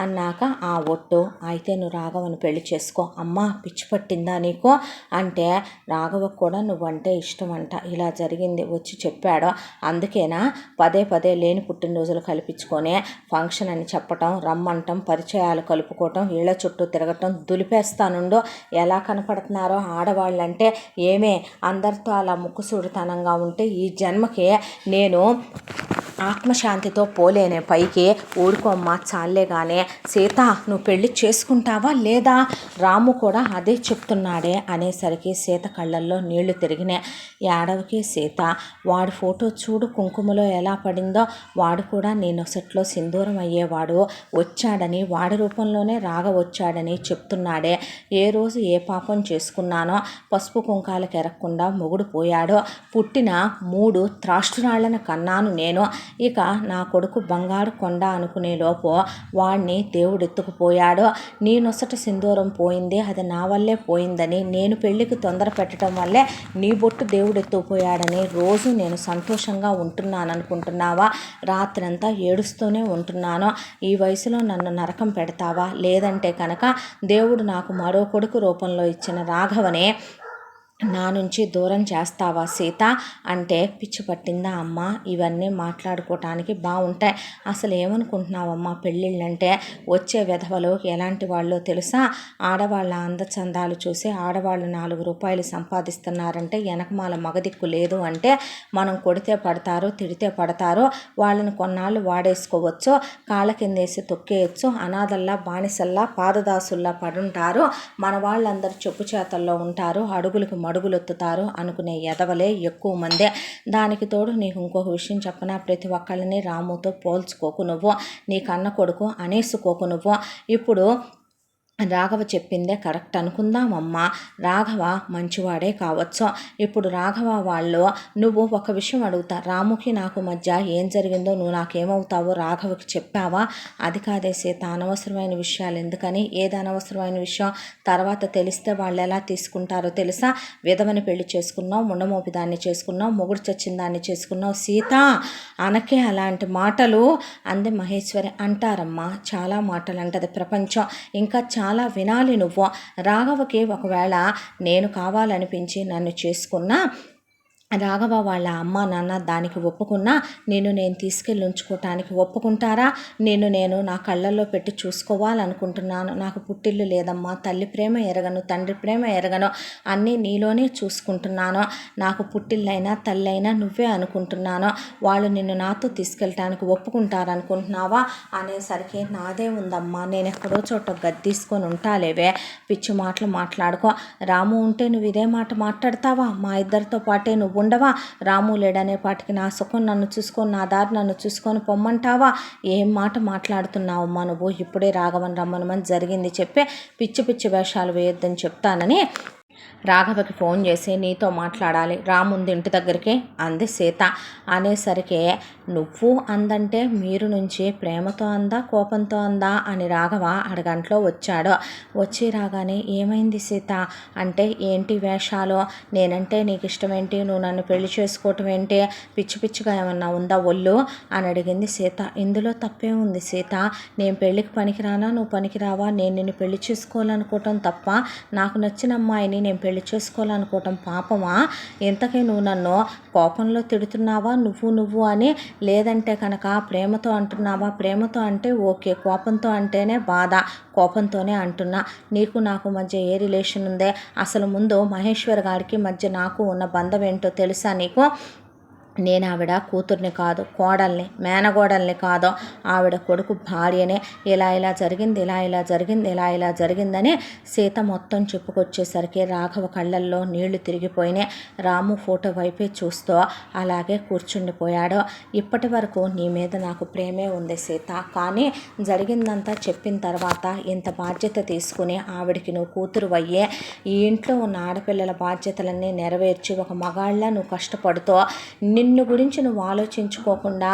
అన్నాక ఆ ఒట్టు అయితే నువ్వు రాఘవను పెళ్లి చేసుకో. అమ్మ పిచ్చి పట్టిందా నీకు అంటే, రాఘవకు కూడా నువ్వంటే ఇష్టం అంట, ఇలా జరిగింది వచ్చి చెప్పాడు, అందుకేనా పదే పదే లేని పుట్టినరోజులు కల్పించుకొని ఫంక్షన్ అని చెప్పటం, రమ్మంటం, పరిచయాలు కలుపుకోవటం, ఇళ్ల చుట్టూ తిరగటం, దులిపేస్తానుండో ఎలా కనపడుతున్నారో ఆడవాళ్ళంటే. ఏమే అందరితో అలా ముక్కుసూడితనంగా ఉంటే ఈ జన్మకి నేను ఆత్మశాంతితో పోలేనే పైకి. ఊరుకోమ్మా చాలే గానే. సీత నువ్వు పెళ్లి చేసుకుంటావా లేదా? రాము కూడా అదే చెప్తున్నాడే అనేసరికి సీత కళ్ళల్లో నీళ్లు తిరిగినాయి. ఏడవకి సీత, వాడి ఫోటో చూడు కుంకుమలో ఎలా పడిందో, వాడు కూడా నీ నొసట్లో సింధూరం అయ్యేవాడు వచ్చాడని, వాడి రూపంలోనే వచ్చాడని చెప్తున్నాడే. ఏ రోజు ఏ పాపం చేసుకున్నానో పసుపు కుంకాలకు ఎరగకుండా మొగుడు పోయాడో, పుట్టిన 3 త్రాష్ట్రాళ్లను కన్నాను నేను. ఇక నా కొడుకు బంగారు కొండ అనుకునే లోపు వాడిని దేవుడెత్తుకుపోయాడు. నీ నొసట సింధూరం పోయింది, అది నా వల్లే పోయిందని, నేను పెళ్లికి తొందర పెట్టడం వల్లే నీ బొట్టు దేవుడెత్తుకుపోయాడని రోజు నేను సంతోషంగా ఉంటున్నాను అనుకుంటున్నావా? రాత్రంతా ఏడుస్తూనే ఉంటున్నాను. ఈ వయసులో నన్ను నరకం పెడతావా? లేదంటే కనుక దేవుడు నాకు మరో కొడుకు రూపంలో ఇచ్చిన రాఘవనే నా నుంచి దూరం చేస్తావా సీత అంటే, పిచ్చి పట్టిందా అమ్మ? ఇవన్నీ మాట్లాడుకోవటానికి బాగుంటాయి. అసలు ఏమనుకుంటున్నావమ్మా పెళ్ళిళ్ళంటే? వచ్చే విధవలు ఎలాంటి వాళ్ళో తెలుసా? ఆడవాళ్ళ అందచందాలు చూసి ఆడవాళ్ళు 4 రూపాయలు సంపాదిస్తున్నారంటే వెనకమాల మగదిక్కు లేదు అంటే, మనం కొడితే పడతారు, తిడితే పడతారు, వాళ్ళని కొన్నాళ్ళు వాడేసుకోవచ్చు, కాళ్ళ కిందేసి తొక్కేయచ్చు, అనాథల్లా బానిసల్లా పాదదాసుల్లా పడుంటారు, మన వాళ్ళందరూ చెప్పు చేతల్లో ఉంటారు, అడుగులకు మడుగులొత్తుతారు అనుకునే ఎదవలే ఎక్కువ మందే. దానికి తోడు నీకు ఇంకొక విషయం చెప్పనా, ప్రతి ఒక్కళ్ళని రాముతో పోల్చుకోకు నువ్వు, నీ కన్న కొడుకు అనేసుకోకు నువ్వు. ఇప్పుడు రాఘవ చెప్పిందే కరెక్ట్ అనుకుందామమ్మా. రాఘవ మంచివాడే కావచ్చు. ఇప్పుడు రాఘవ వాళ్ళు, నువ్వు ఒక విషయం అడుగుతా, రాముకి నాకు మధ్య ఏం జరిగిందో నువ్వు నాకేమవుతావో రాఘవకి చెప్పావా? అది కాదే సీత, అనవసరమైన విషయాలు ఎందుకని? ఏది అనవసరమైన విషయం? తర్వాత తెలిస్తే వాళ్ళు ఎలా తీసుకుంటారో తెలుసా? విధవని పెళ్లి చేసుకున్నావు, ముండమోపి దాన్ని చేసుకున్నావు, మొగుడు చచ్చిన దాన్ని చేసుకున్నావు. సీత అనకే అలాంటి మాటలు అంది మహేశ్వరి. అంటారమ్మా, చాలా మాటలు అంటది ప్రపంచం, ఇంకా చాలా వినాలి నువ్వు. రాఘవకి ఒకవేళ నేను కావాలనిపించి నన్ను చేసుకున్నా, రాఘవ వాళ్ళ అమ్మ నాన్న దానికి ఒప్పుకున్నా, నేను తీసుకెళ్ళి ఉంచుకోవటానికి ఒప్పుకుంటారా? నేను నా కళ్ళల్లో పెట్టి చూసుకోవాలనుకుంటున్నాను. నాకు పుట్టిల్లు లేదమ్మా, తల్లి ప్రేమ ఎరగను, తండ్రి ప్రేమ ఎరగను, అన్నీ నీలోనే చూసుకుంటున్నాను. నాకు పుట్టిల్లైనా తల్లైనా నువ్వే అనుకుంటున్నాను. వాళ్ళు నిన్ను నాతో తీసుకెళ్ళటానికి ఒప్పుకుంటారనుకుంటున్నావా అనేసరికి, నాదే ఉందమ్మా, నేను ఎక్కడో చోట గద్దీసుకొని ఉంటాలేవే, పిచ్చి మాటలు మాట్లాడుకో. రాము ఉంటే నువ్వు ఇదే మాట మాట్లాడతావా? మా ఇద్దరితో పాటే నువ్వు ఉండవా? రాము లేడనే పాటికి నా సుఖం నన్ను చూసుకొని, నా దారి నన్ను చూసుకొని పొమ్మంటావా? ఏం మాట మాట్లాడుతున్నావమ్మా నువ్వు? ఇప్పుడే రాఘవన్ రమ్మనమని జరిగింది చెప్పే, పిచ్చి పిచ్చి వేషాలు వేయొద్దని చెప్తానని రాఘవకి ఫోన్ చేసి నీతో మాట్లాడాలి, రాముంది ఇంటి దగ్గరికి అంది సీత. అనేసరికి, నువ్వు అందంటే మీరు నుంచి ప్రేమతో అందా కోపంతో అందా అని రాఘవ అరగంటలో వచ్చాడు. వచ్చి రాగానే, ఏమైంది సీత అంటే, ఏంటి వేషాలు, నేనంటే నీకు ఇష్టమేంటి, నువ్వు నన్ను పెళ్లి చేసుకోవటం ఏంటి, పిచ్చి పిచ్చిగా ఏమన్నా ఉందా ఒళ్ళు అని అడిగింది సీత. ఇందులో తప్పే ఉంది సీత, నేను పెళ్ళికి పనికిరానా, నువ్వు పనికిరావా, నేను నిన్ను పెళ్లి చేసుకోవాలనుకోవటం తప్ప, నాకు నచ్చిన అమ్మాయిని నేను పెళ్లి చేసుకోవాలనుకోవటం పాపమా? ఇంతకీ నువ్వు నన్ను కోపంలో తిడుతున్నావా నువ్వు అని, లేదంటే కనుక ప్రేమతో అంటున్నావా? ప్రేమతో అంటే ఓకే, కోపంతో అంటేనే బాధ, కోపంతోనే అంటున్నా. నీకు నాకు మధ్య ఏ రిలేషన్ ఉందే? అసలు ముందు మహేశ్వర్ గారికి మధ్య నాకు ఉన్న బంధం ఏంటో తెలుసా నీకు? నేను ఆవిడ కూతుర్ని కాదు, కోడల్ని, మేనగోడల్ని కాదు, ఆవిడ కొడుకు భార్యనే. ఇలా జరిగింది, ఇలా జరిగిందని సీత మొత్తం చెప్పుకొచ్చేసరికి రాఘవ కళ్ళల్లో నీళ్లు తిరిగిపోయినాయి. రాము ఫోటో వైపే చూస్తూ అలాగే కూర్చుండిపోయాడు. ఇప్పటి వరకు నీ మీద నాకు ప్రేమే ఉంది సీత, కానీ జరిగిందంతా చెప్పిన తర్వాత ఇంత బాధ్యత తీసుకుని ఆవిడికి నువ్వు కూతురు అయ్యే, ఈ ఇంట్లో ఉన్న ఆడపిల్లల బాధ్యతలన్నీ నెరవేర్చి ఒక మగాళ్ళ నువ్వు కష్టపడుతూ, నిన్ను గురించి నువ్వు ఆలోచించుకోకుండా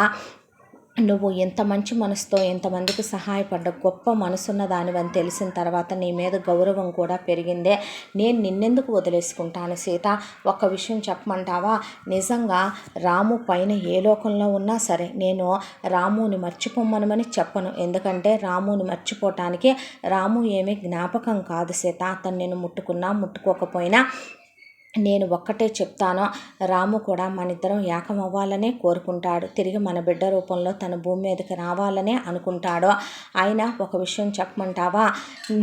నువ్వు ఎంత మంచి మనసుతో ఎంతమందికి సహాయపడ్డ గొప్ప మనసున్న దానివని తెలిసిన తర్వాత నీ మీద గౌరవం కూడా పెరిగిందే. నేను నిన్నెందుకు వదిలేసుకుంటాను సీత? ఒక్క విషయం చెప్పమంటావా? నిజంగా రాము పైన ఏ లోకంలో ఉన్నా సరే నేను రాముని మర్చిపోమనమని చెప్పను. ఎందుకంటే రాముని మర్చిపోవటానికి రాము ఏమీ జ్ఞాపకం కాదు సీత. అతను నేను ముట్టుకున్నా ముట్టుకోకపోయినా నేను ఒక్కటే చెప్తాను, రాము కూడా మన ఇద్దరం ఏకం అవ్వాలనే కోరుకుంటాడు. తిరిగి మన బిడ్డ రూపంలో తన భూమి మీదకి రావాలనే అనుకుంటాడు. అయినా ఒక విషయం చెప్పమంటావా?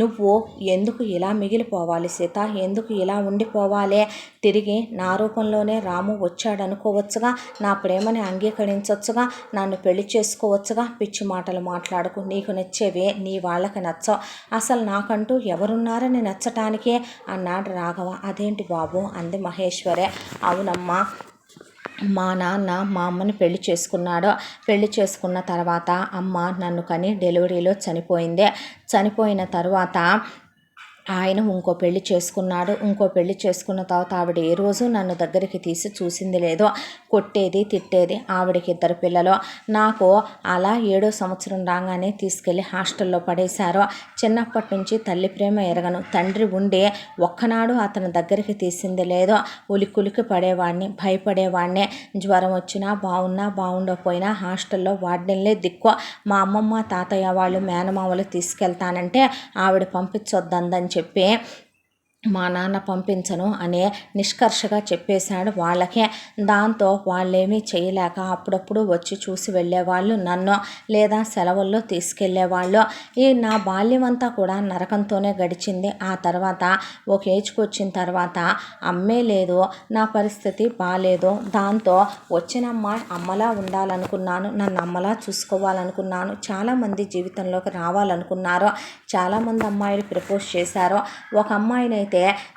నువ్వు ఎందుకు ఇలా మిగిలిపోవాలి సీత? ఎందుకు ఇలా ఉండిపోవాలి? తిరిగి నా రూపంలోనే రాము వచ్చాడు అనుకోవచ్చుగా, నా ప్రేమని అంగీకరించవచ్చుగా, నన్ను పెళ్లి చేసుకోవచ్చుగా. పిచ్చి మాటలు మాట్లాడకు. నీకు నచ్చేవే నీ వాళ్ళకి నచ్చవు. అసలు నాకంటూ ఎవరున్నారని నచ్చటానికే అన్నాడు రాఘవ. అదేంటి బాబు అంది మహేశ్వరి. అవునమ్మా, మా నాన్న మా అమ్మని పెళ్లి చేసుకున్నాడు. పెళ్లి చేసుకున్న తర్వాత అమ్మ నన్ను కని డెలివరీలో చనిపోయింది. చనిపోయిన తర్వాత ఆయన ఇంకో పెళ్లి చేసుకున్నాడు. ఇంకో పెళ్లి చేసుకున్న తర్వాత ఆవిడ ఏ రోజు నన్ను దగ్గరికి తీసి చూసింది లేదో. కొట్టేది తిట్టేది. ఆవిడకి 2 పిల్లలు. నాకు అలా 7వ సంవత్సరం రాగానే తీసుకెళ్ళి హాస్టల్లో పడేశారు. చిన్నప్పటి నుంచి తల్లి ప్రేమ ఎరగను. తండ్రి ఉండి ఒక్కనాడు అతని దగ్గరికి తీసింది లేదో. ఉలికులికి పడేవాడిని, భయపడేవాడిని. జ్వరం వచ్చినా బాగున్నా బాగుండకపోయినా హాస్టల్లో వార్డెన్లే దిక్కు. మా అమ్మమ్మ తాతయ్య వాళ్ళు మేనమామలు తీసుకెళ్తానంటే ఆవిడ పంపించొద్దందని చెప్పి మా నాన్న పంపించను అనే నిష్కర్షగా చెప్పేశాడు వాళ్ళకే. దాంతో వాళ్ళేమీ చేయలేక అప్పుడప్పుడు వచ్చి చూసి వెళ్ళేవాళ్ళు నన్ను, లేదా సెలవుల్లో తీసుకెళ్లేవాళ్ళు. నా బాల్యం అంతా కూడా నరకంతోనే గడిచింది. ఆ తర్వాత ఒక ఏజ్కి వచ్చిన తర్వాత అమ్మే లేదు, నా పరిస్థితి బాగాలేదు. దాంతో వచ్చిన అమ్మలా ఉండాలనుకున్నాను, నన్ను అమ్మలా చూసుకోవాలనుకున్నాను. చాలామంది జీవితంలోకి రావాలనుకున్నారు. చాలామంది అమ్మాయిలు ప్రపోజ్ చేశారు. ఒక అమ్మాయినైతే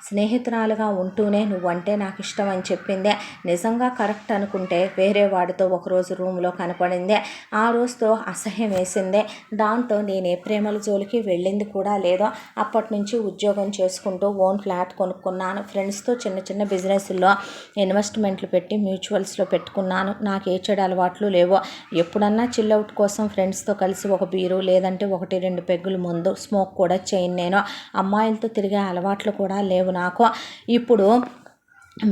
స్నేహితురాలుగా ఉంటూనే నువ్వంటే నాకు ఇష్టం అని చెప్పింది. నిజంగా కరెక్ట్ అనుకుంటే వేరే వాడితో ఒకరోజు రూమ్లో కనపడింది. ఆ రోజుతో అసహ్యం వేసింది. దాంతో నేను ఏ ప్రేమల జోలికి వెళ్ళింది కూడా లేదు. అప్పటి నుంచి ఉద్యోగం చేసుకుంటూ ఓన్ ఫ్లాట్ కొనుక్కున్నాను. ఫ్రెండ్స్తో చిన్న చిన్న బిజినెస్లో ఇన్వెస్ట్మెంట్లు పెట్టి మ్యూచువల్స్లో పెట్టుకున్నాను. నాకు ఏ చెడు అలవాట్లు లేవు. ఎప్పుడన్నా చిల్అవుట్ కోసం ఫ్రెండ్స్తో కలిసి ఒక బీరు లేదంటే 1-2 పెగ్గులు ముందు స్మోక్ కూడా చేయను. నేను అమ్మాయిలతో తిరిగే అలవాట్లు కూడా లేవు నాకు. ఇప్పుడు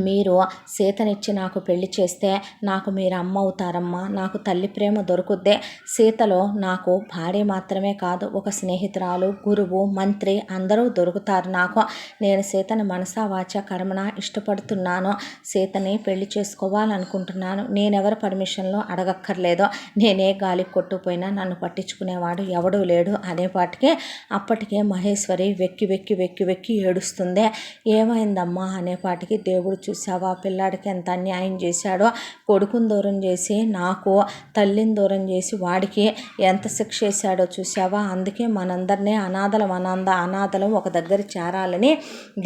మీరు సీతనిచ్చి నాకు పెళ్లి చేస్తే నాకు మీరు అమ్మ అవుతారమ్మా. నాకు తల్లి ప్రేమ దొరుకుద్దే. సీతలో నాకు భార్య మాత్రమే కాదు, ఒక స్నేహితురాలు, గురువు, మంత్రి అందరూ దొరుకుతారు నాకు. నేను సీతని మనసా వాచ కర్మణ ఇష్టపడుతున్నాను. సీతని పెళ్లి చేసుకోవాలనుకుంటున్నాను. నేనెవరి పర్మిషన్లో అడగక్కర్లేదు. నేనే గాలికి కొట్టుకుపోయినా నన్ను పట్టించుకునేవాడు ఎవడూ లేడు అనేపాటికి అప్పటికే మహేశ్వరి వెక్కి వెక్కి వెక్కి వెక్కి ఏడుస్తుంది. ఏమైందమ్మా అనేపాటికి, దేవుడు చూసావా పిల్లాడికి ఎంత అన్యాయం చేశాడో. కొడుకుని దూరం చేసి నాకు తల్లిని దూరం చేసి వాడికి ఎంత శిక్ష వేశాడో చూసావా. అందుకే మనందరినీ అనాథలం ఒక దగ్గర చేరాలని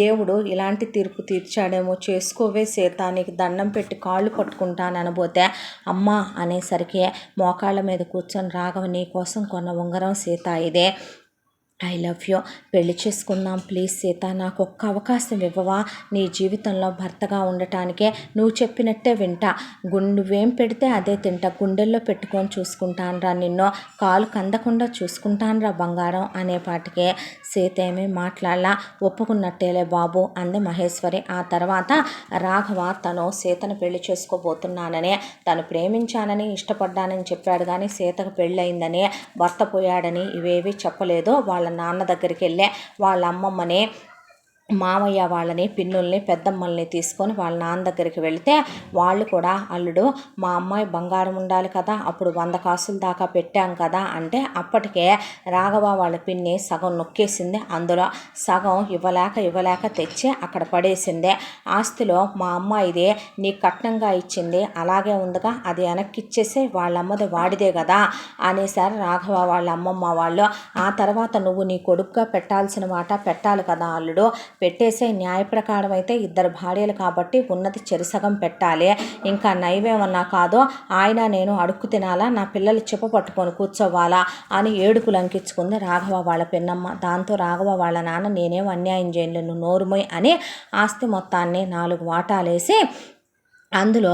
దేవుడు ఇలాంటి తీర్పు తీర్చాడేమో. చేసుకోవే సీత, నీకు దండం పెట్టి కాళ్ళు పట్టుకుంటాననబోతే అమ్మ అనేసరికి మోకాళ్ళ మీద కూర్చొని, రాఘవ నీ కోసం కొన్న ఉంగరం సీత ఇదే, ఐ లవ్ యూ, పెళ్లి చేసుకుందాం ప్లీజ్ సీత, నాకు ఒక్క అవకాశం ఇవ్వవా? నీ జీవితంలో భర్తగా ఉండటానికే. నువ్వు చెప్పినట్టే వింటా, నువ్వేం పెడితే అదే తింటా, గుండెల్లో పెట్టుకొని చూసుకుంటానురా నిన్ను, కాలు కందకుండా చూసుకుంటానురా బంగారం అనేపాటికే సీత ఏమీ మాట్లాడలా. ఒప్పుకున్నట్టేలే బాబు అంది మహేశ్వరి. ఆ తర్వాత రాఘవ తను సీతను పెళ్లి చేసుకోబోతున్నానని, తను ప్రేమించానని ఇష్టపడ్డానని చెప్పాడు. కానీ సీతకు పెళ్ళయిందని, భర్త పోయాడని ఇవేవి చెప్పలేదు. వాళ్ళ నాన్న దగ్గరికి వెళ్ళే వాళ్ళ అమ్మమ్మని, మామయ్య వాళ్ళని, పిన్నుల్ని, పెద్దమ్మల్ని తీసుకొని వాళ్ళ నాన్న దగ్గరికి వెళితే వాళ్ళు కూడా, అల్లుడు మా అమ్మాయి బంగారం ఉండాలి కదా, అప్పుడు 100 కాసుల దాకా పెట్టాం కదా అంటే అప్పటికే రాఘవ వాళ్ళ పిన్ని సగం నొక్కేసింది. అందులో సగం ఇవ్వలేక తెచ్చి అక్కడ పడేసింది. ఆస్తిలో మా అమ్మాయిది నీకు కట్నంగా ఇచ్చింది అలాగే ఉందిగా, అది వెనక్కి ఇచ్చేసి వాళ్ళమ్మది వాడిదే కదా అనేసారు రాఘవ వాళ్ళ అమ్మమ్మ వాళ్ళు. ఆ తర్వాత నువ్వు నీ కొడుకుగా పెట్టాల్సిన మాట పెట్టాలి కదా అల్లుడు, పెట్టేసే. న్యాయ ప్రకారం అయితే 2 భార్యలు కాబట్టి ఉన్నది చెరిసగం పెట్టాలి. ఇంకా నైవేమన్నా కాదో, ఆయన నేను అడుక్కు తినాలా, నా పిల్లలు చెప్ప పట్టుకొని కూర్చోవాలా అని ఏడుపు లంకించుకుంది రాఘవ వాళ్ళ పిన్నమ్మ. దాంతో రాఘవ వాళ్ళ నాన్న నేనేం అన్యాయం చేయలేను నోరుమోయ్ అని ఆస్తి మొత్తాన్ని 4 వాటాలేసి అందులో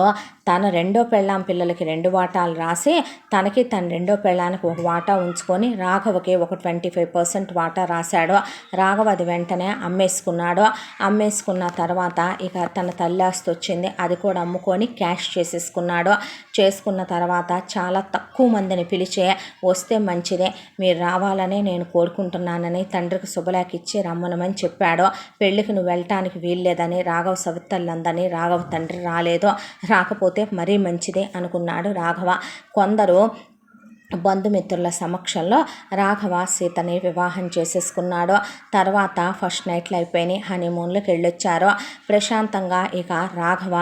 తన రెండో పెళ్ళాం పిల్లలకి 2 వాటాలు రాసి తనకి తన రెండో పెళ్ళానికి 1 వాటా ఉంచుకొని రాఘవకి ఒక 25% వాటా రాశాడు. రాఘవ అది వెంటనే అమ్మేసుకున్నాడు. అమ్మేసుకున్న తర్వాత ఇక తన తల్లి ఆస్తి వచ్చింది, అది కూడా అమ్ముకొని క్యాష్ చేసుకున్న తర్వాత చాలా తక్కువ మందిని పిలిచే వస్తే మంచిదే, మీరు రావాలని నేను కోరుకుంటున్నానని తండ్రికి శుభలేఖ ఇచ్చి రమ్మనమని చెప్పాడు. పెళ్ళికి నువ్వు వెళ్ళటానికి వీల్లేదని రాఘవ సవితల్లందని రాఘవ తండ్రి రాలేదు. రాకపోతే మరీ మంచిదే అనుకున్నాడు రాఘవ. కొందరు బంధుమిత్రుల సమక్షంలో రాఘవ సీతని వివాహం చేసేసుకున్నాడు. తర్వాత ఫస్ట్ నైట్లు అయిపోయినాయి, హనీమూన్లకు వెళ్ళొచ్చారు ప్రశాంతంగా. ఇక రాఘవ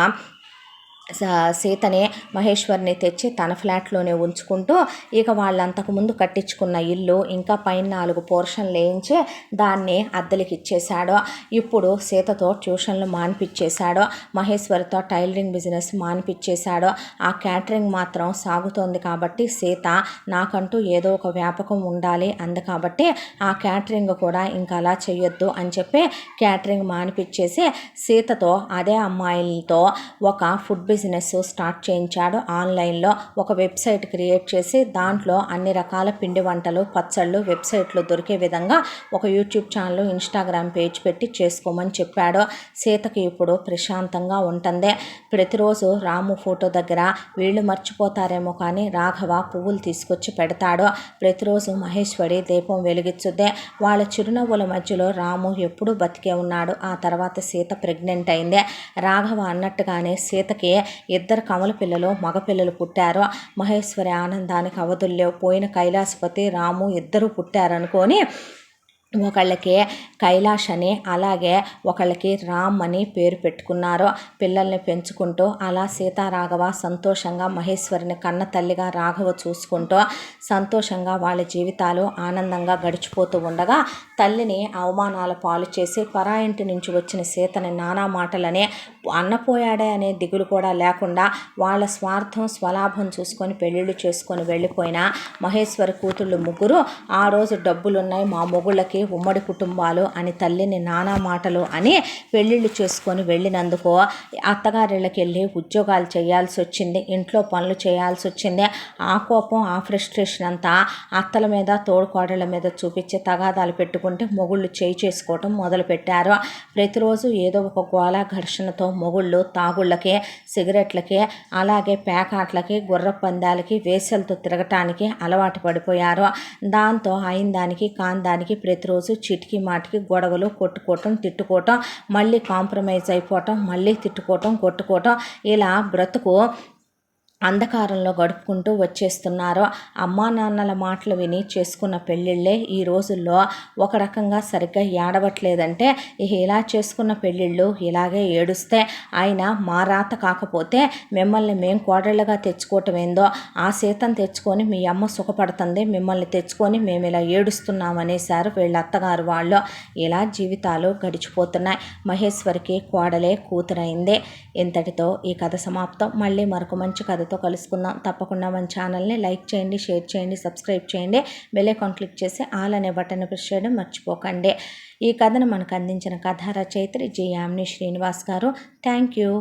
సీతని మహేశ్వర్ని తెచ్చి తన ఫ్లాట్లోనే ఉంచుకుంటూ ఇక వాళ్ళంతకుముందు కట్టించుకున్న ఇల్లు ఇంకా పైన 4 పోర్షన్లు వేయించి దాన్ని అద్దెలకి ఇచ్చేశాడు. ఇప్పుడు సీతతో ట్యూషన్లు మానిపించేశాడు, మహేశ్వరితో టైలరింగ్ బిజినెస్ మానిపించేశాడు. ఆ క్యాటరింగ్ మాత్రం సాగుతోంది కాబట్టి సీత నాకంటూ ఏదో ఒక వ్యాపకం ఉండాలి అంది కాబట్టి ఆ క్యాటరింగ్ కూడా ఇంకా అలా చేయొద్దు అని చెప్పి క్యాటరింగ్ మానిపించేసి సీతతో అదే అమ్మాయిలతో ఒక ఫుడ్ బిజినెస్ స్టార్ట్ చేయించాడు. ఆన్లైన్లో ఒక వెబ్సైట్ క్రియేట్ చేసి దాంట్లో అన్ని రకాల పిండి వంటలు, పచ్చళ్ళు వెబ్సైట్లో దొరికే విధంగా ఒక యూట్యూబ్ ఛానల్, ఇన్స్టాగ్రామ్ పేజ్ పెట్టి చేసుకోమని చెప్పాడు. సీతకి ఇప్పుడు ప్రశాంతంగా ఉంటుంది. ప్రతిరోజు రాము ఫోటో దగ్గర వీళ్ళు మర్చిపోతారేమో కానీ రాఘవ పువ్వులు తీసుకొచ్చి పెడతాడు. ప్రతిరోజు మహేశ్వరి దీపం వెలిగించుద్దే. వాళ్ళ చిరునవ్వుల మధ్యలో రాము ఎప్పుడూ బతికే ఉన్నాడు. ఆ తర్వాత సీత ప్రెగ్నెంట్ అయింది. రాఘవ అన్నట్టుగానే సీతకి 2 కమల పిల్లలు, మగపిల్లలు పుట్టారు. మహేశ్వరి ఆనందానికి అవధుల్లో. పోయిన కైలాసపతి రాము ఇద్దరు పుట్టారనుకొని ఒకళ్ళకి కైలాష్ అని అలాగే ఒకళ్ళకి రామ్ అని పేరు పెట్టుకున్నారు. పిల్లల్ని పెంచుకుంటూ అలా సీతారాఘవ సంతోషంగా మహేశ్వరిని కన్న తల్లిగా రాఘవ చూసుకుంటూ సంతోషంగా వాళ్ళ జీవితాలు ఆనందంగా గడిచిపోతూ ఉండగా తల్లిని అవమానాల పాలు చేసి పరాయింటి నుంచి వచ్చిన సీతని నానా మాటలనే అన్నపోయాడే అనే దిగులు కూడా లేకుండా వాళ్ళ స్వార్థం స్వలాభం చూసుకొని పెళ్ళిళ్ళు చేసుకొని వెళ్ళిపోయిన మహేశ్వరి కూతుళ్ళు 3 ఆ రోజు డబ్బులున్నాయి మా మొగుళ్ళకి ఉమ్మడి కుటుంబాలు అని తల్లిని నానా మాటలు అని పెళ్ళిళ్ళు చేసుకొని వెళ్ళినందుకు అత్తగారిళ్ళకి వెళ్ళి ఉద్యోగాలు చేయాల్సి వచ్చింది, ఇంట్లో పనులు చేయాల్సి వచ్చింది. ఆ కోపం ఆ ఫ్రస్ట్రేషన్ అంతా అత్తల మీద తోడుకోడళ్ళ మీద చూపించి తగాదాలు పెట్టుకుంటే మొగుళ్ళు చేసుకోవటం మొదలుపెట్టారు. ప్రతిరోజు ఏదో ఒక గోళ ఘర్షణతో మొగుళ్ళు తాగుళ్ళకి, సిగరెట్లకి, అలాగే పేకాట్లకి, గుర్ర పందాలకి, వేసలతో తిరగటానికి అలవాటు పడిపోయారు. దాంతో అయిన దానికి కాని దానికి ప్రతిరోజు చిటికి మాటికి గొడవలు, కొట్టుకోవటం, తిట్టుకోవటం, మళ్ళీ కాంప్రమైజ్ అయిపోవటం, మళ్ళీ తిట్టుకోవటం, కొట్టుకోవటం, ఇలా బ్రతుకు అంధకారంలో గడుపుకుంటూ వచ్చేస్తున్నారు. అమ్మా నాన్నల మాటలు విని చేసుకున్న పెళ్ళిళ్ళే ఈ రోజుల్లో ఒక రకంగా సరిగ్గా ఏడవట్లేదంటే ఇలా చేసుకున్న పెళ్ళిళ్ళు ఇలాగే ఏడుస్తే అయినా మా రాత కాకపోతే మిమ్మల్ని మేము కోడళ్ళగా తెచ్చుకోవటం ఏందో, ఆ సీతను తెచ్చుకొని మీ అమ్మ సుఖపడుతుంది, మిమ్మల్ని తెచ్చుకొని మేము ఇలా ఏడుస్తున్నామనేసారు వీళ్ళ అత్తగారు వాళ్ళు. ఇలా జీవితాలు గడిచిపోతున్నాయి. మహేశ్వరికి కోడలే కూతురైంది. ఇంతటితో ఈ కథ సమాప్తం. మళ్ళీ మరొక మంచి కథతో కలుసుకుందాం. తప్పకుండా మన ఛానల్ని లైక్ చేయండి, షేర్ చేయండి, సబ్స్క్రైబ్ చేయండి, బెల్ ఐకాన్ క్లిక్ చేసి ఆల్ అనే బటన్ ప్రెస్ చేయడం మర్చిపోకండి. ఈ కథను మనకు అందించిన కథా రచయిత్రి జి యామిని శ్రీనివాస్ గారు. Thank you.